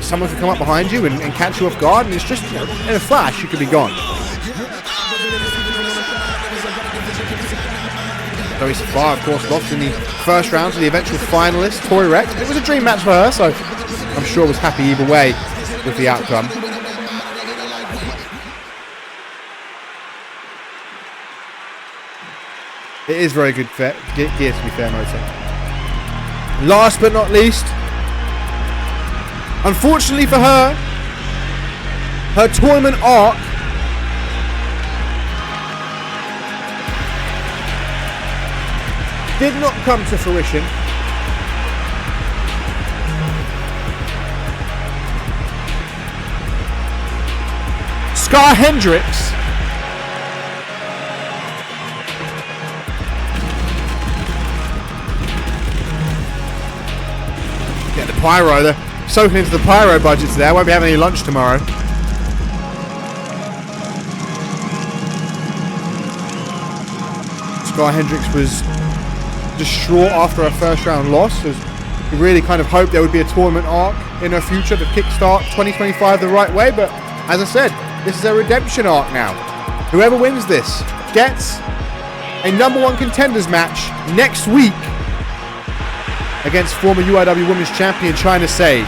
someone can come up behind you and catch you off guard, and it's just, in a flash, you could be gone. Zoe Safar, of course, lost in the first round to the eventual finalist, Tori Rex. It was a dream match for her, so I'm sure was happy either way with the outcome. It is very good gear, to be fair, Mota. Last but not least, unfortunately for her, her tournament arc did not come to fruition. Scar Hendricks get the pyro. They're soaking into the pyro budgets there. Won't be having any lunch tomorrow. Scar Hendricks was distraught after her first round loss, as we really kind of hoped there would be a tournament arc in her future to kickstart 2025 the right way, but as I said, this is a redemption arc now. Whoever wins this gets a #1 contenders match next week against former UIW Women's Champion China Sage.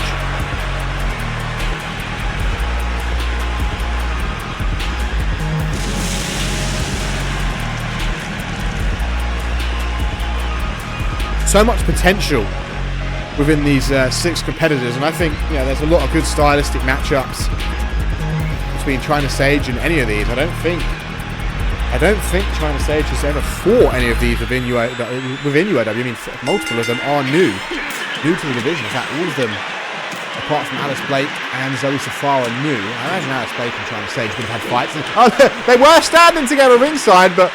So much potential within these 6 competitors, and I think there's a lot of good stylistic matchups between China Sage and any of these. I don't think China Sage has ever fought any of these within UIW. I mean, multiple of them are new to the division. In fact, all of them, apart from Alice Blake and Zoe Safar, are new. I imagine Alice Blake and China Sage would have had fights. They were standing together ringside, but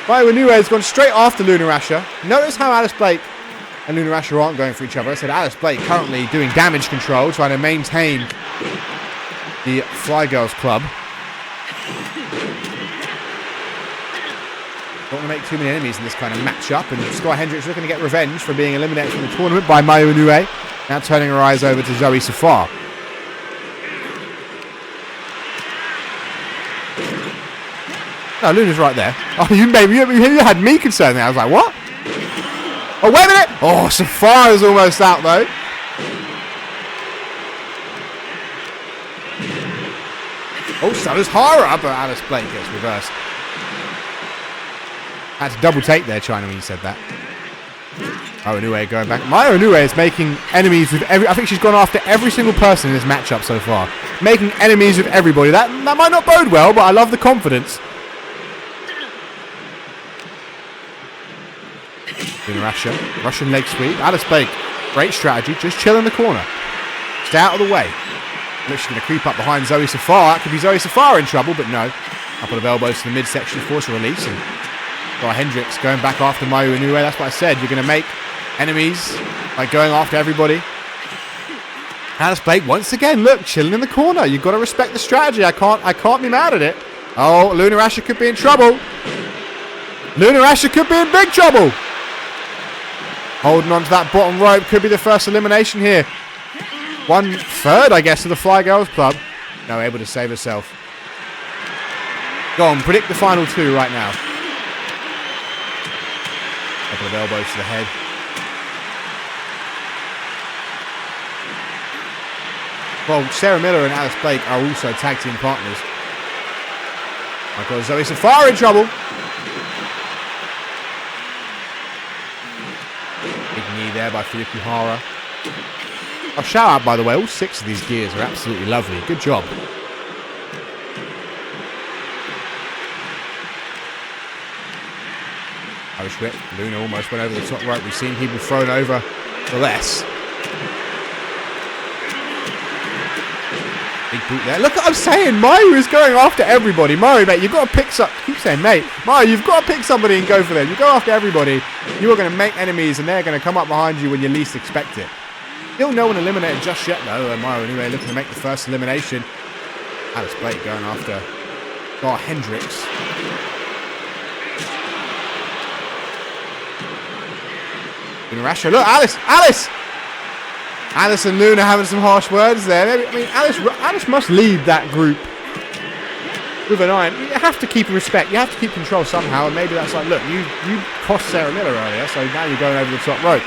Mayu Inoue has gone straight after Luna Asher. Notice how Alice Blake and Luna Asher aren't going for each other. I said Alice Blake currently doing damage control, trying to maintain the Fly Girls Club. Don't want to make too many enemies in this kind of matchup, and Sky Hendricks looking to get revenge for being eliminated from the tournament by Mayu Inoue. Now turning her eyes over to Zoe Safar. No, Luna's right there. Oh, you had me concerned there. I was like, what? Oh, wait a minute. Oh, Safar is almost out, though. Oh, so is Hara, but Alice Blake gets reversed. Had to double take there, China, when you said that. Oh, Inoue going back. Mayu Inoue is making enemies with I think she's gone after every single person in this matchup so far. Making enemies with everybody. That might not bode well, but I love the confidence. Luna Asher, Russian leg sweep. Alice Blake, great strategy. Just chill in the corner. Stay out of the way. Looks going to creep up behind Zoe Safar. That could be Zoe Safar in trouble, but no. Couple of elbows to the midsection, force a release. And Hendricks going back after Mayu Inoue. That's what I said. You're going to make enemies by going after everybody. Alice Blake once again, look, chilling in the corner. You've got to respect the strategy. I can't be mad at it. Oh, Luna Asher could be in trouble. Luna Asher could be in big trouble. Holding on to that bottom rope. Could be the first elimination here. 1/3, I guess, of the Fly Girls Club. No, able to save herself. Go on, predict the final two right now. Couple of elbows to the head. Well, Sarah Miller and Alice Blake are also tag team partners. I've got Zoe Safar in trouble. Big knee there by Fuyukihara. Oh, shout out, by the way, all 6 of these gears are absolutely lovely. Good job. Irish whip. Luna almost went over the top rope. We've seen people thrown over for less. Big boot there. Look what I'm saying. Mayu is going after everybody. Mayu, mate, you've got to pick some. Keep saying, mate. Mayu, you've got to pick somebody and go for them. You go after everybody. You are going to make enemies, and they're going to come up behind you when you least expect it. Still no one eliminated just yet, though. Mayu anyway looking to make the first elimination. Alice Blake going after Hendricks. Luna Asher, look, Alice and Luna having some harsh words there. Maybe, I mean, Alice must lead that group with an iron. You have to keep respect. You have to keep control somehow. And maybe that's like, look, you crossed Sarah Miller earlier, so now you're going over the top rope.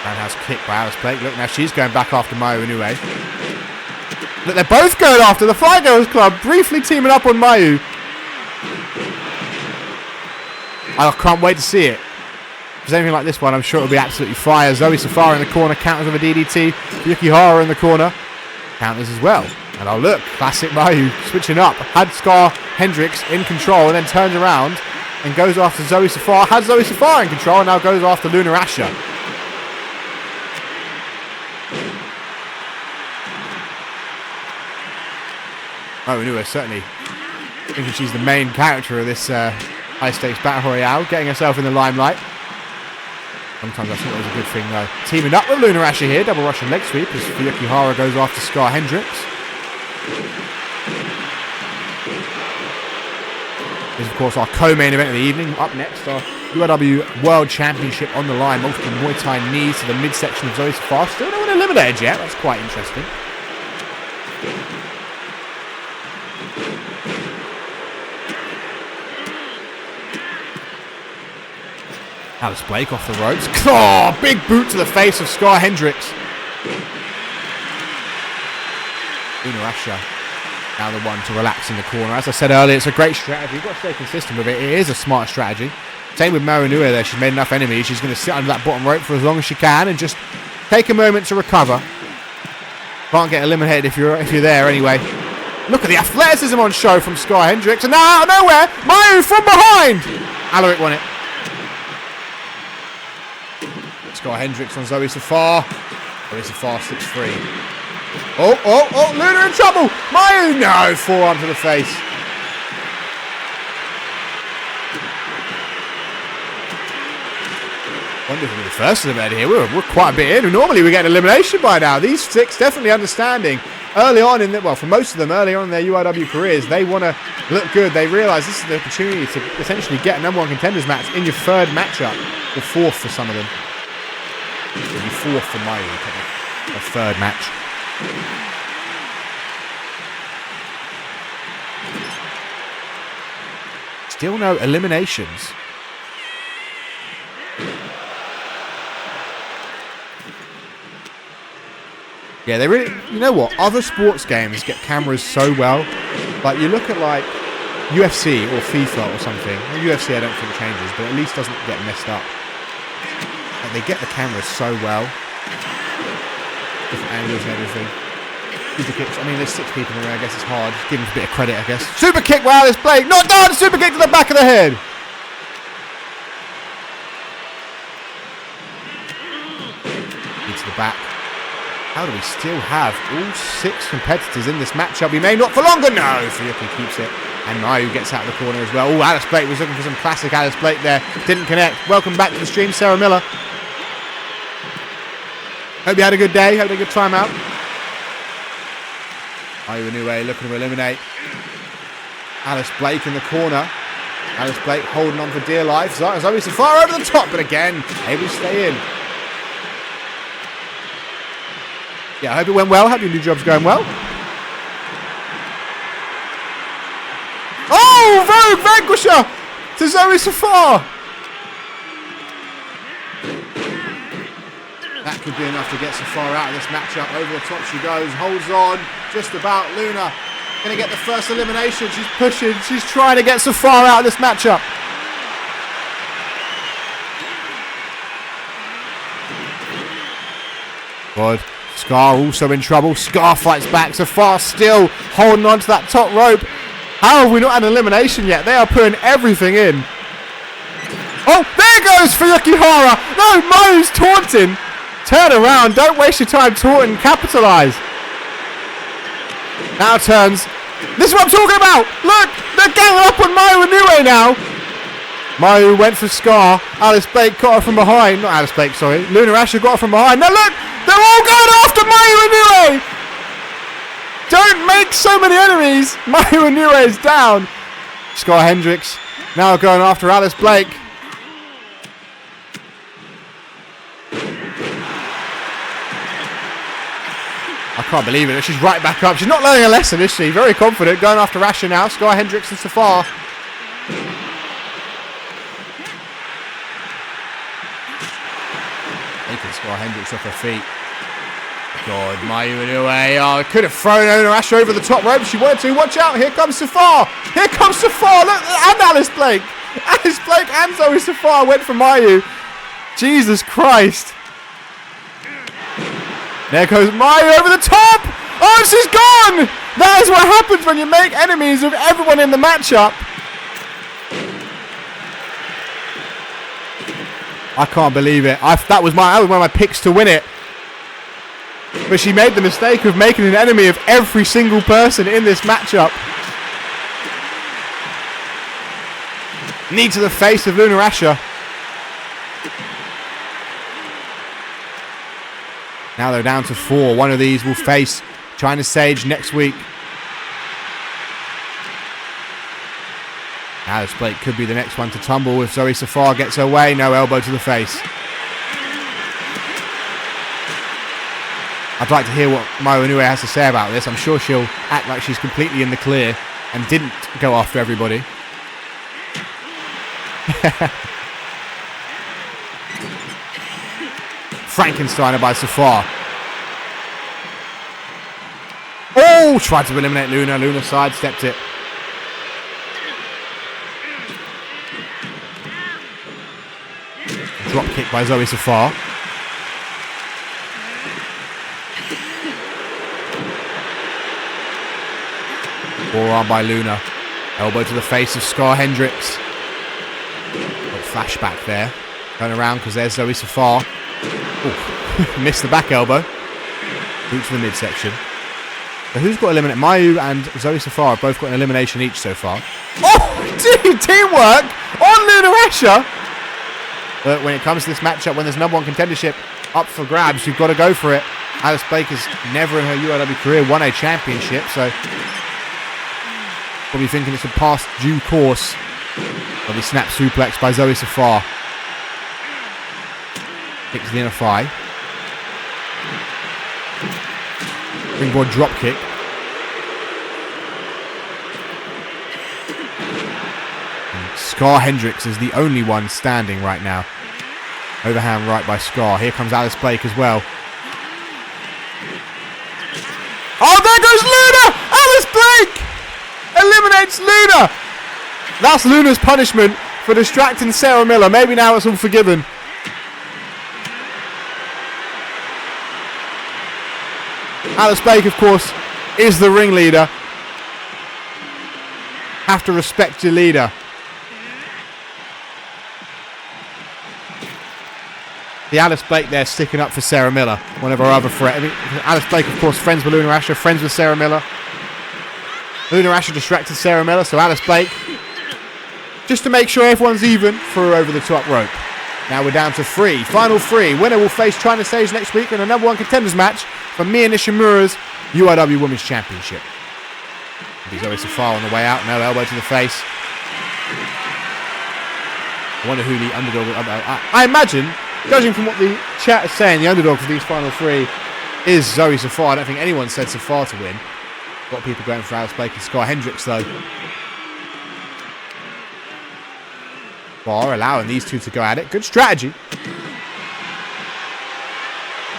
Roundhouse kick by Alice Blake. Look, now she's going back after Mayu Inoue. Look, they're both going after the Fly Girls Club, briefly teaming up on Mayu. I can't wait to see it. If there's anything like this one, I'm sure it'll be absolutely fire. Zoe Safar in the corner, counters with a DDT. Yukihara in the corner, counters as well. And oh look, classic Mayu switching up. Had Scar Hendricks in control and then turns around and goes after Zoe Safar. Had Zoe Safar in control and now goes after Luna Asher. Oh, Inoue certainly thinking she's the main character of this high-stakes battle royale, getting herself in the limelight. Sometimes I thought it was a good thing, though. Teaming up with Luna Asher here, double Russian leg sweep as Fuyukihara goes after Scar Hendricks. This is, of course, our co-main event of the evening. Up next, our UIW World Championship on the line. Multiple Muay Thai knees to the midsection of Zoe Safar. Still no one eliminated yet. That's quite interesting. Alice Blake off the ropes. Oh, big boot to the face of Scar Hendricks. Luna Asher now the one to relax in the corner. As I said earlier, it's a great strategy. You've got to stay consistent with it. It is a smart strategy. Same with Mayu Inoue there. She's made enough enemies. She's going to sit under that bottom rope for as long as she can and just take a moment to recover. Can't get eliminated if you're there anyway. Look at the athleticism on show from Scar Hendricks. And now out of nowhere, Mayu from behind. Alaric won it. Scar Hendricks on Zoe Safar. Zoe Safar slips free. Oh, Luna in trouble. Mayu, no, forearm to the face. Wonder if we're the first of them out here. We're quite a bit in. Normally we get an elimination by now. These 6 definitely understanding. Early on for most of them, early on in their UIW careers, they want to look good. They realise this is the opportunity to essentially get a number 1 contenders match in your 3rd matchup, or 4th for some of them. It'll be 4th for Mayu, a 3rd match. Still no eliminations. Yeah, they really, you know what? Other sports games get cameras so well. Like, you look at, like, UFC or FIFA or something. UFC I don't think changes, but at least doesn't get messed up. Like, they get the cameras so well. Different angles and everything. Super kicks. I mean, there's 6 people in there. I guess it's hard. Give him a bit of credit, I guess. Super kick by Alice Blake. Not done. Super kick to the back of the head. To the back. How do we still have all 6 competitors in this matchup? We may not for longer. No, Fuyuki keeps it. And Mayu gets out of the corner as well. Oh, Alice Blake was looking for some classic Alice Blake there. Didn't connect. Welcome back to the stream, Sarah Miller. Hope you had a good day. Hope you had a good time out. Mayu Inoue looking to eliminate Alice Blake in the corner. Alice Blake holding on for dear life. Zoe Safari over the top, but again, able to stay in. Yeah, I hope it went well. Hope your new job's going well. Oh, Vogue Vanquisher to Zoe Safar. That could be enough to get Safar out of this matchup. Over the top she goes, holds on, just about. Luna going to get the first elimination. She's pushing, she's trying to get Safar out of this matchup. Good. Scar also in trouble. Scar fights back. Safar still holding on to that top rope. How have we not had an elimination yet? They are putting everything in. Oh, there goes Fuyuki Hara. No, Mo's taunting. Turn around. Don't waste your time taunting. Capitalize. Now turns. This is what I'm talking about. Look, they're ganging up on Mayu Inoue now. Mayu went for Scar. Alice Blake got her from behind. Not Alice Blake, sorry. Luna Asher got her from behind. Now look, they're all going after Mayu Inoue. Don't make so many enemies. Mayu Inoue is down. Scar Hendricks now going after Alice Blake. I can't believe it. She's right back up. She's not learning a lesson, is she? Very confident. Going after Asher now. Scar Hendricks and Safar. Taking Scar Hendricks off her feet. God, Mayu Inoue. Oh, could have thrown Luna Asher over the top rope if she wanted to. Watch out. Here comes Safar. Here comes Safar. Look, and Alice Blake. Alice Blake and Zoe Safar went for Mayu. Jesus Christ. There goes Mayu over the top. Oh, she's gone. That is what happens when you make enemies of everyone in the matchup. I can't believe it. That was one of my picks to win it. But she made the mistake of making an enemy of every single person in this matchup. Knee to the face of Luna Asher. Now they're down to 4. One of these will face China Sage next week. Alice Blake could be the next one to tumble if Zoe Safar gets her way. No, elbow to the face. I'd like to hear what Mayu Inoue has to say about this. I'm sure she'll act like she's completely in the clear and didn't go after everybody. Frankensteiner by Safar. Oh, tried to eliminate Luna. Luna sidestepped it. Drop kick by Zoe Safar. Forearm by Luna. Elbow to the face of Scar Hendricks. Got flashback there. Turn around because there's Zoe Safar. Ooh, missed the back elbow. Boot to the midsection. So who's got eliminated? Mayu and Zoe Safar have both got an elimination each so far. Oh, dude, teamwork on Luna Asher. But when it comes to this matchup, when there's number 1 contendership up for grabs, you've got to go for it. Alice Blake has never in her UIW career won a championship, so probably thinking it's a past due course. Probably snap suplex by Zoe Safar. Kicks the inner thigh. Springboard drop kick. And Scar Hendricks is the only one standing right now. Overhand right by Scar. Here comes Alice Blake as well. Oh, there goes Luna! Alice Blake eliminates Luna! That's Luna's punishment for distracting Sarah Miller. Maybe now it's all forgiven. Alice Blake, of course, is the ringleader. Have to respect your leader. The Alice Blake there sticking up for Sarah Miller, one of our other threats. I mean, Alice Blake, of course, friends with Luna Asher, friends with Sarah Miller. Luna Asher distracted Sarah Miller, so Alice Blake, just to make sure everyone's even, threw her over the top rope. Now we're down to 3. Final 3. Winner will face China Sage next week in a number 1 contenders match for Mia Nishimura's UIW Women's Championship. He's always so far on the way out. No elbow to the face. I wonder who the underdog will... I imagine, judging from what the chat is saying, the underdog for these final 3 is Zoe Safar. I don't think anyone said Safar to win. A lot of people going for Alice Blake and Sky Hendricks, though. Bar allowing these two to go at it. Good strategy.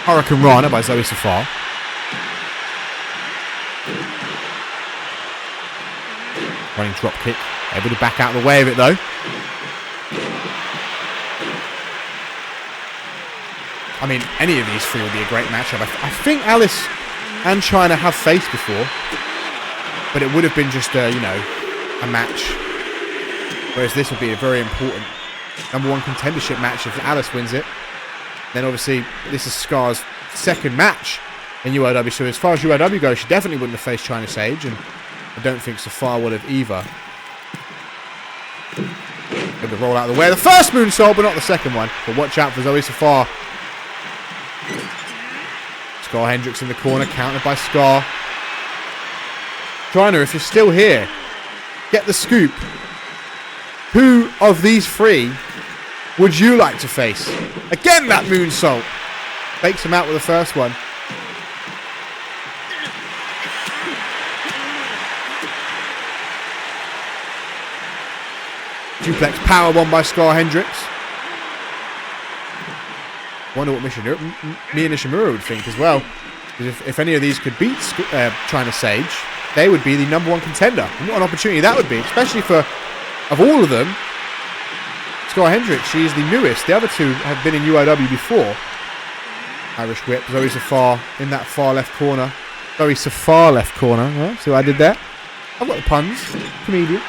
Hurricane Rana by Zoe Safar. Running drop kick. Able to back out of the way of it, though. I mean, any of these 3 would be a great matchup. I think Alice and China have faced before, but it would have been just a, a match. Whereas this would be a very important number 1 contendership match if Alice wins it. Then obviously this is Scar's 2nd match in UIW. So as far as UIW goes, she definitely wouldn't have faced China Sage, and I don't think Safar would have either. Able to roll out of the way. The first moonsault, but not the second one. But watch out for Zoe Safar. Scar Hendricks in the corner, countered by Scar. China, if you're still here, get the scoop. Who of these 3 would you like to face? Again, that moonsault. Fakes him out with the first one. Duplex powerbomb by Scar Hendricks. Wonder what Mia Nishimura would think as well. If any of these could beat China Sage, they would be the number 1 contender. And what an opportunity that would be, especially for, of all of them, Scar Hendricks. She's the newest. The other 2 have been in UIW before. Irish whip. Zoe Safar in that far left corner. Zoe Safar left corner. Well, see what I did there? I've got the puns. Comedian.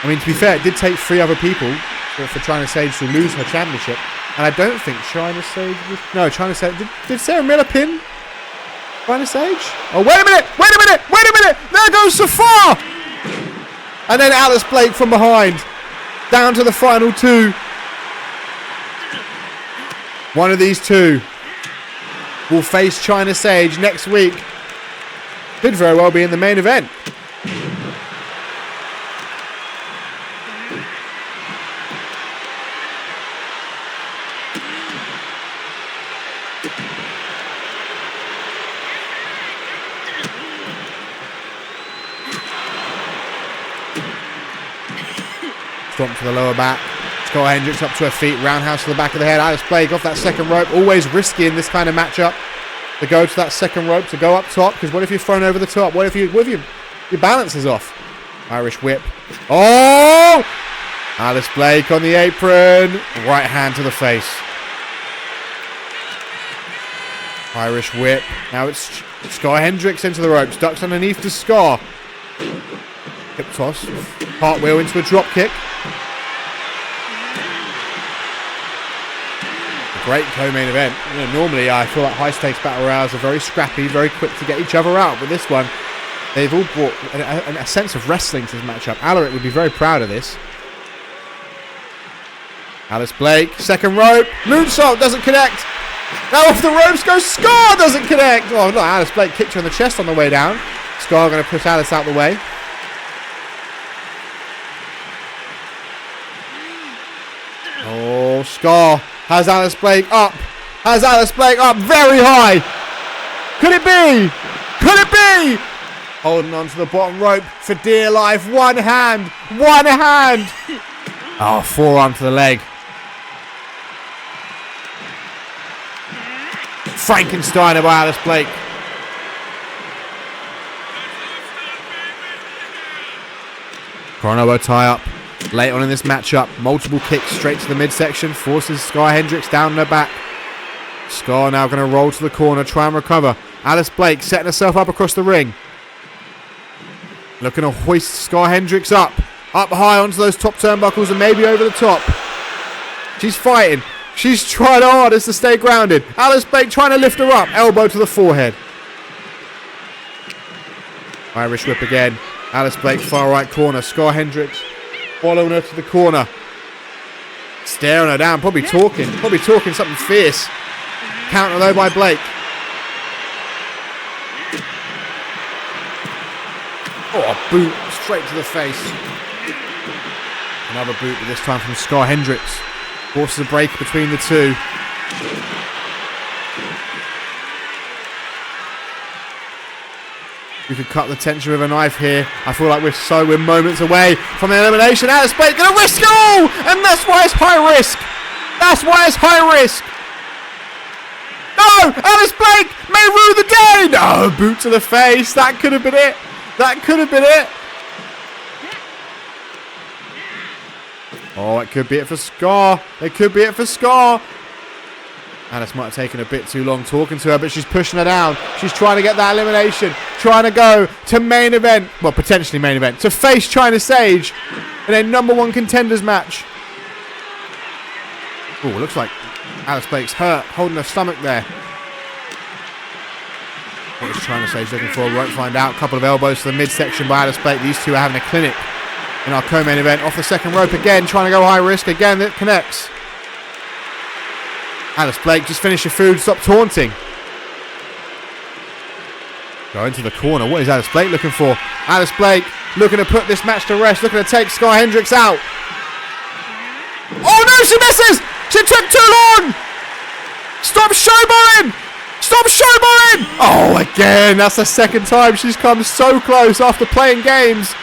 I mean, to be fair, it did take 3 other people for China Sage to lose her championship. And I don't think China Sage was... No, China Sage... Did Sarah Miller pin China Sage? Oh, wait a minute! Wait a minute! Wait a minute! There goes Safar! And then Alice Blake from behind. Down to the final 2. One of these 2 will face China Sage next week. Could very well be in the main event. Stomp to the lower back. Scar Hendricks up to her feet. Roundhouse to the back of the head. Alice Blake off that second rope. Always risky in this kind of matchup to go to that second rope, to go up top. Because what if you're thrown over the top? What if your balance is off? Irish whip. Oh! Alice Blake on the apron. Right hand to the face. Irish whip. Now it's Scar Hendricks into the ropes. Ducks underneath to Scar. Hip toss. Cartwheel into a drop kick. A great co-main event. Normally I feel like high stakes battle royals are very scrappy, very quick to get each other out. But this one, they've all brought a sense of wrestling to this matchup. Alaric would be very proud of this. Alice Blake, second rope. Moonsault doesn't connect. Now off the ropes goes Scar, doesn't connect. Oh no, Alice Blake kicked her in the chest on the way down. Scar going to push Alice out the way. Oh, Scar has Alice Blake up. Has Alice Blake up very high. Could it be? Could it be? Holding on to the bottom rope for dear life. One hand. One hand. Oh, forearm to the leg. Frankensteiner by Alice Blake. Chrono tie up. Late on in this matchup, multiple kicks straight to the midsection, forces Sky Hendricks down her back. Scar now going to roll to the corner, try and recover. Alice Blake setting herself up across the ring. Looking to hoist Scar Hendricks up high onto those top turnbuckles and maybe over the top. She's fighting. She's trying her hardest to stay grounded. Alice Blake trying to lift her up. Elbow to the forehead. Irish whip again. Alice Blake, far right corner. Scar Hendricks following her to the corner. Staring her down. Probably talking something fierce. Counter though by Blake. Oh, a boot straight to the face. Another boot, but this time from Scar Hendricks. Forces a break between the two. We could cut the tension with a knife here. I feel like we're moments away from an elimination. Alice Blake gonna risk it all! And that's why it's high risk! That's why it's high risk! No! Alice Blake may rue the day! No! Boot to the face. That could have been it. That could have been it. Oh, it could be it for Scar. It could be it for Scar. Alice might have taken a bit too long talking to her, but she's pushing her down. She's trying to get that elimination. Trying to go to main event. Well, potentially main event. To face China Sage in a #1 contenders match. Oh, it looks like Alice Blake's hurt. Holding her stomach there. What is China Sage looking for? We won't find out. A couple of elbows to the midsection by Alice Blake. These two are having a clinic in our co-main event. Off the second rope again. Trying to go high risk. Again, it connects. Alice Blake, just finish your food, stop taunting. Go into the corner. What is Alice Blake looking for? Alice Blake looking to put this match to rest, looking to take Scar Hendricks out. Oh no, she misses! She took too long! Stop showboating! Stop showboating! Oh, again, that's the second time she's come so close after playing games.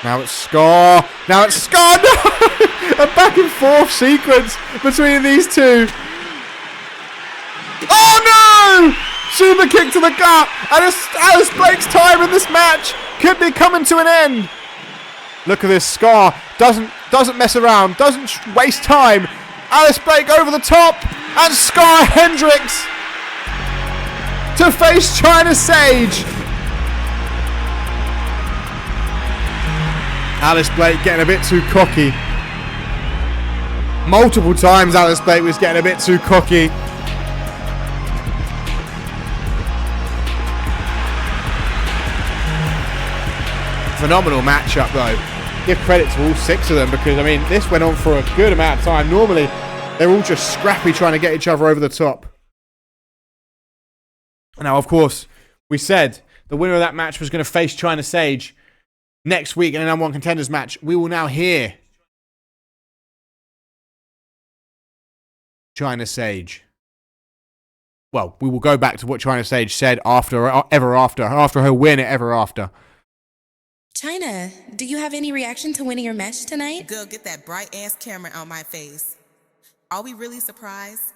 Now it's Scar. Now it's Scar. No! A back and forth sequence between these two. Oh no! Super kick to the gut. And Alice Blake's time in this match could be coming to an end. Look at this. Scar doesn't mess around. Doesn't waste time. Alice Blake over the top. And Scar Hendricks to face China Sage. Alice Blake getting a bit too cocky. Multiple times Alice Blake was getting a bit too cocky. Phenomenal matchup though. Give credit to all 6 of them because, I mean, this went on for a good amount of time. Normally, they're all just scrappy trying to get each other over the top. Now, of course, we said the winner of that match was going to face China Sage next week in a #1 contenders match. We will now hear China Sage. Well, we will go back to what China Sage said after her win at Ever After. China, do you have any reaction to winning your match tonight? Girl, get that bright ass camera on my face. Are we really surprised?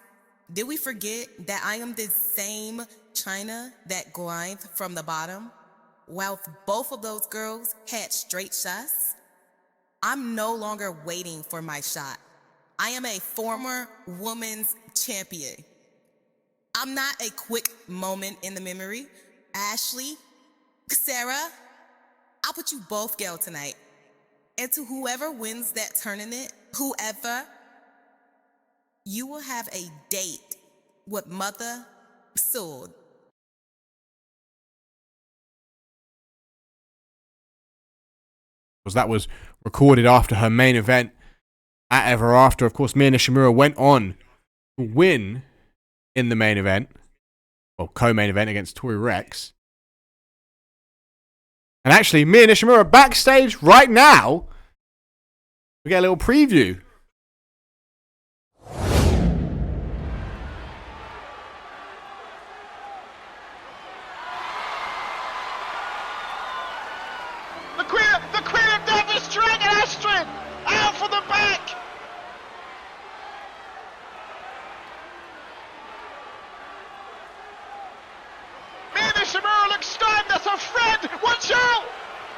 Did we forget that I am the same China that grinds from the bottom? While both of those girls had straight shots, I'm no longer waiting for my shot. I am a former women's champion. I'm not a quick moment in the memory. Ashley, Sarah, I'll put you both girl tonight. And to whoever wins that tournament, whoever, you will have a date with Mother Sword. Because that was recorded after her main event at Ever After. Of course, Mia Nishimura went on to win in the main event, or co-main event against Tori Rex. And actually, Mia Nishimura backstage right now. We get a little preview. The Queen of Death is dragging Astrid out from the back. Mia Nishimura looks stunned. That's her friend. Watch out!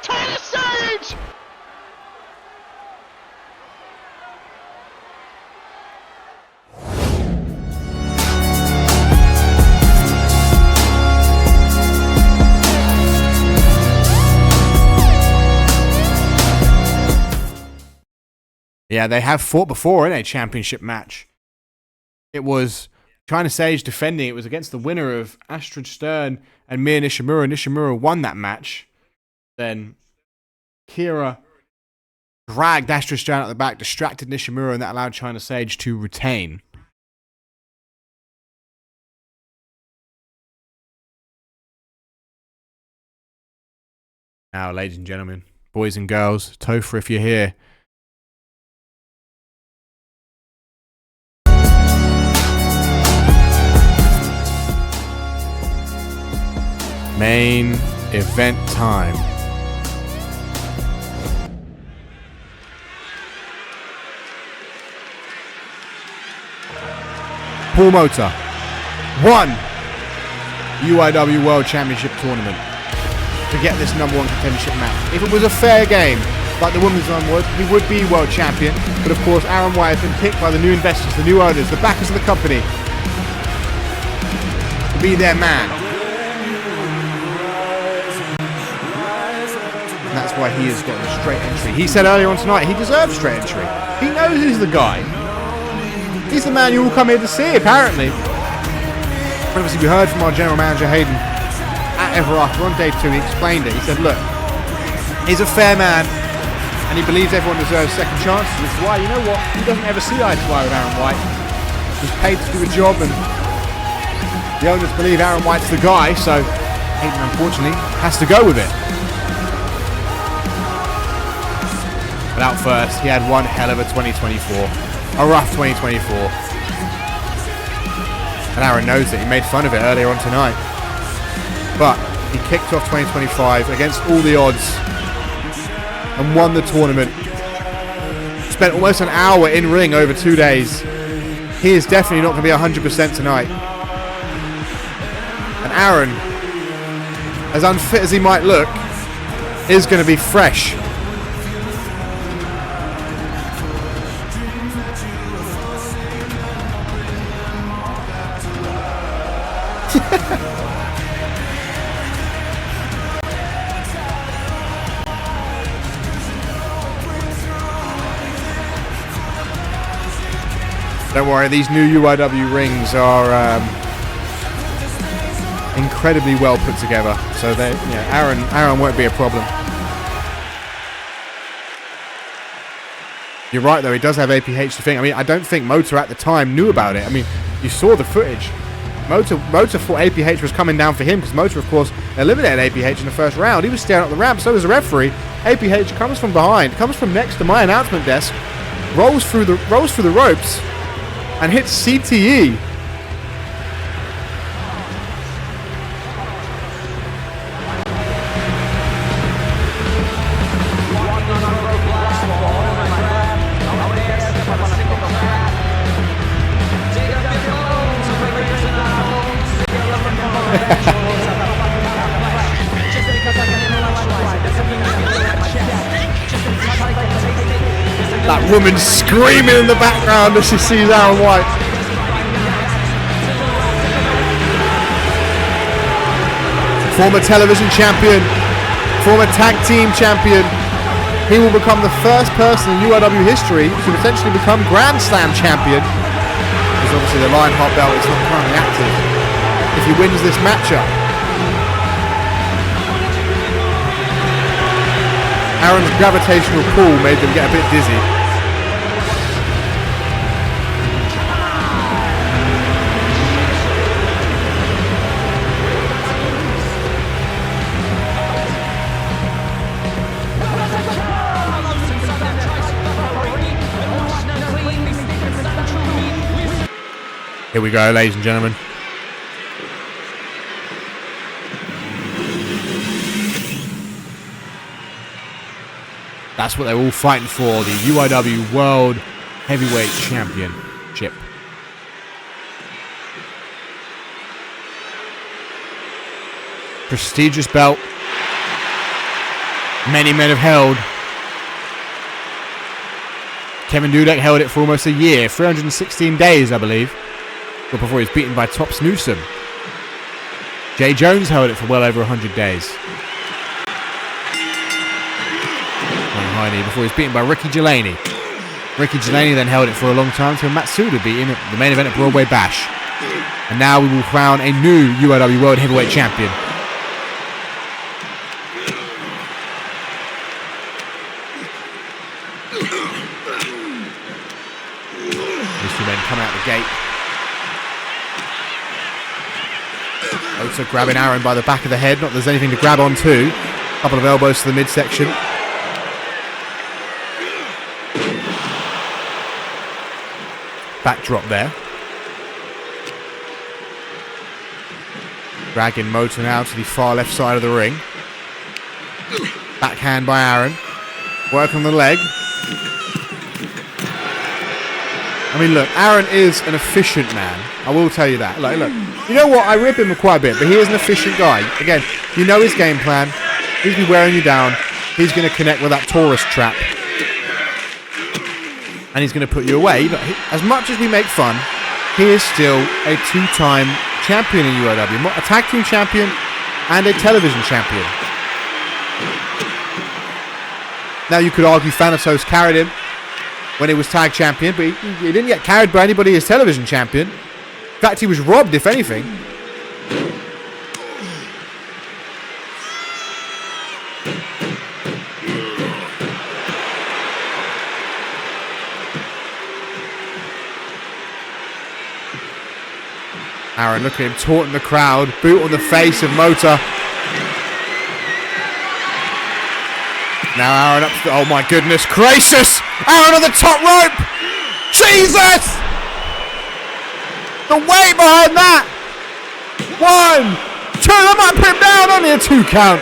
China Sage! Yeah, they have fought before in a championship match. It was China Sage defending. It was against the winner of Astrid Stern and Mia Nishimura. Nishimura won that match. Then Kira dragged Astrid Stern out the back, distracted Nishimura, and that allowed China Sage to retain. Now, ladies and gentlemen, boys and girls, Topher, if you're here, main event time. Paul Mota won UIW World Championship Tournament to get this number 1 contendership match. If it was a fair game, like the women's one was, he would be world champion. But of course, Aaron White has been picked by the new investors, the new owners, the backers of the company, to be their man. And that's why he has gotten straight entry. He said earlier on tonight he deserves straight entry. He knows he's the guy. He's the man you all come here to see, apparently. Obviously, we heard from our general manager, Hayden, at Ever After on day 2. He explained it. He said, look, he's a fair man, and he believes everyone deserves second chances. Which is why, you know what, he doesn't ever see eye to eye with Aaron White. He's paid to do a job, and the owners believe Aaron White's the guy, so Hayden, unfortunately, has to go with it. But out first, he had one hell of a 2024. A rough 2024. And Aaron knows it. He made fun of it earlier on tonight. But he kicked off 2025 against all the odds and won the tournament. Spent almost an hour in ring over 2 days. He is definitely not going to be 100% tonight. And Aaron, as unfit as he might look, is going to be fresh. Don't worry, these new UIW rings are incredibly well put together. So they, Aaron won't be a problem. You're right though, he does have APH to think. I mean, I don't think Mota at the time knew about it. I mean, you saw the footage. Mota thought APH was coming down for him because Mota, of course, eliminated APH in the first round. He was staring up the ramp, so was the referee. APH comes from behind, comes from next to my announcement desk, rolls through the ropes, and hits CTE. That woman screaming in the background as she sees Aaron White. Former television champion, former tag team champion. He will become the first person in UIW history to potentially become Grand Slam champion. Because obviously the Lionheart belt is not currently active. If he wins this matchup. Aaron's gravitational pull made them get a bit dizzy. Here we go, ladies and gentlemen. That's what they're all fighting for, the UIW World Heavyweight Championship. Prestigious belt. Many men have held. Kevin Dudek held it for almost a year, 316 days, I believe. But before he was beaten by Tops Newsom. Jay Jones held it for well over 100 days. Before he was beaten by Ricky Delaney. Ricky Delaney then held it for a long time until Matsuda beat him at the main event at Broadway Bash. And now we will crown a new UIW World Heavyweight Champion. These two men come out the gate. Ota grabbing Aaron by the back of the head. Not that there's anything to grab onto. A couple of elbows to the midsection. Backdrop there. Dragging Mota now to the far left side of the ring. Backhand by Aaron. Work on the leg. I mean, look, Aaron is an efficient man. I will tell you that. Look, you know what? I rip him quite a bit, but he is an efficient guy. Again, you know his game plan. He's going to be wearing you down. He's going to connect with that tourist trap. And he's going to put you away. But as much as we make fun, he is still a two-time champion in UIW. A tag team champion and a television champion. Now you could argue Thanatos carried him when he was tag champion, but he didn't get carried by anybody as television champion. In fact, he was robbed, if anything. Aaron, look at him taunting the crowd. Boot on the face of Mota. Now Aaron up to the... Oh my goodness. Gracious! Aaron on the top rope! Jesus! The weight behind that! 1, 2, I might put him down, only a 2 count.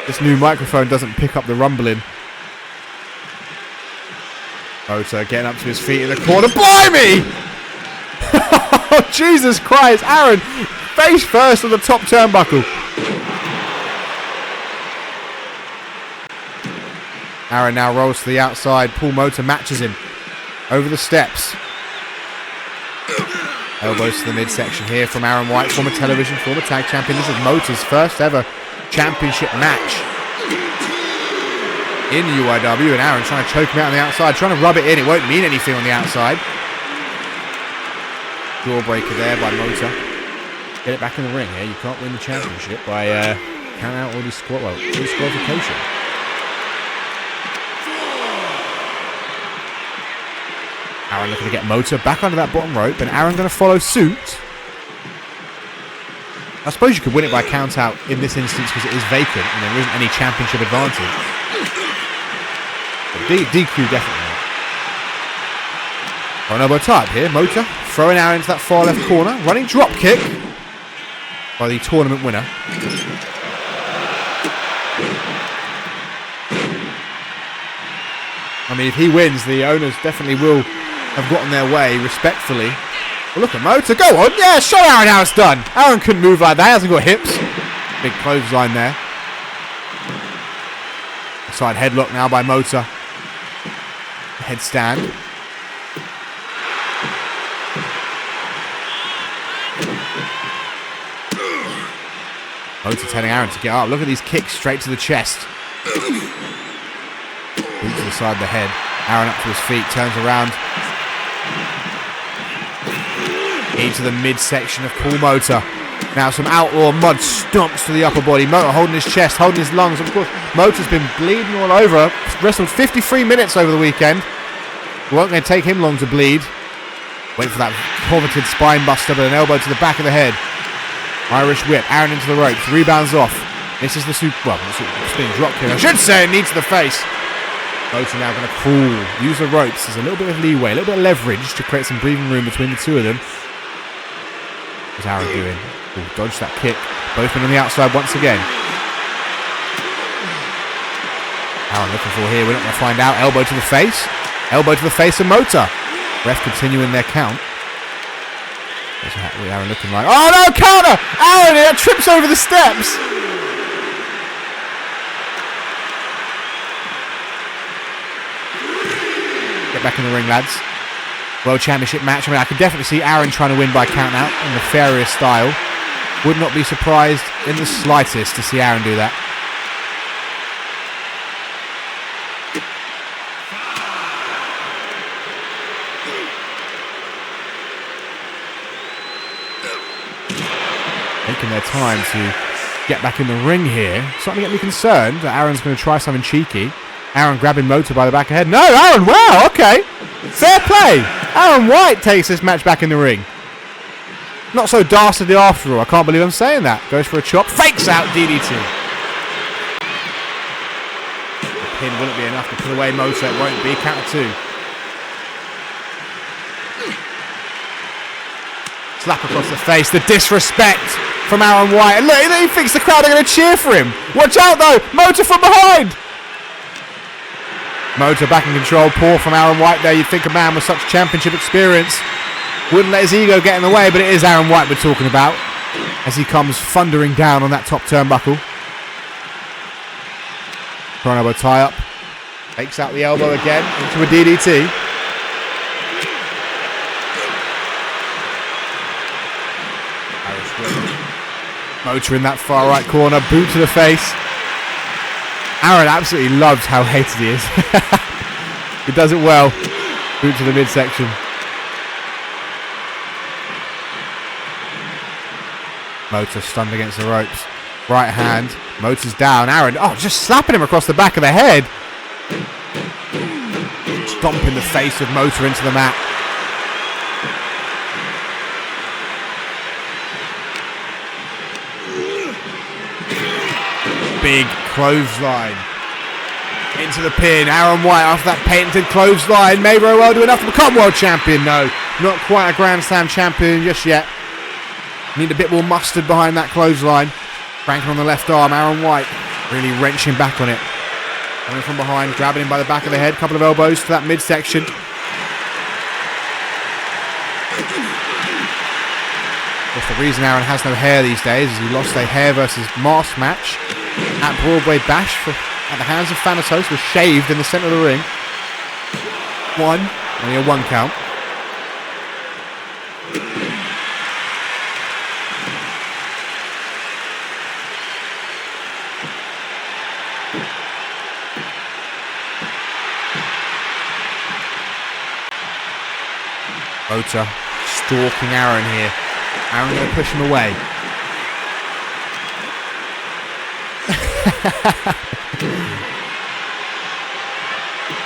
This new microphone doesn't pick up the rumbling. Mota getting up to his feet in the corner. Blimey! Oh, Jesus Christ. Aaron, face first on the top turnbuckle. Aaron now rolls to the outside. Paul Mota matches him over the steps. Elbows to the midsection here from Aaron White, former television, former tag champion. This is Mota's first ever championship match in the UIW, and Aaron trying to choke him out on the outside, trying to rub it in. It won't mean anything on the outside. Jawbreaker there by Mota. Get it back in the ring here. You can't win the championship by count out or disqualification. Aaron looking to get Mota back under that bottom rope, and Aaron going to follow suit. I suppose you could win it by count out in this instance because it is vacant and there isn't any championship advantage. But DQ definitely not. Oh, an elbow tie up here. Mota throwing Aaron into that far left corner. Running drop kick by the tournament winner. I mean, if he wins, the owners definitely will have gotten their way respectfully. Well, look at Mota. Go on. Yeah, show Aaron how it's done. Aaron couldn't move like that. He hasn't got hips. Big clothesline there. Side headlock now by Mota. Headstand. Mota telling Aaron to get up. Look at these kicks straight to the chest. Boot to the side of the head. Aaron up to his feet. Turns around. Into the midsection of Paul Mota. Now some outlaw mud stomps to the upper body. Mota holding his chest, holding his lungs. Of course, Mota's been bleeding all over. Wrestled 53 minutes over the weekend. It wasn't going to take him long to bleed. Went for that coveted spine buster, but an elbow to the back of the head. Irish whip. Aaron into the ropes. Rebounds off. This is the spinning drop kick. I should say, knee to the face. Mota now going to crawl. Use the ropes. There's a little bit of leeway, a little bit of leverage to create some breathing room between the two of them. What's Aaron doing? Ooh, dodge that kick. Both men on the outside once again. Aaron looking for here. We're not going to find out. Elbow to the face. Elbow to the face of Mota. Ref continuing their count. What's Aaron looking like? Oh no, counter! Aaron trips over the steps. Get back in the ring, lads. World Championship match. I mean, I could definitely see Aaron trying to win by count out in the nefarious style. Would not be surprised in the slightest to see Aaron do that. taking their time to get back in the ring here. Starting to get me concerned that Aaron's going to try something cheeky. Aaron grabbing Mota by the back of the head. No, Aaron, wow, okay. Fair play. Aaron White takes this match back in the ring. Not so dastardly after all. I can't believe I'm saying that. Goes for a chop. Fakes out DDT. The pin wouldn't be enough to put away Mota. It won't be. Counter 2. Slap across the face. The disrespect from Aaron White. And look, he thinks the crowd are going to cheer for him. Watch out though. Mota from behind. Mota back in control. Poor from Aaron White there. You'd think a man with such championship experience wouldn't let his ego get in the way, but it is Aaron White we're talking about as he comes thundering down on that top turnbuckle. Front elbow tie up. Takes out the elbow again into a DDT. Mota in that far right corner. Boot to the face. Aaron absolutely loves how hated he is. He does it well. Boot to the midsection. Mota stunned against the ropes. Right hand. Mota's down. Aaron, just slapping him across the back of the head. Stomping the face of Mota into the mat. Big clothesline into the pin. Aaron White after that patented clothesline may very well do enough to become world champion. No, not quite a Grand Slam champion just yet. Need a bit more mustard behind that clothesline. Cranking on the left arm. Aaron White really wrenching back on it. Coming from behind, grabbing him by the back of the head. Couple of elbows to that midsection. That's the reason Aaron has no hair these days, is he lost a hair versus mask match at Broadway Bash at the hands of Thanatos, was shaved in the centre of the ring. Only a 1 count. Mota stalking Aaron here. Aaron going to push him away.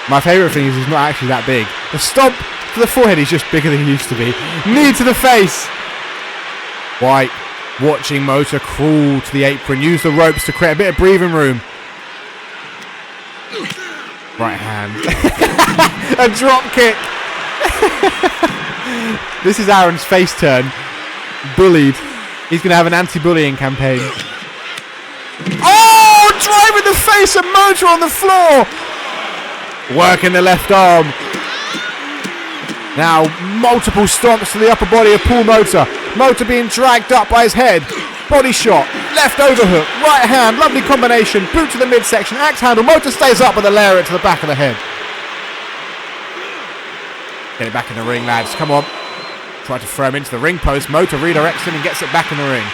My favourite thing is he's not actually that big. The stomp to the forehead is just bigger than he used to be. Knee to the face. White watching Mota crawl to the apron. Use the ropes to create a bit of breathing room. Right hand. A drop kick. This is Aaron's face turn. Bullied. He's going to have an anti-bullying campaign. Oh! Driving the face of Mota on the floor! Working the left arm. Now, multiple stomps to the upper body of Paul Mota. Mota being dragged up by his head. Body shot. Left overhook. Right hand. Lovely combination. Boot to the midsection. Axe handle. Mota stays up with a lariat to the back of the head. Get it back in the ring, lads. Come on. Try to throw him into the ring post. Mota redirects him and gets it back in the ring.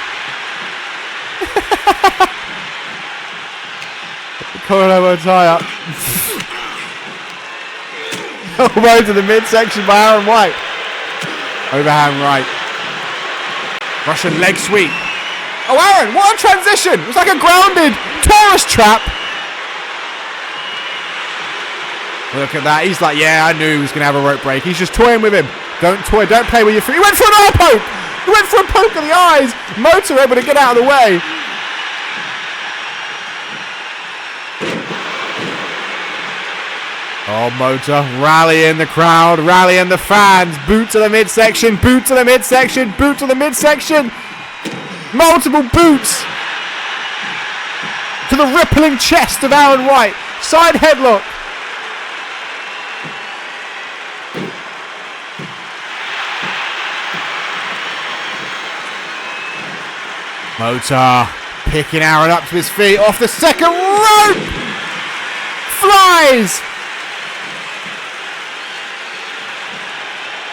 Elbow tie up. Elbow to the midsection by Aaron White. Overhand right. Russian leg sweep. Oh, Aaron, what a transition. It was like a grounded Taurus trap. Look at that. He's like, yeah, I knew he was going to have a rope break. He's just toying with him. Don't toy. Don't play with your feet. He went for an eye poke. He went for a poke of the eyes. Mota able to get out of the way. Oh, Mota rallying the crowd, rallying the fans. Boot to the midsection, boot to the midsection, boot to the midsection. Multiple boots to the rippling chest of Aaron White. Side headlock. Mota picking Aaron up to his feet off the second rope. Flies.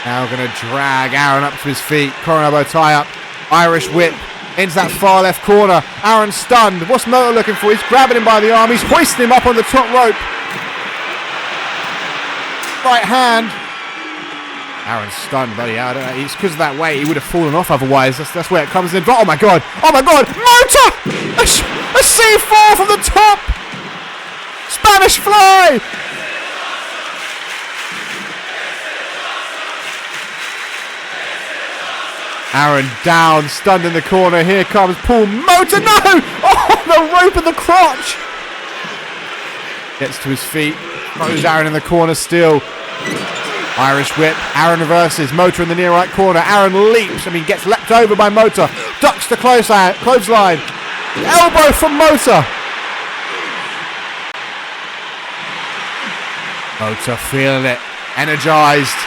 Now going to drag Aaron up to his feet. Coronal elbow tie up. Irish whip into that far left corner. Aaron stunned. What's Mota looking for? He's grabbing him by the arm. He's hoisting him up on the top rope. Right hand. Aaron's stunned, buddy. It's because of that weight. He would have fallen off otherwise. That's where it comes in. Oh my god! Oh my god! Motor! A C4 from the top! Spanish fly! Aaron down, stunned in the corner. Here comes Paul Motor. No! Oh, the rope in the crotch! Gets to his feet. Throws Aaron in the corner still. Irish whip. Aaron reverses. Motor in the near right corner. Aaron leaps. Gets leapt over by Motor. Ducks the clothesline. Elbow from Motor. Motor feeling it. Energized.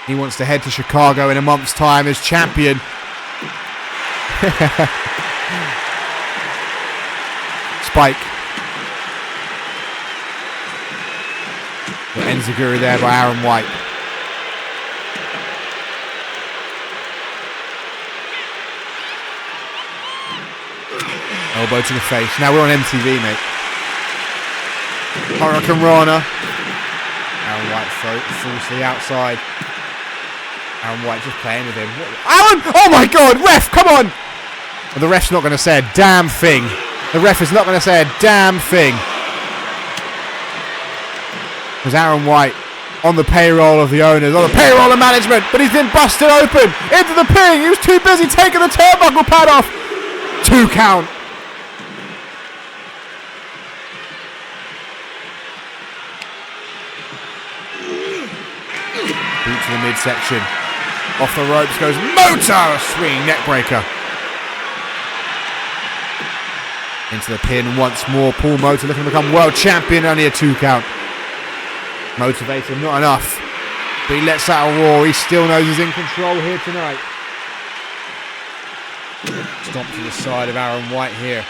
He wants to head to Chicago in a month's time as champion. Spike. The Enziguri there by Aaron White. Elbow to the face. Now we're on MTV, mate. Hurricane Rana. Aaron White falls to the outside. Aaron White just playing with him. Aaron! Oh my god! Ref, come on! Well, the ref's not going to say a damn thing. The ref is not going to say a damn thing. There's Aaron White on the payroll of the owners, on the payroll of management, but he's been busted open into the ping. He was too busy taking the turnbuckle pad off. 2 count. Boot to the midsection. Off the ropes goes Motor! Swinging neckbreaker. Into the pin once more. Paul Motor looking to become world champion. Only a 2 count. Motivated, not enough. But he lets out a roar. He still knows he's in control here tonight. Stomp to the side of Aaron White here.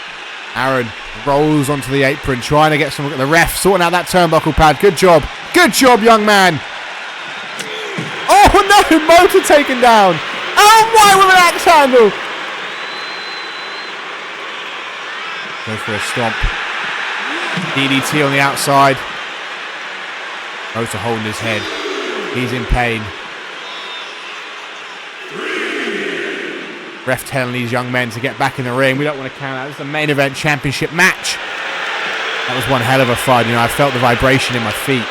Aaron rolls onto the apron, trying to get some look at the ref, sorting out that turnbuckle pad. Good job. Good job, young man. Oh no, Motor taken down. Aaron White with an axe handle. Goes for a stomp. DDT on the outside. Motor holding his head. He's in pain. Ref telling these young men to get back in the ring. We don't want to count out. This is a main event championship match. That was one hell of a fight. I felt the vibration in my feet.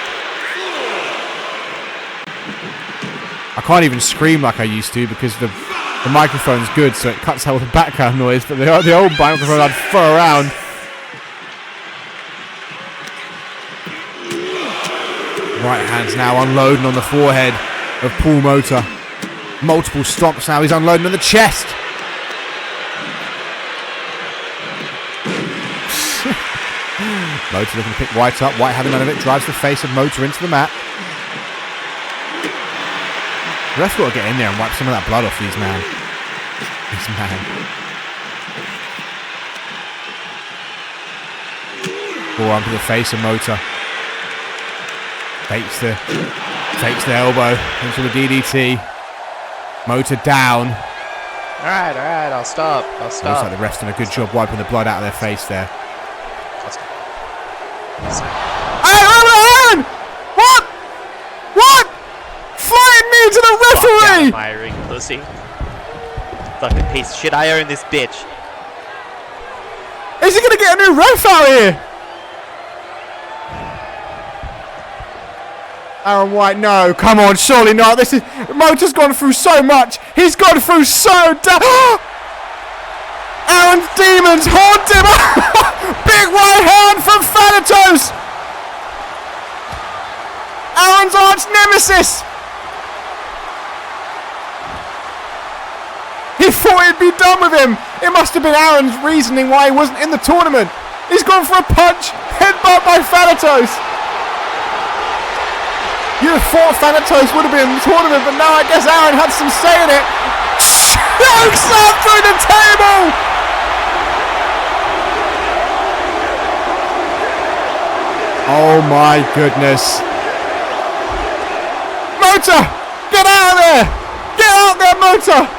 I can't even scream like I used to because the microphone's good, so it cuts out all the background noise. But the old microphone I'd throw around. Right hand's now unloading on the forehead of Paul Motor. Multiple stomps now. He's unloading on the chest. Motor looking to pick White up. White having none of it. Drives the face of Motor into the mat. The ref's got to get in there and wipe some of that blood off these man. This man. Forearm to the face of Motor. Takes the elbow into the DDT. Motor down. Alright, I'll stop. Looks like the ref's done a good job wiping the blood out of their face there. Aaron! What? What? Flying me to the referee! Fuck out my ring, pussy. Fucking piece of shit, I own this bitch. Is he gonna get a new ref out here? Aaron White, no, come on, surely not. Motor's gone through so much. He's gone through so Aaron's demons haunt him. Big right hand from Thanatos. Aaron's arch nemesis. He thought it'd be done with him. It must have been Aaron's reasoning why he wasn't in the tournament. He's gone for a punch. Headbutt by Thanatos. You'd have thought Thanatos would have been in the tournament, but now I guess Aaron had some say in it. Chokes up through the table! Oh my goodness. Motor! Get out of there! Get out there, Motor!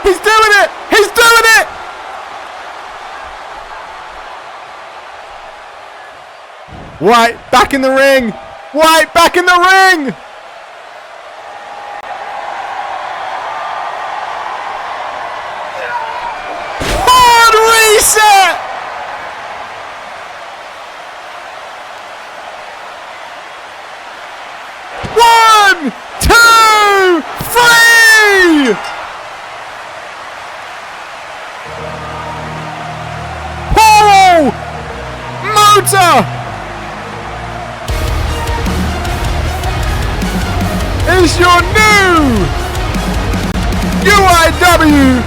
He's doing it! He's doing it! White back in the ring. White back in the ring. Hard reset. One, two, three. Paul Mota is your new UIW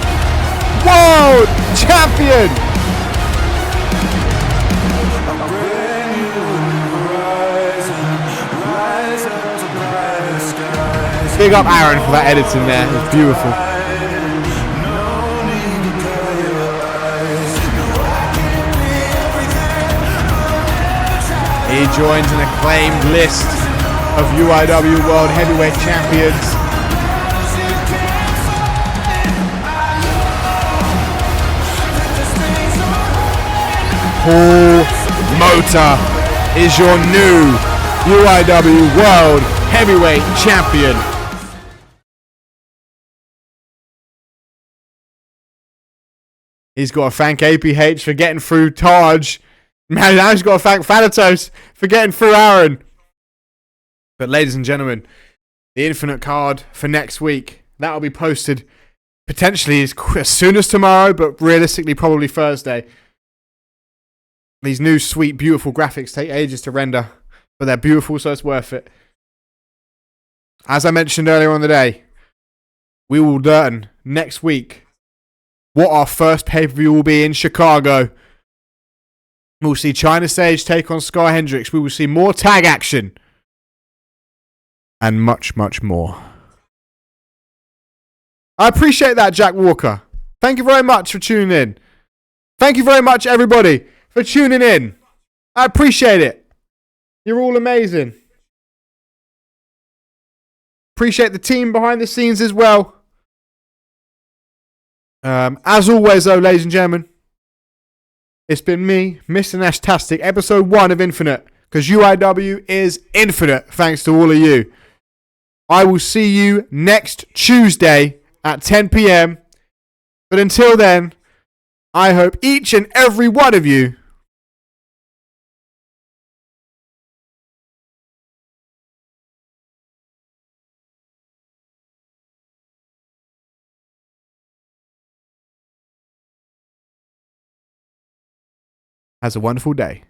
World Champion. Big up Aaron for that editing there. It's beautiful. He joins an acclaimed list of UIW World Heavyweight Champions. Paul Mota is your new UIW World Heavyweight Champion. He's got to thank APH for getting through Taj. Man, now he's got to thank Thanatos for getting through Aaron. But ladies and gentlemen, the Infinite card for next week, that'll be posted potentially as soon as tomorrow, but realistically probably Thursday. These new sweet, beautiful graphics take ages to render, but they're beautiful, so it's worth it. As I mentioned earlier on the day, we will learn next week what our first pay-per-view will be in Chicago. We'll see China Sage take on Sky Hendricks. We will see more tag action. And much, much more. I appreciate that, Jack Walker. Thank you very much for tuning in. Thank you very much, everybody, for tuning in. I appreciate it. You're all amazing. Appreciate the team behind the scenes as well. As always, though, ladies and gentlemen, it's been me, Mr. Nashtastic, episode 1 of Infinite, because UIW is infinite, thanks to all of you. I will see you next Tuesday at 10 p.m. But until then, I hope each and every one of you has a wonderful day.